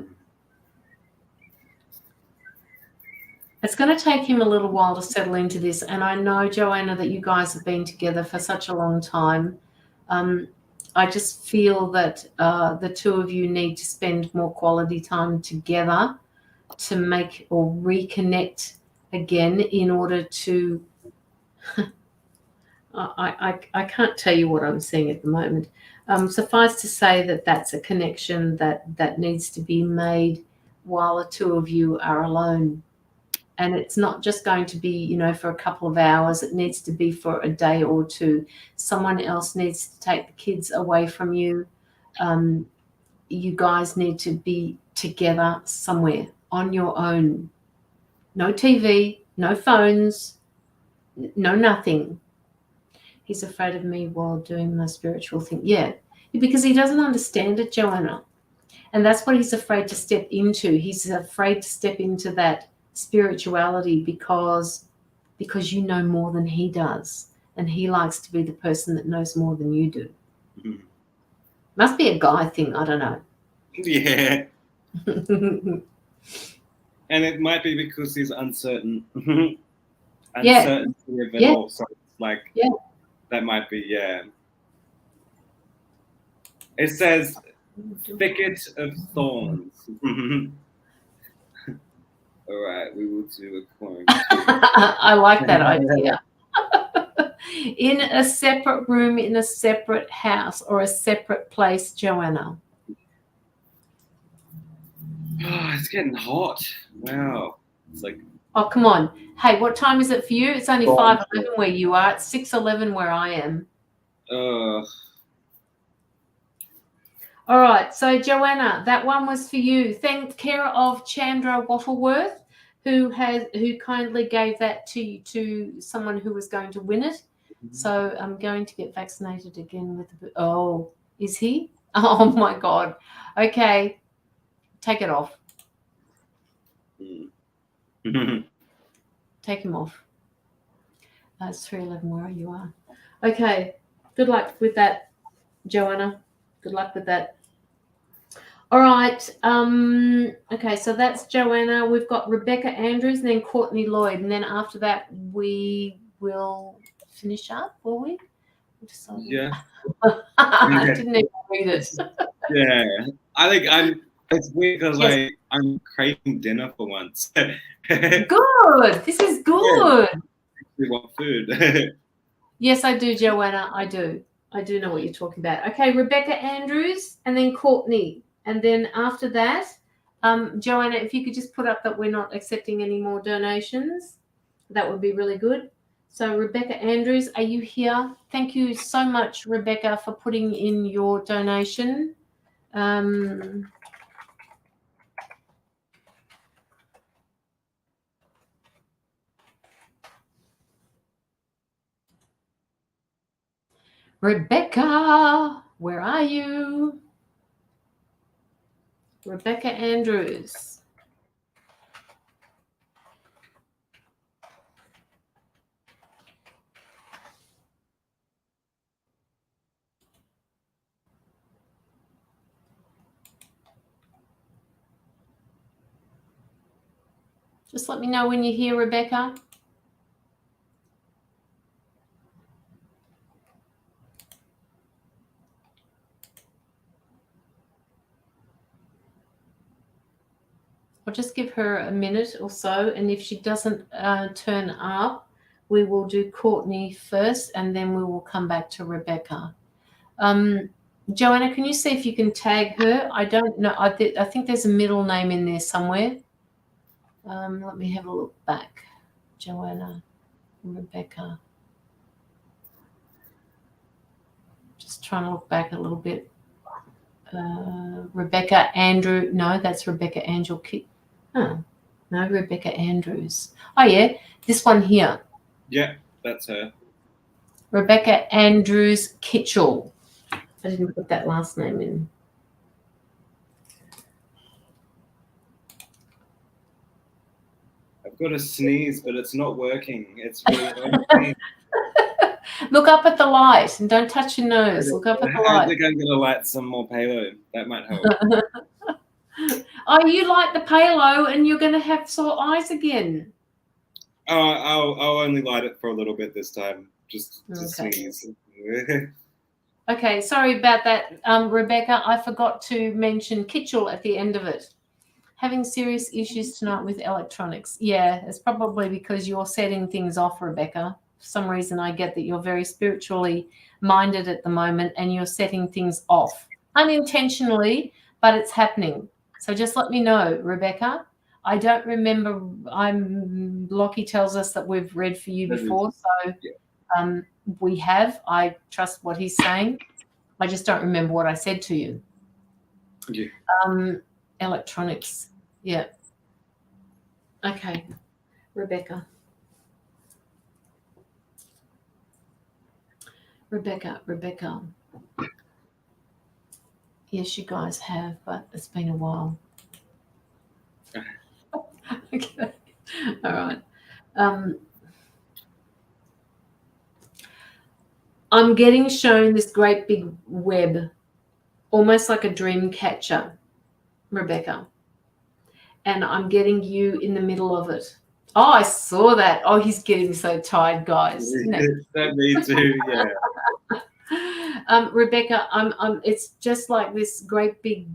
It's going to take him a little while to settle into this. And I know, Joanna, that you guys have been together for such a long time. I just feel that the two of you need to spend more quality time together to make or reconnect again in order to... I can't tell you what I'm seeing at the moment. Suffice to say that that's a connection that needs to be made while the two of you are alone. And it's not just going to be, you know, for a couple of hours. It needs to be for a day or two. Someone else needs to take the kids away from you. You guys need to be together somewhere on your own. No TV, no phones, no nothing. He's afraid of me while doing my spiritual thing. Yeah, because he doesn't understand it, Joanna. And that's what he's afraid to step into. He's afraid to step into that spirituality because you know more than he does. And he likes to be the person that knows more than you do. Mm-hmm. Must be a guy thing. I don't know. Yeah. And it might be because he's uncertain. Uncertainty of it all. So it's like... Yeah. That might be, yeah. It says, thicket of thorns. All right, we will do a coin. I like that idea. In a separate room, in a separate house, or a separate place, Joanna? Oh, it's getting hot. Wow. It's like... Oh, come on. Hey, what time is it for you? It's only 5:11 where you are. It's 6:11 where I am. All right. So, Joanna, that one was for you. Thank care of Chandra Wattleworth, who kindly gave that to someone who was going to win it. Mm-hmm. So I'm going to get vaccinated again with the... Oh, is he? Oh, my God. Okay. Take it off. Take him off. It's 3:11 where you are. Okay. Good luck with that, Joanna. Good luck with that. All right. Okay, so that's Joanna. We've got Rebecca Andrews and then Courtney Lloyd. And then after that, we will finish up, will we? Yeah. I didn't even read it. Yeah. I think It's weird because Yes. like I'm craving dinner for once. Good. This is good. We want food. Yes, I do, Joanna. I do. I do know what you're talking about. Okay, Rebecca Andrews and then Courtney. And then after that, Joanna, if you could just put up that we're not accepting any more donations, that would be really good. So Rebecca Andrews, are you here? Thank you so much, Rebecca, for putting in your donation. Rebecca, where are you? Rebecca Andrews. Just let me know when you're here, Rebecca. I'll just give her a minute or so, and if she doesn't turn up, we will do Courtney first, and then we will come back to Rebecca. Joanna, can you see if you can tag her? I don't know. I think there's a middle name in there somewhere. Let me have a look back. Joanna, Rebecca. Just trying to look back a little bit. Rebecca Andrew. No, that's Rebecca Angel. Oh, no, Rebecca Andrews. Oh, yeah, this one here. Yeah, that's her. Rebecca Andrews Kitchell. I didn't put that last name in. I've got a sneeze, but it's not working. It's really working. Look up at the light and don't touch your nose. Look up at the light. I think I'm going to light some more palo. That might help. Oh, you light the palo and you're going to have sore eyes again. Oh, I'll only light it for a little bit this time, just to sneeze. Okay, sorry about that, Rebecca. I forgot to mention Kitchell at the end of it. Having serious issues tonight with electronics. Yeah, it's probably because you're setting things off, Rebecca. For some reason, I get that you're very spiritually minded at the moment and you're setting things off unintentionally, but it's happening. So just let me know, Rebecca. I don't remember. Locky tells us that we've read for you before, so we have. I trust what he's saying. I just don't remember what I said to you. Yeah. Electronics. Yeah. Okay, Rebecca. Yes, you guys have, but it's been a while. Okay. All right. I'm getting shown this great big web, almost like a dream catcher, Rebecca. And I'm getting you in the middle of it. Oh, I saw that. Oh, he's getting so tired, guys. That me too, yeah. Rebecca, it's just like this great big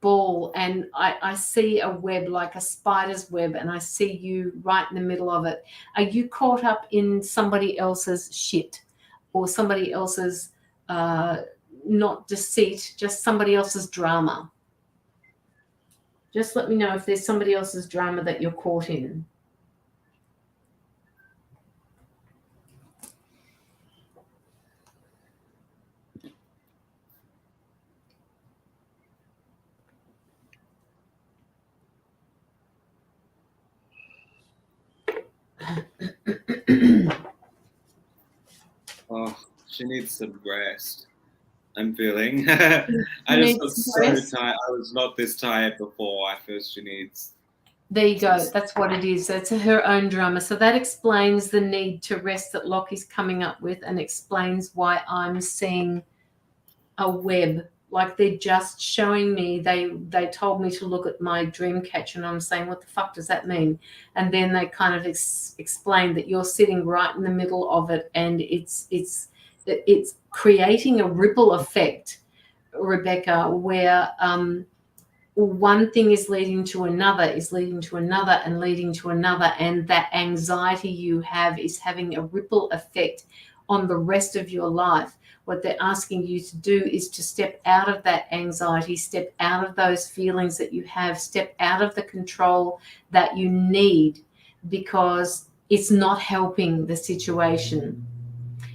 ball, and I see a web like a spider's web, and I see you right in the middle of it. Are you caught up in somebody else's shit or somebody else's not deceit, just somebody else's drama? Just let me know if there's somebody else's drama that you're caught in. Oh, she needs some rest. I'm feeling. I just got so tired. I was not this tired before. I feel she needs. There you go. That's what it is. That's her own drama. So that explains the need to rest that Locky's coming up with, and explains why I'm seeing a web. Like they're just showing me, they told me to look at my dream catcher, and I'm saying, what the fuck does that mean? And then they kind of explain that you're sitting right in the middle of it, and it's creating a ripple effect, Rebecca, where one thing is leading to another, is leading to another, and leading to another. And that anxiety you have is having a ripple effect on the rest of your life. What they're asking you to do is to step out of that anxiety, step out of those feelings that you have, step out of the control that you need, because it's not helping the situation.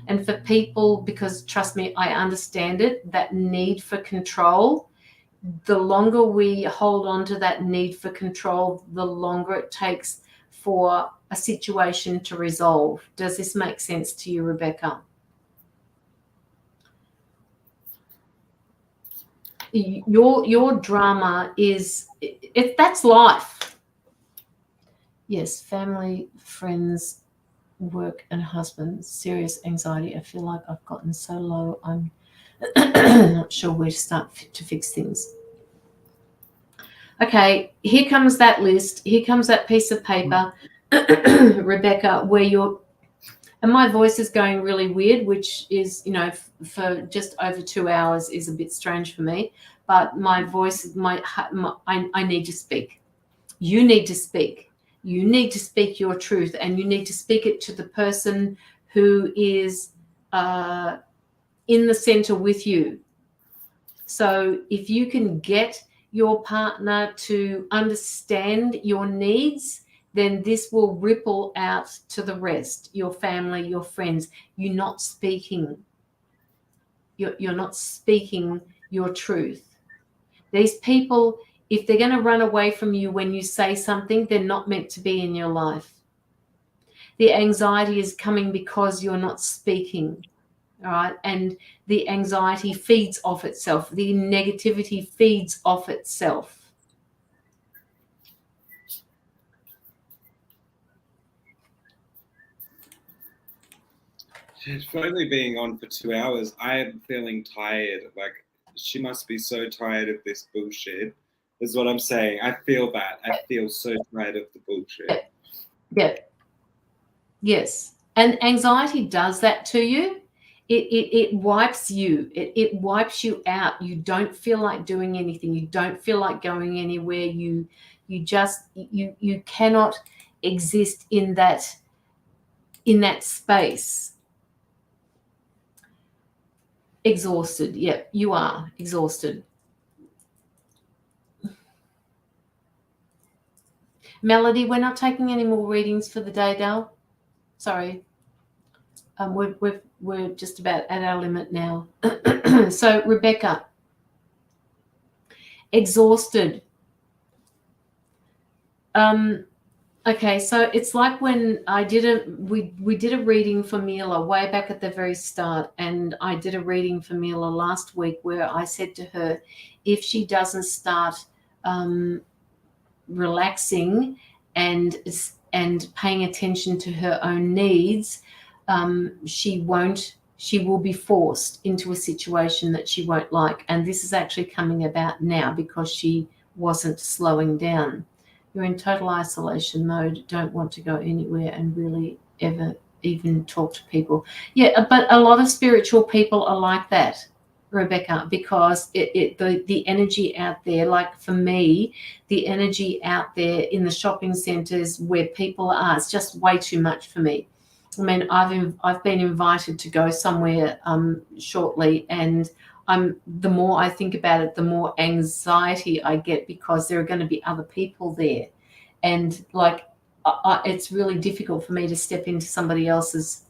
And for people, because trust me, I understand it, that need for control, the longer we hold on to that need for control, the longer it takes for a situation to resolve. Does this make sense to you, Rebecca? Your drama is, that's life. Yes, family, friends, work, and husband. Serious anxiety. I feel like I've gotten so low, I'm not sure where to start to fix things. Okay, here comes that list. Here comes that piece of paper, Rebecca, where you're, and my voice is going really weird, which is, you know, for just over 2 hours is a bit strange for me. But my voice, I need to speak. You need to speak. You need to speak your truth, and you need to speak it to the person who is in the center with you. So if you can get your partner to understand your needs, then this will ripple out to the rest, your family, your friends. You're not speaking. You're not speaking your truth. These people, if they're going to run away from you when you say something, they're not meant to be in your life. The anxiety is coming because you're not speaking. All right. And the anxiety feeds off itself. The negativity feeds off itself. For only being on for 2 hours, I am feeling tired. Like, she must be so tired of this bullshit, is what I'm saying. I feel that. I feel so tired of the bullshit. Yeah. Yes. And anxiety does that to you. It wipes you. It wipes you out. You don't feel like doing anything. You don't feel like going anywhere. You cannot exist in that space. Exhausted. Yeah, you are exhausted. Melody, we're not taking any more readings for the day, Dal. Sorry. We're just about at our limit now. So, Rebecca, exhausted. Okay, so it's like when I we did a reading for Mila way back at the very start, and I did a reading for Mila last week where I said to her, if she doesn't start relaxing and paying attention to her own needs, she will be forced into a situation that she won't like. And this is actually coming about now because she wasn't slowing down. You're in total isolation mode, don't want to go anywhere and really ever even talk to people. Yeah, but a lot of spiritual people are like that, Rebecca, because the energy out there, like for me, the energy out there in the shopping centres where people are, it's just way too much for me. I mean, I've been invited to go somewhere shortly, and the more I think about it, the more anxiety I get because there are going to be other people there, and like it's really difficult for me to step into somebody else's,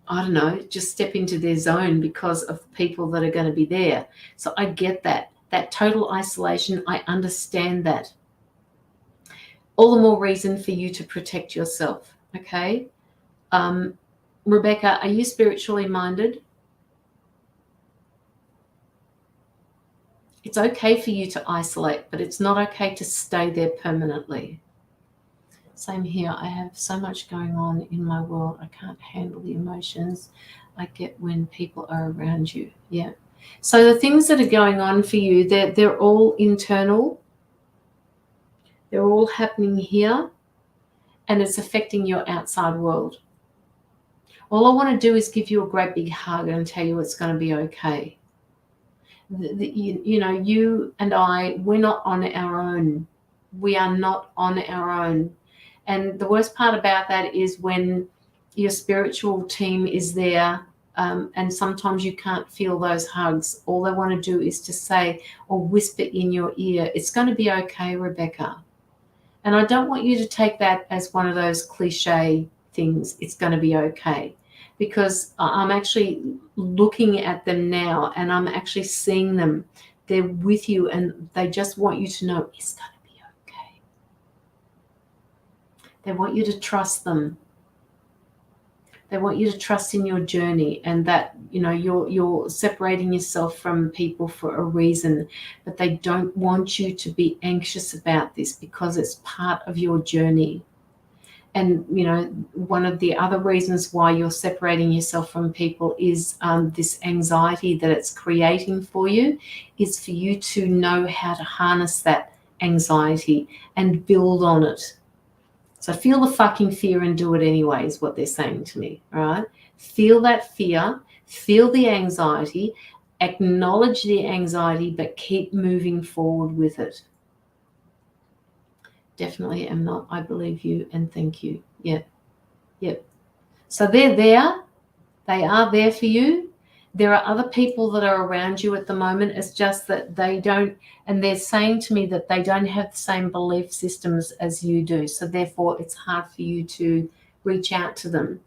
I don't know, just step into their zone because of people that are going to be there. So I get that total isolation. I understand that. All the more reason for you to protect yourself. Okay. Rebecca, are you spiritually minded? It's okay for you to isolate, but it's not okay to stay there permanently. Same here. I have so much going on in my world. I can't handle the emotions I get when people are around you. Yeah. So the things that are going on for you, they're all internal. They're all happening here, and it's affecting your outside world. All I want to do is give you a great big hug and tell you it's going to be okay. You know, you and I, we're not on our own. We are not on our own. And the worst part about that is when your spiritual team is there, and sometimes you can't feel those hugs. All they want to do is to say or whisper in your ear, it's going to be okay, Rebecca. And I don't want you to take that as one of those cliche things, it's going to be okay. Because I'm actually looking at them now and I'm actually seeing them. They're with you and they just want you to know it's going to be okay. They want you to trust them. They want you to trust in your journey, and that, you know, you're separating yourself from people for a reason, but they don't want you to be anxious about this because it's part of your journey. And, you know, one of the other reasons why you're separating yourself from people is this anxiety that it's creating for you, is for you to know how to harness that anxiety and build on it. So feel the fucking fear and do it anyway is what they're saying to me, all right? Feel that fear, feel the anxiety, acknowledge the anxiety, but keep moving forward with it. Definitely am not, I believe you, and thank you. Yep. So they're there. They are there for you. There are other people that are around you at the moment. It's just that they don't, and they're saying to me that they don't have the same belief systems as you do. So therefore, it's hard for you to reach out to them.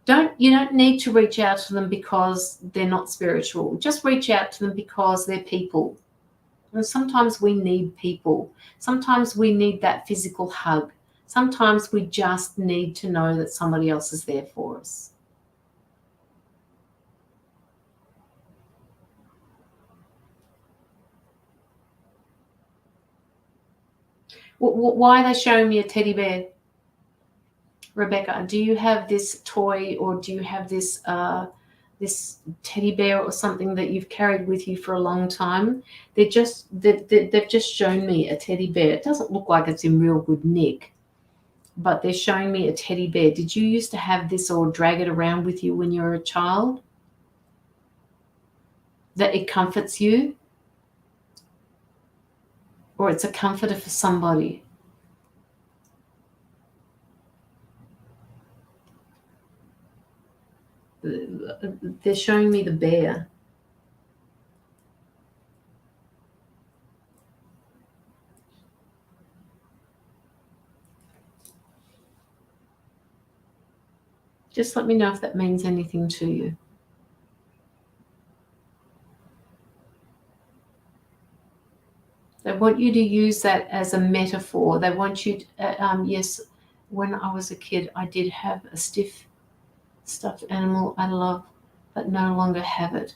You don't need to reach out to them because they're not spiritual. Just reach out to them because they're people. And sometimes we need people. Sometimes we need that physical hug. Sometimes we just need to know that somebody else is there for us. Why are they showing me a teddy bear? Rebecca, do you have this toy, or do you have this this teddy bear or something that you've carried with you for a long time? They've just shown me a teddy bear. It doesn't look like it's in real good nick, but they're showing me a teddy bear. Did you used to have this or drag it around with you when you were a child? That it comforts you? Or it's a comforter for somebody? They're showing me the bear. Just let me know if that means anything to you. They want you to use that as a metaphor. They want you to, yes, when I was a kid, I did have a stiff stuffed animal I love, but no longer have it.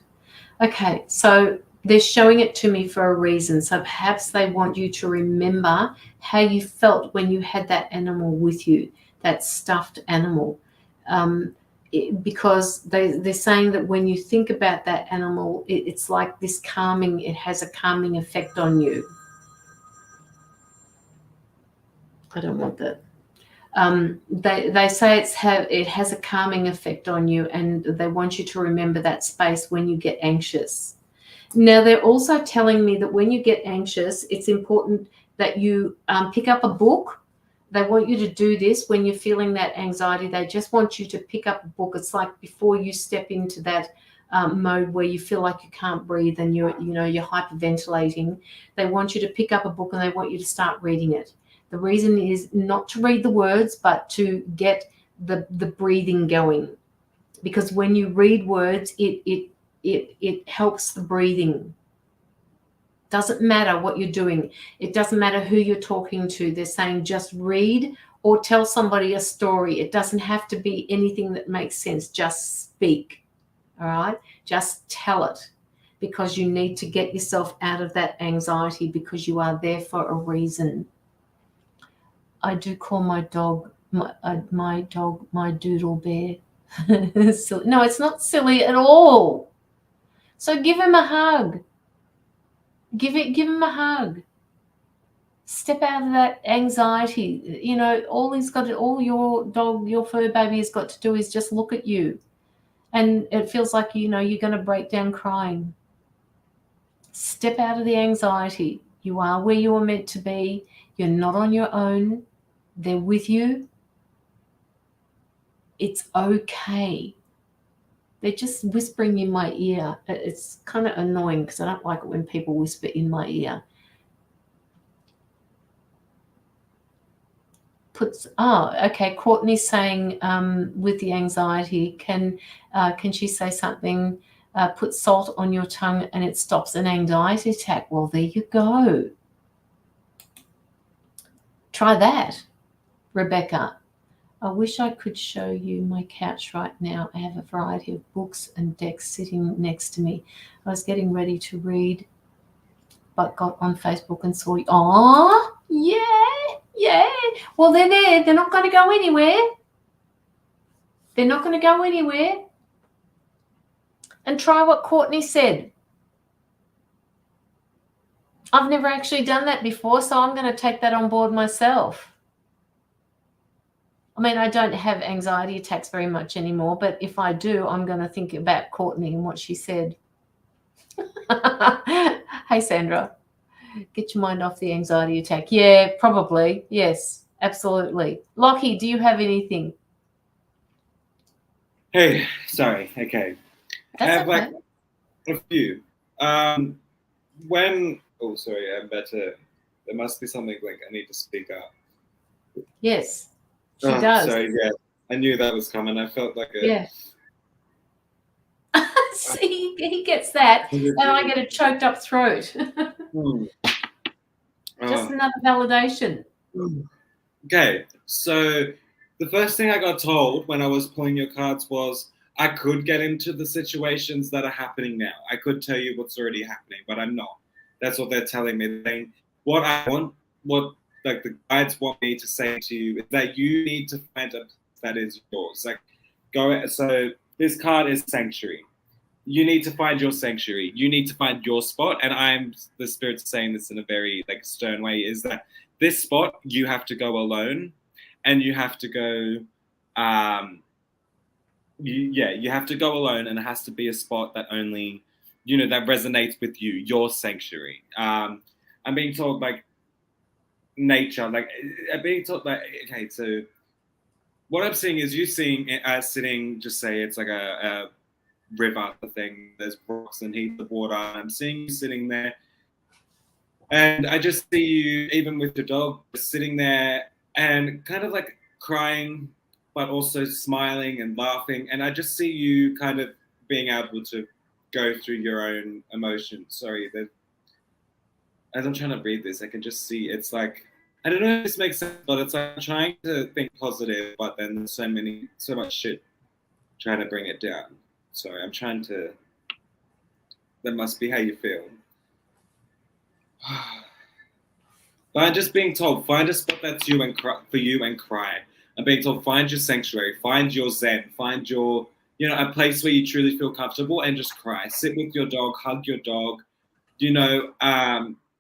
Okay, so they're showing it to me for a reason. So perhaps they want you to remember how you felt when you had that animal with you, that stuffed animal. Because they're saying that when you think about that animal, it's like this calming, it has a calming effect on you. I don't want that. They say it has a calming effect on you, and they want you to remember that space when you get anxious. Now, they're also telling me that when you get anxious, it's important that you pick up a book. They want you to do this when you're feeling that anxiety. They just want you to pick up a book. It's like before you step into that mode where you feel like you can't breathe and you're hyperventilating. They want you to pick up a book and they want you to start reading it. The reason is not to read the words, but to get the breathing going. Because when you read words, it helps the breathing. Doesn't matter what you're doing. It doesn't matter who you're talking to. They're saying just read or tell somebody a story. It doesn't have to be anything that makes sense. Just speak, all right? Just tell it, because you need to get yourself out of that anxiety, because you are there for a reason. I do call my dog my doodle bear. Silly. No, it's not silly at all. So give him a hug. Give him a hug. Step out of that anxiety. You know, all your dog, your fur baby has got to do is just look at you. And it feels like, you're going to break down crying. Step out of the anxiety. You are where you are meant to be. You're not on your own. They're with you. It's okay. They're just whispering in my ear. It's kind of annoying because I don't like it when people whisper in my ear. Okay. Courtney's saying with the anxiety, can she say something? Put salt on your tongue and it stops an anxiety attack. Well, there you go. Try that, Rebecca. I wish I could show you my couch right now. I have a variety of books and decks sitting next to me. I was getting ready to read, but got on Facebook and saw you. Oh, yeah. Well, they're there. They're not going to go anywhere. They're not going to go anywhere. And try what Courtney said. I've never actually done that before, so I'm going to take that on board myself. I mean, I don't have anxiety attacks very much anymore, but if I do, I'm going to think about Courtney and what she said. Hey, Sandra, get your mind off the anxiety attack. Yeah, probably. Yes, absolutely. Locky, do you have anything? Hey, sorry. Okay. That's I have okay. like a few. Oh, sorry. I'm better. There must be something like I need to speak up. Yes, she does. Sorry. Yeah, I knew that was coming. I felt like a. Yeah. See, he gets that, and I get a choked up throat. Just another validation. Okay, so the first thing I got told when I was pulling your cards was I could get into the situations that are happening now. I could tell you what's already happening, but I'm not. That's what they're telling me. They're saying, what I want, what like the guides want me to say to you is that you need to find a place that is yours. Like go. So this card is sanctuary. You need to find your sanctuary. You need to find your spot. And the spirit's saying this in a very like stern way, is that this spot you have to go alone, and you have to go. You have to go alone, and it has to be a spot that only, that resonates with you, your sanctuary. I'm being told like nature, like I'm being told that. Okay, so what I'm seeing is you seeing it as sitting. Just say it's like a river thing. There's rocks and heaps of water. I'm seeing you sitting there, and I just see you, even with your dog, sitting there and kind of like crying, but also smiling and laughing. And I just see you kind of being able to go through your own emotions. Sorry, as I'm trying to read this, I can just see it's like, I don't know if this makes sense, but it's like I'm trying to think positive, but then there's so much shit trying to bring it down. Sorry, I'm trying to. That must be how you feel. But I'm just being told, find a spot that's you and cry, for you and cry. I'm being told, find your sanctuary, find your zen, find your, a place where you truly feel comfortable and just cry. Sit with your dog, hug your dog,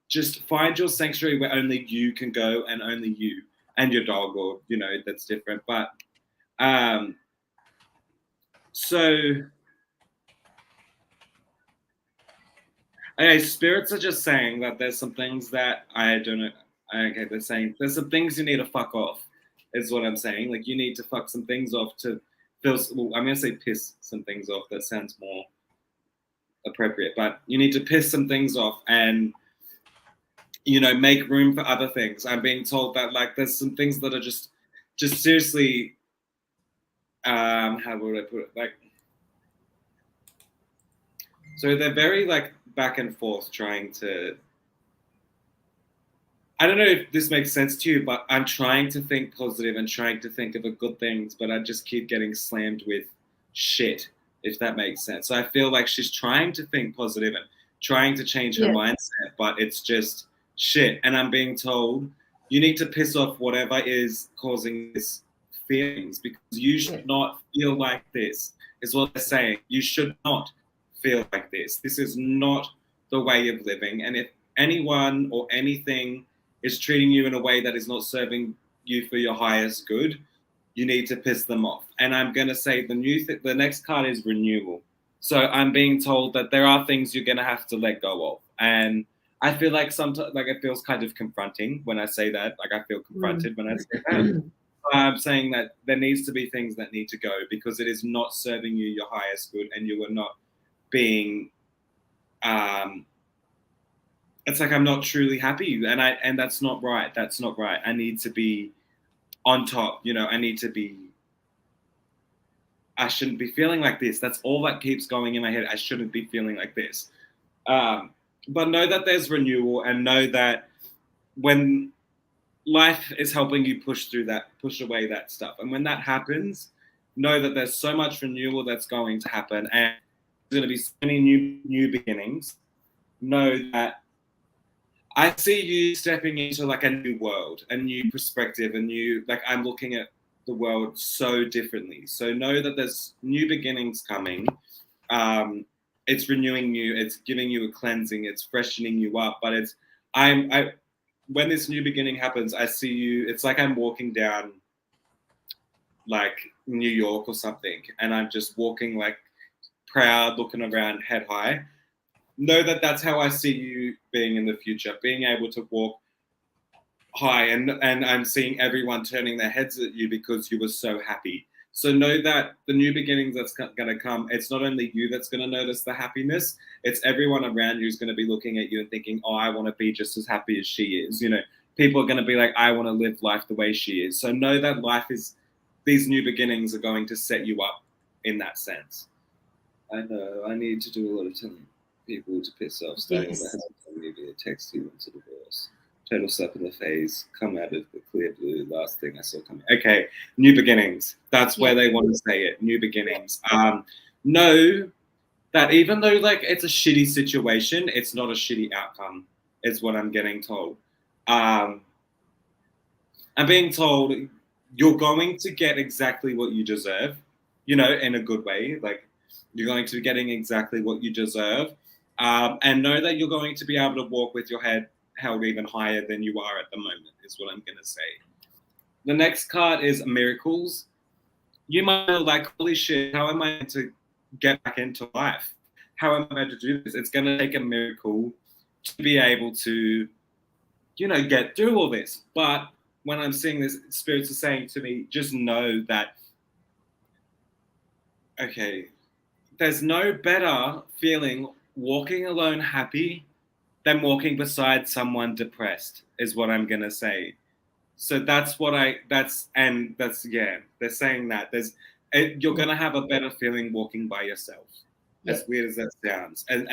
just find your sanctuary where only you can go and only you and your dog, or, that's different. But, okay, spirits are just saying that there's some things that I don't know. Okay, they're saying there's some things you need to fuck off, is what I'm saying. Like you need to fuck some things off to feel. Well, I'm gonna say piss some things off. That sounds more appropriate, but you need to piss some things off and make room for other things. I'm being told that like there's some things that are just seriously. How would I put it? Like, so they're very like back and forth trying to. I don't know if this makes sense to you, but I'm trying to think positive and trying to think of the good things, but I just keep getting slammed with shit, if that makes sense. So I feel like she's trying to think positive and trying to change her mindset, but it's just shit. And I'm being told, you need to piss off whatever is causing these feelings, because you should not feel like this, is what they're saying. You should not feel like this. This is not the way of living. And if anyone or anything is treating you in a way that is not serving you for your highest good, you need to piss them off. And I'm going to say the next card is renewal. So I'm being told that there are things you're going to have to let go of. And I feel like sometimes, like, it feels kind of confronting when I say that. Like, I feel confronted when I say that. I'm saying that there needs to be things that need to go because it is not serving you your highest good, and you are not being, it's like I'm not truly happy, and that's not right. That's not right. I need to be on top, you know. I shouldn't be feeling like this. That's all that keeps going in my head. I shouldn't be feeling like this. But know that there's renewal, and know that when life is helping you push away that stuff. And when that happens, know that there's so much renewal that's going to happen, and there's going to be so many new beginnings. Know that I see you stepping into like a new world, a new perspective, like I'm looking at the world so differently. So know that there's new beginnings coming. It's renewing you. It's giving you a cleansing. It's freshening you up. But when this new beginning happens, I see you. It's like I'm walking down like New York or something, and I'm just walking like proud, looking around, head high. Know that that's how I see you being in the future, being able to walk high, and I'm seeing everyone turning their heads at you because you were so happy. So know that the new beginnings that's going to come, it's not only you that's going to notice the happiness, it's everyone around you who's going to be looking at you and thinking, oh, I want to be just as happy as she is. You know, people are going to be like, I want to live life the way she is. So know that these new beginnings are going to set you up in that sense. I know, I need to do a lot of telling people to piss off, starting with that via text you into divorce. Total slap in the face, come out of the clear blue, last thing I saw coming. Okay, new beginnings. That's where they want to say it, new beginnings. Know that even though like it's a shitty situation, it's not a shitty outcome, is what I'm getting told. I'm being told you're going to get exactly what you deserve, you know, in a good way. Like, you're going to be getting exactly what you deserve. And know that you're going to be able to walk with your head held even higher than you are at the moment, is what I'm going to say. The next card is miracles. You might be like, holy shit, how am I meant to get back into life? How am I meant to do this? It's going to take a miracle to be able to, you know, get through all this. But when I'm seeing this, spirits are saying to me, just know that, okay, there's no better feeling walking alone happy than walking beside someone depressed, is what I'm going to say. So they're saying that you're going to have a better feeling walking by yourself, as weird as that sounds. And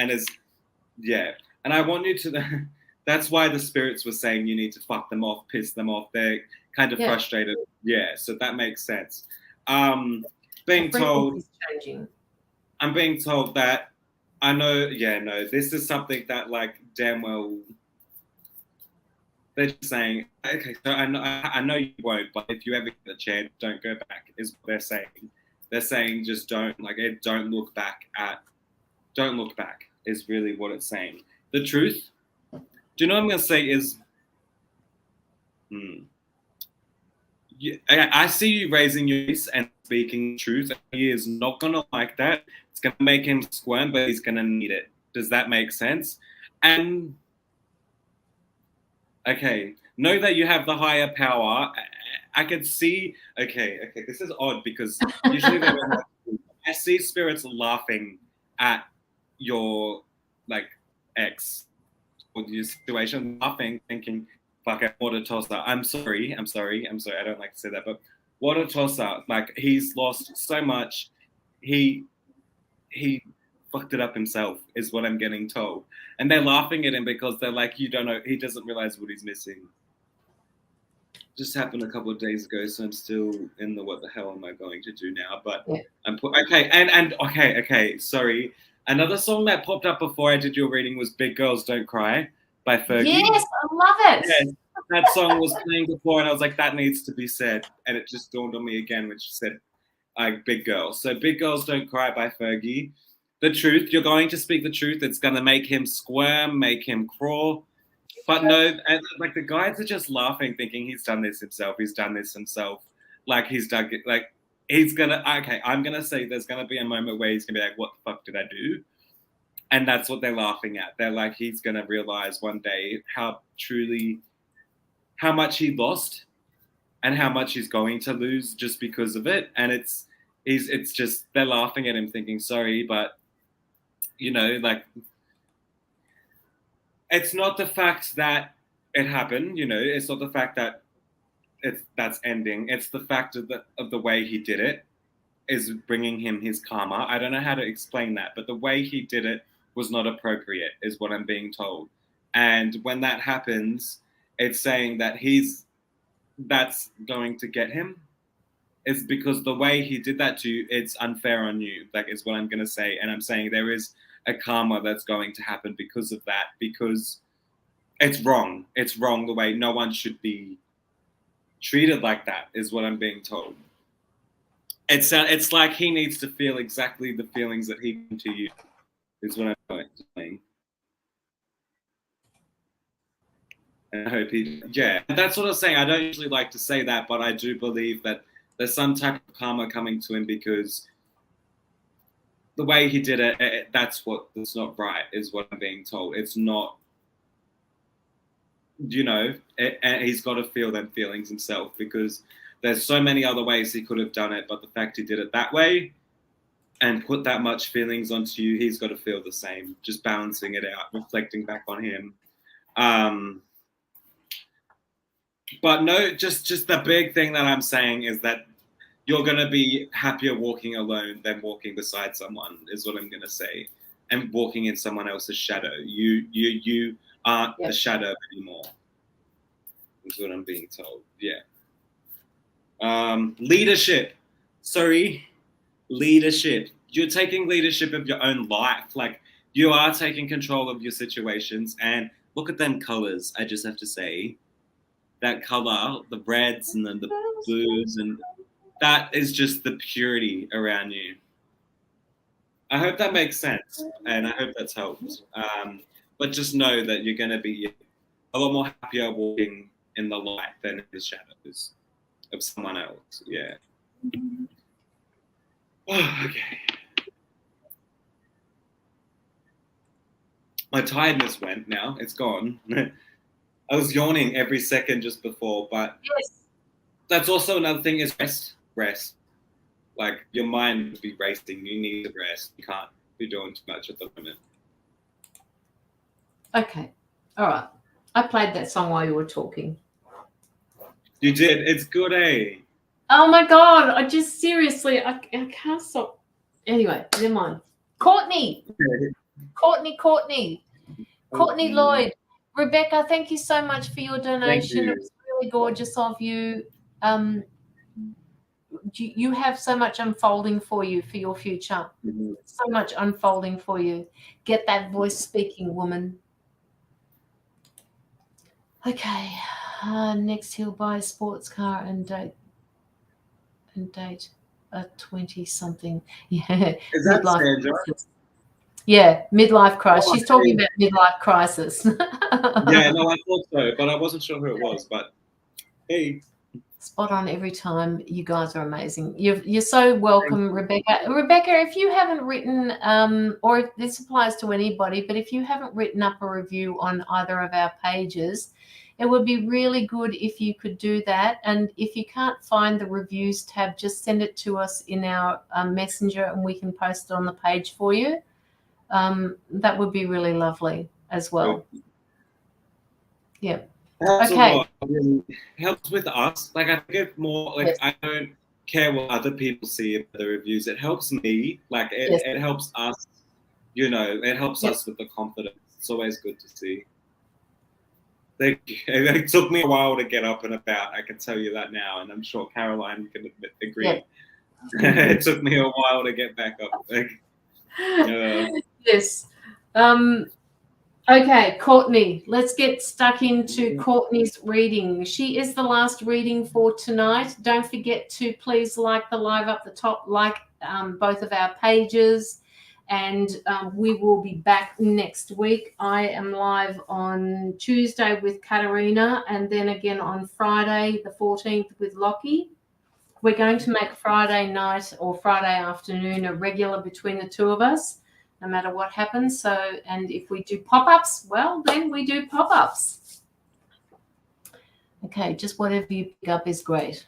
I want you to, that's why the spirits were saying you need to fuck them off, piss them off. They're kind of frustrated. Yeah. So that makes sense. I'm being told that I know, this is something that, like, damn well, they're just saying, okay, so I know you won't, but if you ever get a chance, don't go back, is what they're saying. They're saying just don't look back, is really what it's saying. The truth, do you know what I'm going to say is, I see you raising your voice and speaking truth, and he is not going to like that. It's going to make him squirm, but he's going to need it. Does that make sense? And, okay, know that you have the higher power. I could see, okay, this is odd because usually I see spirits laughing at your, like, ex or your situation, laughing, thinking, fuck it, what a tosser. I'm sorry. I don't like to say that, but what a tosser. Like, he's lost so much. He fucked it up himself, is what I'm getting told. And they're laughing at him because they're like, you don't know, he doesn't realize what he's missing. Just happened a couple of days ago, so I'm still in the what the hell am I going to do now? But okay, sorry. Another song that popped up before I did your reading was Big Girls Don't Cry by Fergie. Yes, I love it. Yes, that song was playing before, and I was like, that needs to be said. And it just dawned on me again when she said, Big Girls. So Big Girls Don't Cry by Fergie. The truth, you're going to speak the truth. It's going to make him squirm, make him crawl. But no, like, the guys are just laughing, thinking he's done this himself. Like, he's done it. Like, I'm gonna say there's gonna be a moment where he's gonna be like, what the fuck did I do? And that's what they're laughing at. They're like, he's gonna realize one day how much he lost and how much he's going to lose just because of it. And it's just, they're laughing at him thinking, sorry, but like, it's not the fact that it happened, it's not the fact that that's ending. It's the fact of the way he did it is bringing him his karma. I don't know how to explain that, but the way he did it was not appropriate, is what I'm being told. And when that happens, it's saying that that's going to get him. It's because the way he did that to you, it's unfair on you. Like, is what I'm going to say. And I'm saying there is a karma that's going to happen because of that, because it's wrong. It's wrong the way no one should be treated like that, is what I'm being told. It's like he needs to feel exactly the feelings that he did to you, is what I'm saying. And I hope that's what I'm saying. I don't usually like to say that, but I do believe that there's some type of karma coming to him, because the way he did it, that's not right, is what I'm being told. It's not, and he's got to feel them feelings himself, because there's so many other ways he could have done it, but the fact he did it that way and put that much feelings onto you, he's got to feel the same, just balancing it out, reflecting back on him. But no, just the big thing that I'm saying is that you're going to be happier walking alone than walking beside someone, is what I'm going to say, and walking in someone else's shadow. You aren't the shadow anymore, is what I'm being told. Yeah. Leadership. Leadership. You're taking leadership of your own life. Like, you are taking control of your situations. And look at them colors. I just have to say, that color, the reds and then the blues, and that is just the purity around you. I hope that makes sense, and I hope that's helped. But just know that you're going to be a lot more happier walking in the light than in the shadows of someone else. Yeah. Oh, okay. My tiredness went now. It's gone. I was yawning every second just before, but that's also another thing, is rest. Like, your mind will be racing. You need to rest. You can't be doing too much at the moment. Okay. All right. I played that song while you were talking. You did. It's good, eh? Oh my God. I just seriously, I can't stop. Anyway, never mind. Courtney Lloyd. Rebecca, thank you so much for your donation. It was really gorgeous of you. You have so much unfolding for you for your future. So much unfolding for you. Get that voice speaking, woman. Okay. Next, he'll buy a sports car and date a 20-something. Yeah. Is that Sandra? Yeah, midlife crisis. She's talking about midlife crisis. Yeah, no, I thought so, but I wasn't sure who it was. But hey, spot on every time. You guys are amazing. You're so welcome, Rebecca. Rebecca, if you haven't written, or if this applies to anybody, but if you haven't written up a review on either of our pages, it would be really good if you could do that. And if you can't find the reviews tab, just send it to us in our messenger, and we can post it on the page for you. That would be really lovely as well. Yeah. Okay. Helps with us. Like, I think it's more like, I don't care what other people see in the reviews. It helps me. Like, it helps us. It helps us with the confidence. It's always good to see. It took me a while to get up and about. I can tell you that now, and I'm sure Caroline can agree. Yeah. It took me a while to get back up. Yes. Okay, Courtney. Let's get stuck into Courtney's reading. She is the last reading for tonight. Don't forget to please like the live up the top, like both of our pages, and we will be back next week. I am live on Tuesday with Katarina, and then again on Friday the 14th with Locky. We're going to make Friday night or Friday afternoon a regular between the two of us, no matter what happens. So, and if we do pop-ups, well, then we do pop-ups. Okay, just whatever you pick up is great.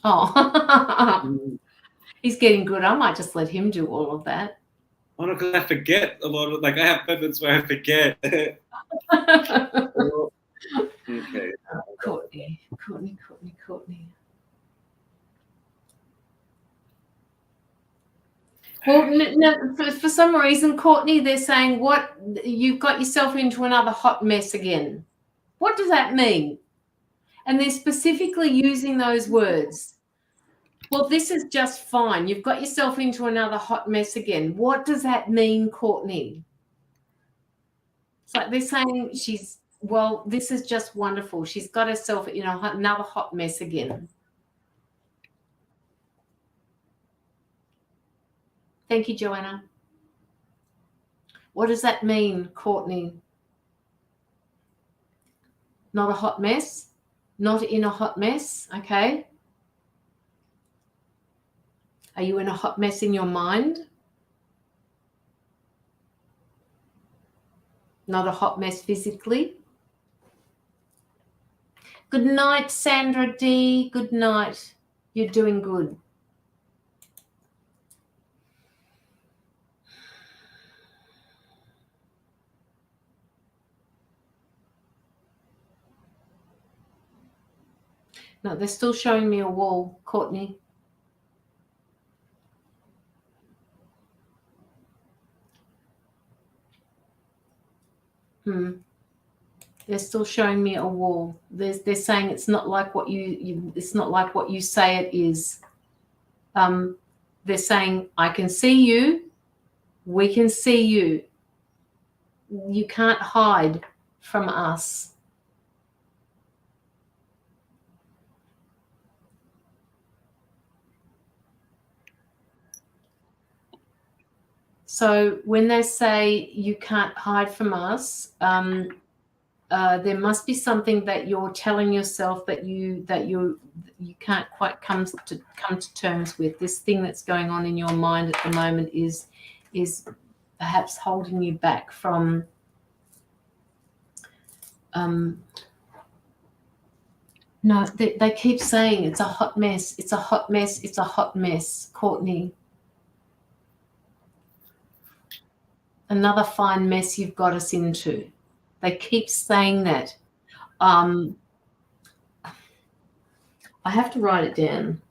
Oh, he's getting good. I might just let him do all of that. Oh, no, because I forget a lot of, like, I have moments where I forget. Okay. Courtney. Well, no, for some reason, Courtney, they're saying, what, you've got yourself into another hot mess again. What does that mean? And they're specifically using those words. Well, this is just fine. You've got yourself into another hot mess again. What does that mean, Courtney? It's like they're saying well, this is just wonderful. She's got herself in another hot mess again. Thank you, Joanna. What does that mean, Courtney? Not a hot mess? Not in a hot mess? Okay. Are you in a hot mess in your mind? Not a hot mess physically? Good night, Sandra D. Good night. You're doing good. No, they're still showing me a wall, Courtney. They're still showing me a wall. They're saying it's not like what it's not like what you say it is. They're saying, I can see you. We can see you. You can't hide from us. So when they say you can't hide from us, there must be something that you're telling yourself that you can't quite come to terms with. This thing that's going on in your mind at the moment is perhaps holding you back from no, they keep saying it's a hot mess, it's a hot mess, it's a hot mess, Courtney. Another fine mess you've got us into. They keep saying that. I have to write it down.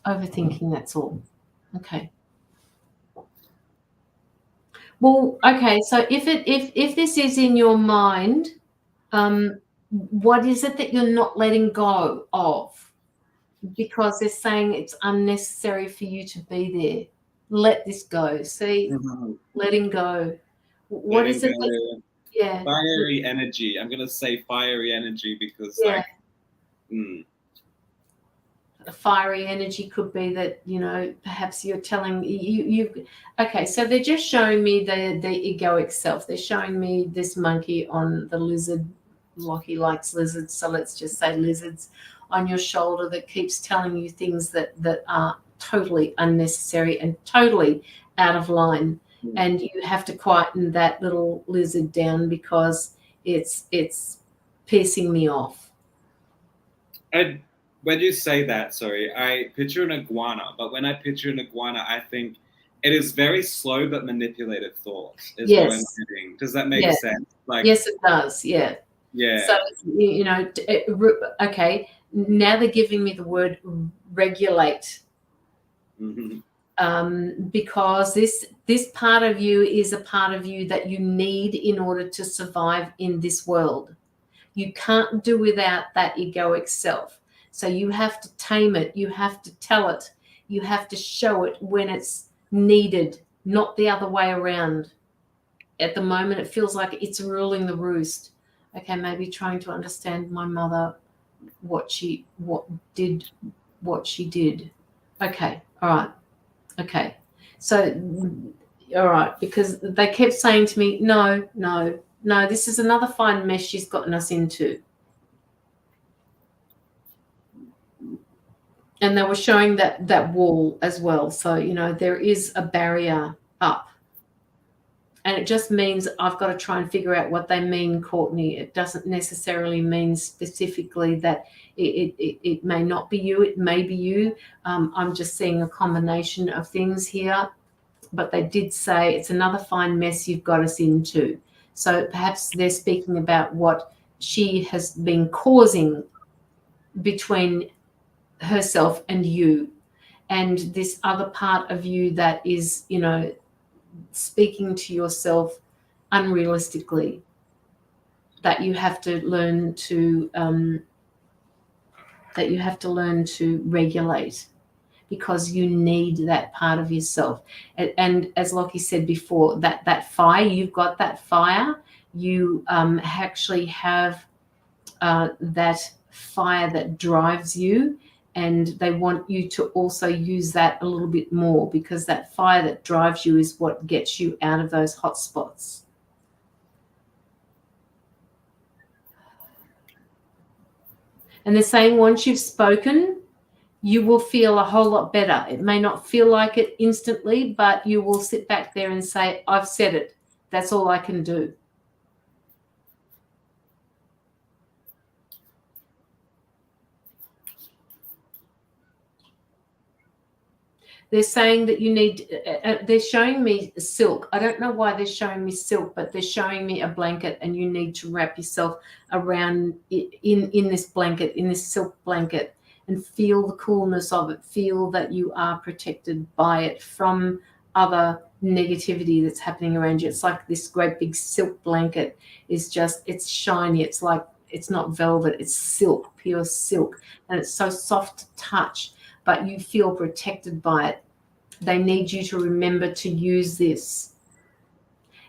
Overthinking, that's all. Okay. Well, okay, so if this is in your mind, what is it that you're not letting go of? Because they're saying it's unnecessary for you to be there. Let this go. See, letting go. What is it? Yeah. Fiery energy. I'm gonna say fiery energy because A fiery energy could be that, perhaps you're telling you okay, so they're just showing me the egoic self. They're showing me this monkey on the lizard. Locky likes lizards, so let's just say lizards on your shoulder that keeps telling you things that are totally unnecessary and totally out of line. And you have to quieten that little lizard down because it's pissing me off. When you say that, sorry, I picture an iguana, but when I picture an iguana, I think it is very slow but manipulative thoughts. Is what I'm getting. Does that make sense? Like, yes, it does. Yeah. Yeah. So okay. Now they're giving me the word regulate. Because this part of you is a part of you that you need in order to survive in this world. You can't do without that egoic self. So you have to tame it. You have to tell it. You have to show it when it's needed, not the other way around. At the moment, it feels like it's ruling the roost. Okay, maybe trying to understand my mother what she did. Okay, all right. Okay, so all right, because they kept saying to me, no, this is another fine mess she's gotten us into. And they were showing that wall as well. So, there is a barrier up. And it just means I've got to try and figure out what they mean, Courtney. It doesn't necessarily mean specifically that it may not be you. It may be you. I'm just seeing a combination of things here. But they did say it's another fine mess you've got us into. So perhaps they're speaking about what she has been causing between herself and you, and this other part of you that is, speaking to yourself unrealistically, that you have to learn to regulate, because you need that part of yourself. And as Locky said before, that fire, you've got that fire, you actually have that fire that drives you, and they want you to also use that a little bit more, because that fire that drives you is what gets you out of those hot spots. And they're saying once you've spoken, you will feel a whole lot better. It may not feel like it instantly, but you will sit back there and say, I've said it. That's all I can do. They're saying that you need, they're showing me silk. I don't know why they're showing me silk, but they're showing me a blanket, and you need to wrap yourself around in this blanket, in this silk blanket, and feel the coolness of it. Feel that you are protected by it from other negativity that's happening around you. It's like this great big silk blanket is just, it's shiny. It's like, it's not velvet, it's silk, pure silk. And it's so soft to touch, but you feel protected by it. They need you to remember to use this.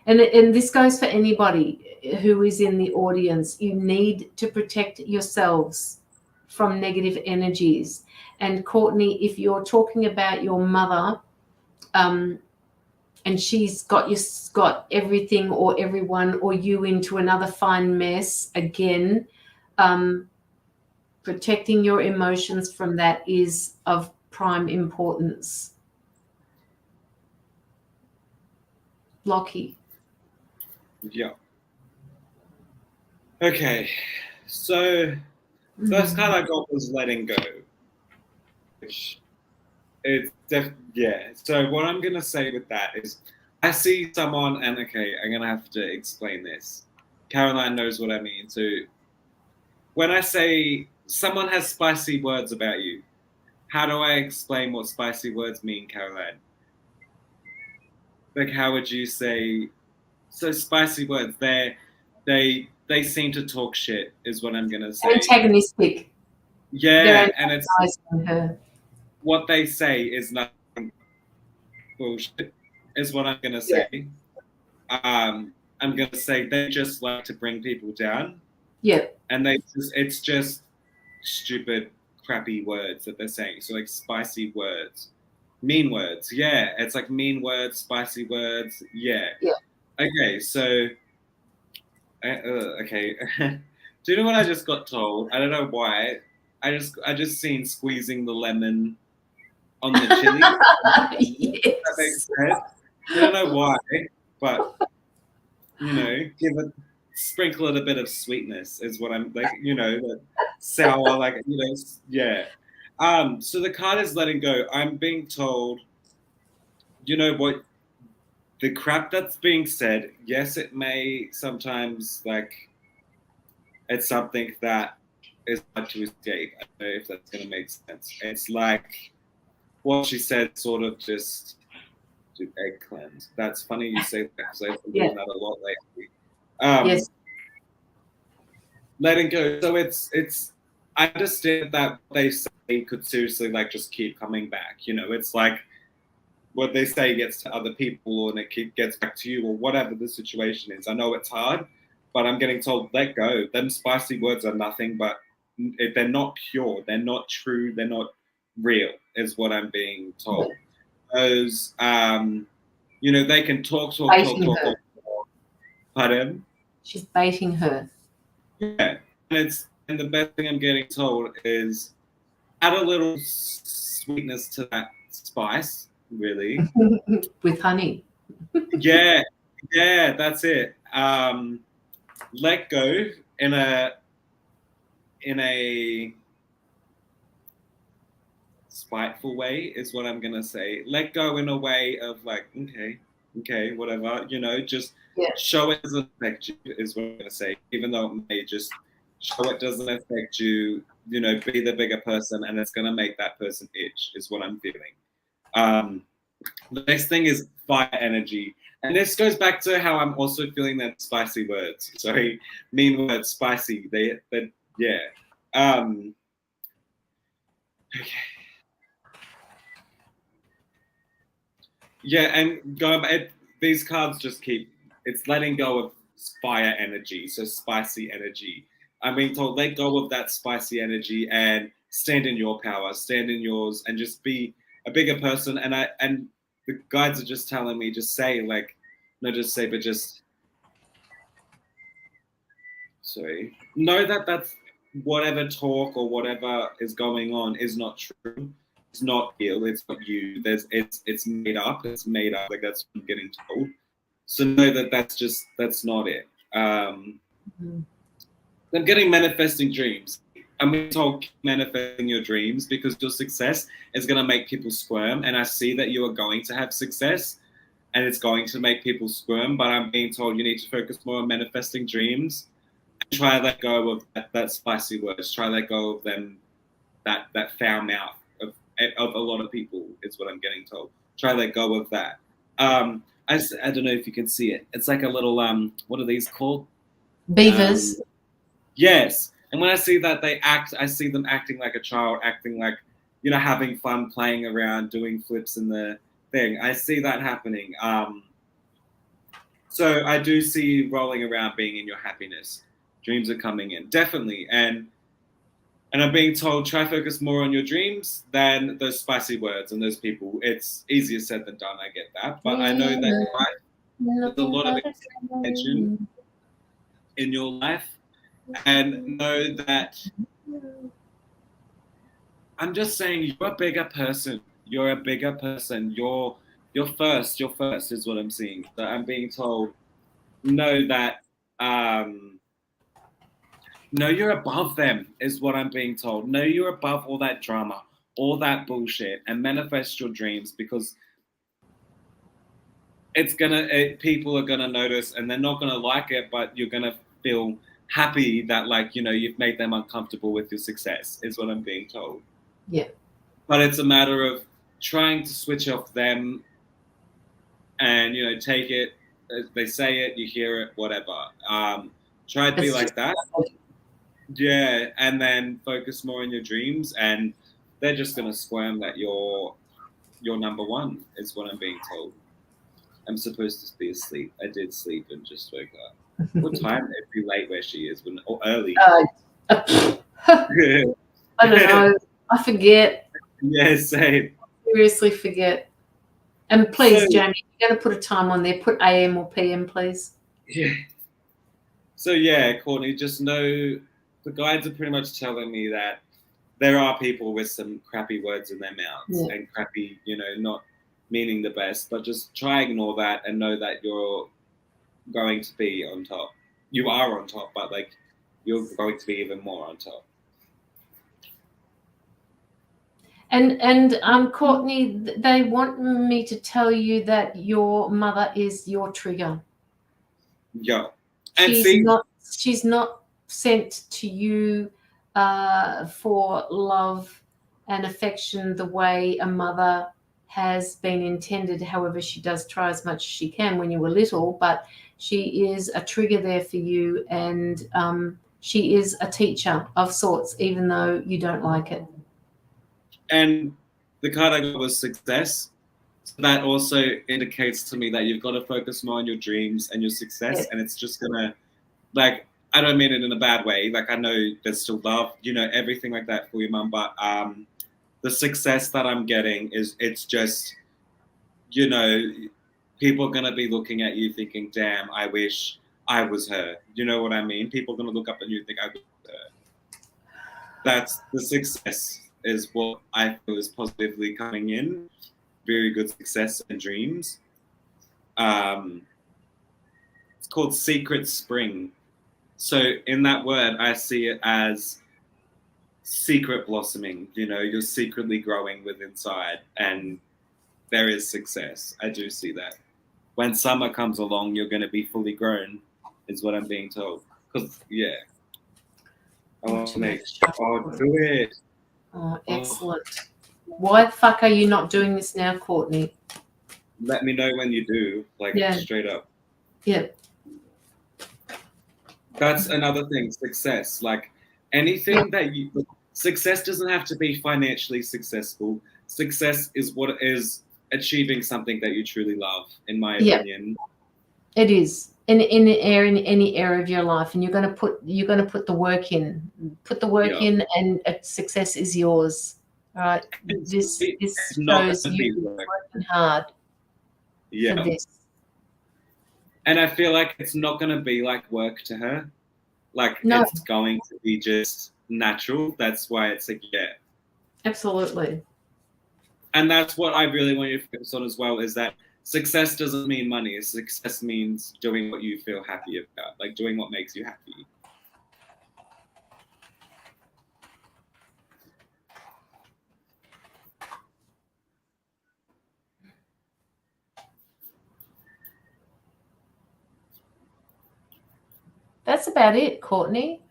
And this goes for anybody who is in the audience. You need to protect yourselves from negative energies. And Courtney, if you're talking about your mother, and she's got everything or everyone or you into another fine mess again, protecting your emotions from that is of prime importance. Locky. Yeah. Okay. So first card I got was letting go. Which it's yeah. So what I'm gonna say with that is, I see someone, and okay, I'm gonna have to explain this. Caroline knows what I mean. So when I say someone has spicy words about you, how do I explain what spicy words mean, Caroline? Like, how would you say? So spicy words, they seem to talk shit, is what I'm gonna say. Antagonistic. Yeah, and it's her. What they say is nothing bullshit, is what I'm gonna say. Yeah. I'm gonna say they just like to bring people down. Yeah. And it's just stupid, crappy words that they're saying. So like spicy words, mean words. Yeah, it's like mean words, spicy words. Yeah. Yeah. Okay, so okay. Do you know what I just got told? I don't know why. I just seen squeezing the lemon on the chili. Yes. That makes sense. I don't know why, but sprinkle it a bit of sweetness is what I'm like. The sour, like yeah. So the card is letting go. I'm being told, what, the crap that's being said. Yes, it may sometimes it's something that is hard to escape. I don't know if that's going to make sense. It's like what she said, sort of just do egg cleanse. That's funny you say that, because I've been doing that a lot lately. Yes. Letting go. So it's. I understand that what they say could seriously just keep coming back. It's like what they say gets to other people and it gets back to you, or whatever the situation is. I know it's hard, but I'm getting told, let go. Them spicy words are nothing but they're not pure, they're not true, they're not real, is what I'm being told. Because you know, they can talk. Pardon? She's baiting her. Yeah, and the best thing I'm getting told is add a little sweetness to that spice, really. With honey. Yeah, that's it. Let go in a spiteful way is what I'm gonna say. Let go in a way of like, okay, whatever, you know, just show it doesn't affect you is what I'm gonna say. Even though it may just show it doesn't affect you, you know, be the bigger person, and it's gonna make that person itch is what I'm feeling. The next thing is fire energy. And this goes back to how I'm also feeling that spicy words. Sorry, mean words, spicy. They yeah. Okay. Yeah, and going back, these cards just keep, it's letting go of fire energy, so spicy energy. I'm being told, let go of that spicy energy and stand in your power, stand in yours, and just be a bigger person. And the guides are just telling me, just say, like, not just say, but just, sorry, know that that's whatever talk or whatever is going on is not true. It's not real. It's not you. It's made up. It's made up. Like that's what I'm getting told. So know that that's not it. I'm getting manifesting dreams. I'm being told keep manifesting your dreams because your success is going to make people squirm. And I see that you are going to have success, and it's going to make people squirm. But I'm being told you need to focus more on manifesting dreams. And try to let go of that spicy words. Try to let go of them. That foul mouth of a lot of people is what I'm getting told. Try to let go of that. I don't know if you can see it. It's like a little what are these called? Beavers. Yes. And when I see that I see them acting like a child, acting like, you know, having fun, playing around, doing flips in the thing. I see that happening. So I do see rolling around being in your happiness. Dreams are coming in, definitely. And I'm being told, try focus more on your dreams than those spicy words and those people. It's easier said than done, I get that. But I know that there's a lot of attention in your life. And know that I'm just saying you're a bigger person. You're a bigger person. You're first is what I'm seeing. So I'm being told, know that no, you're above them, is what I'm being told. No, you're above all that drama, all that bullshit, and manifest your dreams because people are gonna notice, and they're not gonna like it, but you're gonna feel happy that, like, you know, you've made them uncomfortable with your success, is what I'm being told. Yeah. But it's a matter of trying to switch off them, and you know, take it. They say it, you hear it, whatever. Try to be like that. Yeah, and then focus more on your dreams, and they're just gonna squirm that you're number one, is what I'm being told. I'm supposed to be asleep. I did sleep and just woke up. What time? It'd be late where she is, or early. I don't know. I forget. Yeah, same. I seriously forget. And please, Jamie, if you're going to put a time on there, put AM or PM, please. Yeah. So yeah, Courtney, just know the guides are pretty much telling me that there are people with some crappy words in their mouths and crappy, you know, not meaning the best, but just try ignore that and know that you're going to be on top. You are on top, but like you're going to be even more on top. And Courtney, they want me to tell you that your mother is your trigger. Yeah. And she's not sent to you for love and affection the way a mother has been intended. However, she does try as much as she can when you were little, but she is a trigger there for you, and she is a teacher of sorts, even though you don't like it. And the card I got was success. So that also indicates to me that you've got to focus more on your dreams and your success. And it's just going to, like, I don't mean it in a bad way. Like, I know there's still love, you know, everything like that for your mum. But the success that I'm getting it's just, you know, people are going to be looking at you thinking, damn, I wish I was her. You know what I mean? People are going to look up at you and think, I wish I was her. That's the success is what I feel is positively coming in. Very good success and dreams. It's called Secret Spring. So in that word, I see it as secret blossoming. You know, you're secretly growing within inside, and there is success. I do see that. When summer comes along, you're going to be fully grown, is what I'm being told. Because, yeah. I want to make sure. Oh, do it. Oh, excellent. Why the fuck are you not doing this now, Courtney? Let me know when you do, like, straight up. Yeah. That's another thing, success. Like, anything that you... Success doesn't have to be financially successful. Success is what is achieving something that you truly love, in my opinion. It is. In any area of your life, and you're going to put the work in. Put the work in, and success is yours. All right. This shows you working hard for this. And I feel like it's not going to be like work to her. Like, it's going to be just natural. That's why it's like, Absolutely. And that's what I really want you to focus on as well, is that success doesn't mean money. Success means doing what you feel happy about, like doing what makes you happy. That's about it, Courtney.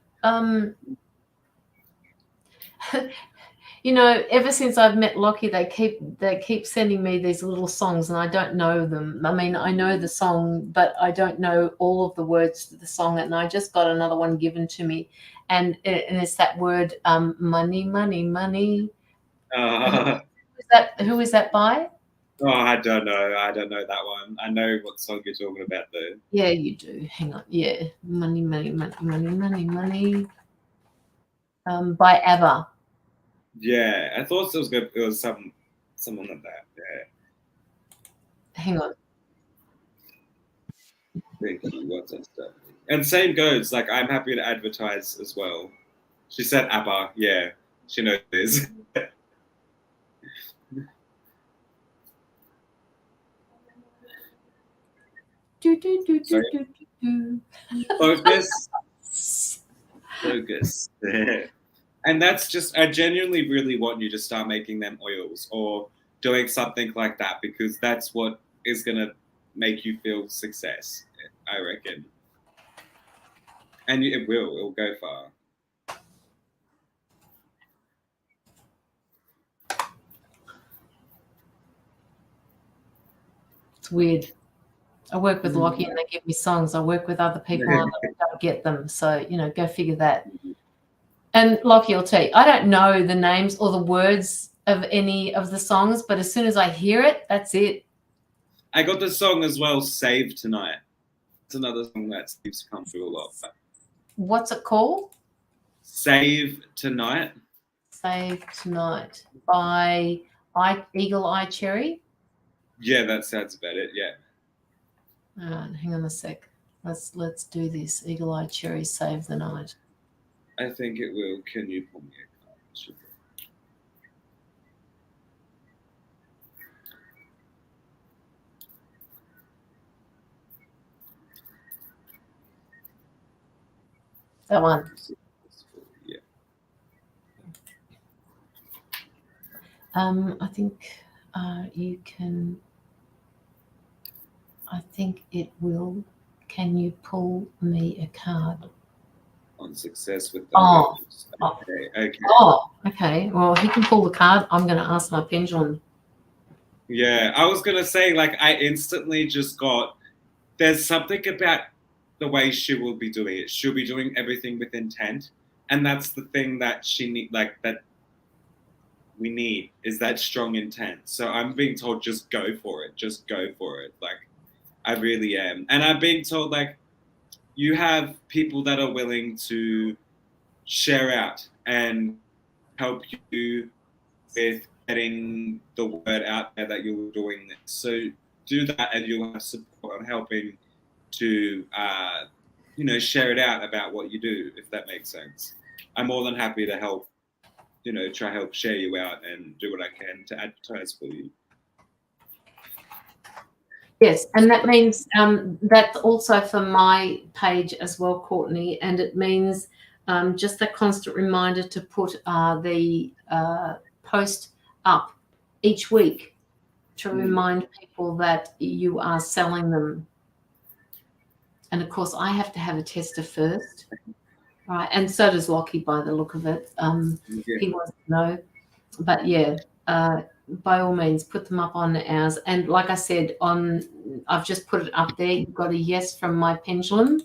You know, ever since I've met Locky, they keep sending me these little songs, and I don't know them. I mean, I know the song, but I don't know all of the words to the song. And I just got another one given to me, and it's that word, money, money, money. Who is that by? Oh, I don't know. I don't know that one. I know what song you're talking about, though. Yeah, you do. Hang on. Yeah, money, money, money, money, money, money. By ABBA. Yeah, I thought it was good. It was someone like that. Yeah. Hang on. Thank you. What's that stuff? And same goes. Like, I'm happy to advertise as well. She said ABBA. Yeah, she knows this. Focus. Focus. And that's just, I genuinely really want you to start making them oils or doing something like that, because that's what is going to make you feel success, I reckon. And it'll go far. It's weird. I work with Locky and they give me songs. I work with other people and I don't get them. So, you know, go figure that. And Locky will tell you, I don't know the names or the words of any of the songs, but as soon as I hear it, that's it. I got the song as well, Save Tonight. It's another song that seems to come through a lot. What's it called? Save Tonight. Save Tonight by Eagle Eye Cherry. Yeah, that sounds about it. Yeah. All right, hang on a sec. Let's do this. Eagle Eye Cherry, Save the Night. I think it will. Can you pull me a card? Sure. That one. Yeah. I think you can. I think it will. Can you pull me a card? On success with the okay. Well, he can pull the card. I'm going to ask my pendulum. Yeah, I was going to say, like, I instantly just got, there's something about the way she will be doing it. She'll be doing everything with intent. And that's the thing that she need, like, that we need, is that strong intent. So I'm being told, just go for it. Just go for it. Like, I really am. And I'm being told, like, you have people that are willing to share out and help you with getting the word out there that you're doing this. So do that, and you'll have support on helping to, share it out about what you do, if that makes sense. I'm more than happy to help, try help share you out and do what I can to advertise for you. Yes, and that means that's also for my page as well, Courtney, and it means just a constant reminder to put the post up each week to remind people that you are selling them. And of course, I have to have a tester first, right? And so does Locky, by the look of it. He wants to know, but yeah. By all means, put them up on ours. And like I said, I've just put it up there. You've got a yes from my pendulum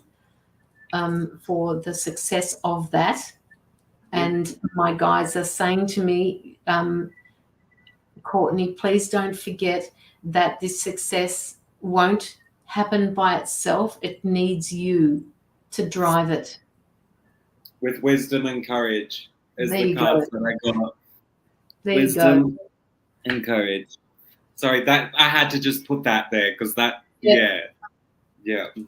for the success of that. And my guides are saying to me, Courtney, please don't forget that this success won't happen by itself. It needs you to drive it. With wisdom and courage is the cards that I got. There wisdom you go. And courage. Sorry, that I had to just put that there because that, Yeah. And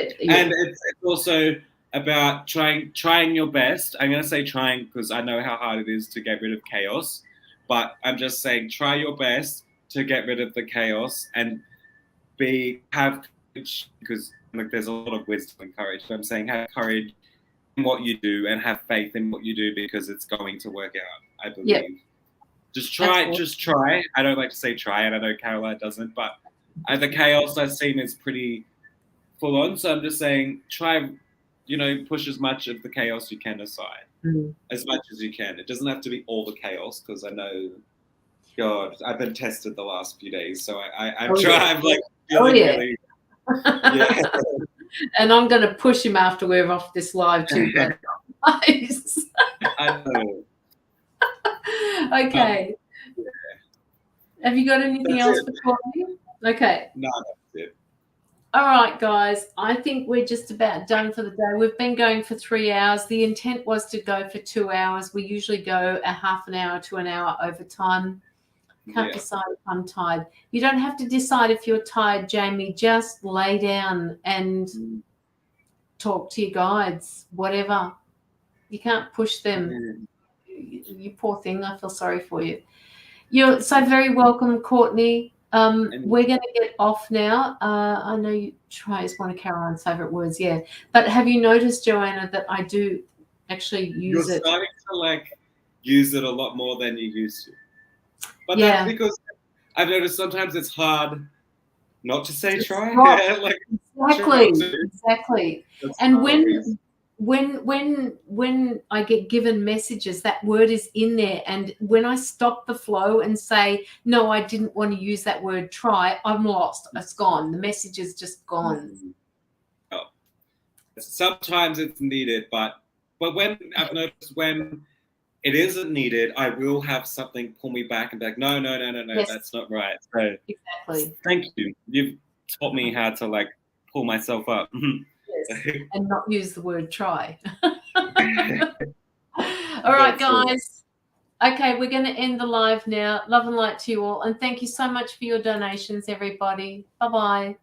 it's also about trying your best. I'm going to say trying because I know how hard it is to get rid of chaos, but I'm just saying try your best to get rid of the chaos and have courage, because there's a lot of wisdom and courage. So I'm saying have courage in what you do and have faith in what you do, because it's going to work out, I believe. Yep. Just try. I don't like to say try, and I know Caroline doesn't, but the chaos I've seen is pretty full on. So I'm just saying try, push as much of the chaos you can aside, as much as you can. It doesn't have to be all the chaos, because I know, God, I've been tested the last few days, so I'm trying. I'm like feeling really. Yeah. And I'm going to push him after we're off this live too. Nice. I know. Okay. Have you got anything else for me? Okay. No, that's it. All right, guys. I think we're just about done for the day. We've been going for 3 hours. The intent was to go for 2 hours. We usually go a half an hour to an hour over time. Can't decide if I'm tired. You don't have to decide if you're tired, Jamie. Just lay down and talk to your guides, whatever. You can't push them. You poor thing. I feel sorry for you. You're so very welcome, Courtney. We're going to get off now. I know you try is one of Caroline's favourite words, yeah. But have you noticed, Joanna, that I do actually use it? You're starting to use it a lot more than you used to. But that's because I've noticed sometimes it's hard not to say try. Exactly. And when I get given messages, that word is in there, and when I stop the flow and say, no, I didn't want to use that word try, I'm lost. It's gone. The message is just gone. Oh. Sometimes it's needed, but when I've noticed when it isn't needed, I will have something pull me back and be like, no, that's not right. So exactly. Thank you. You've taught me how to pull myself up. Yes. And not use the word try. All right, guys. Okay, we're going to end the live now. Love and light to you all. And thank you so much for your donations, everybody. Bye-bye.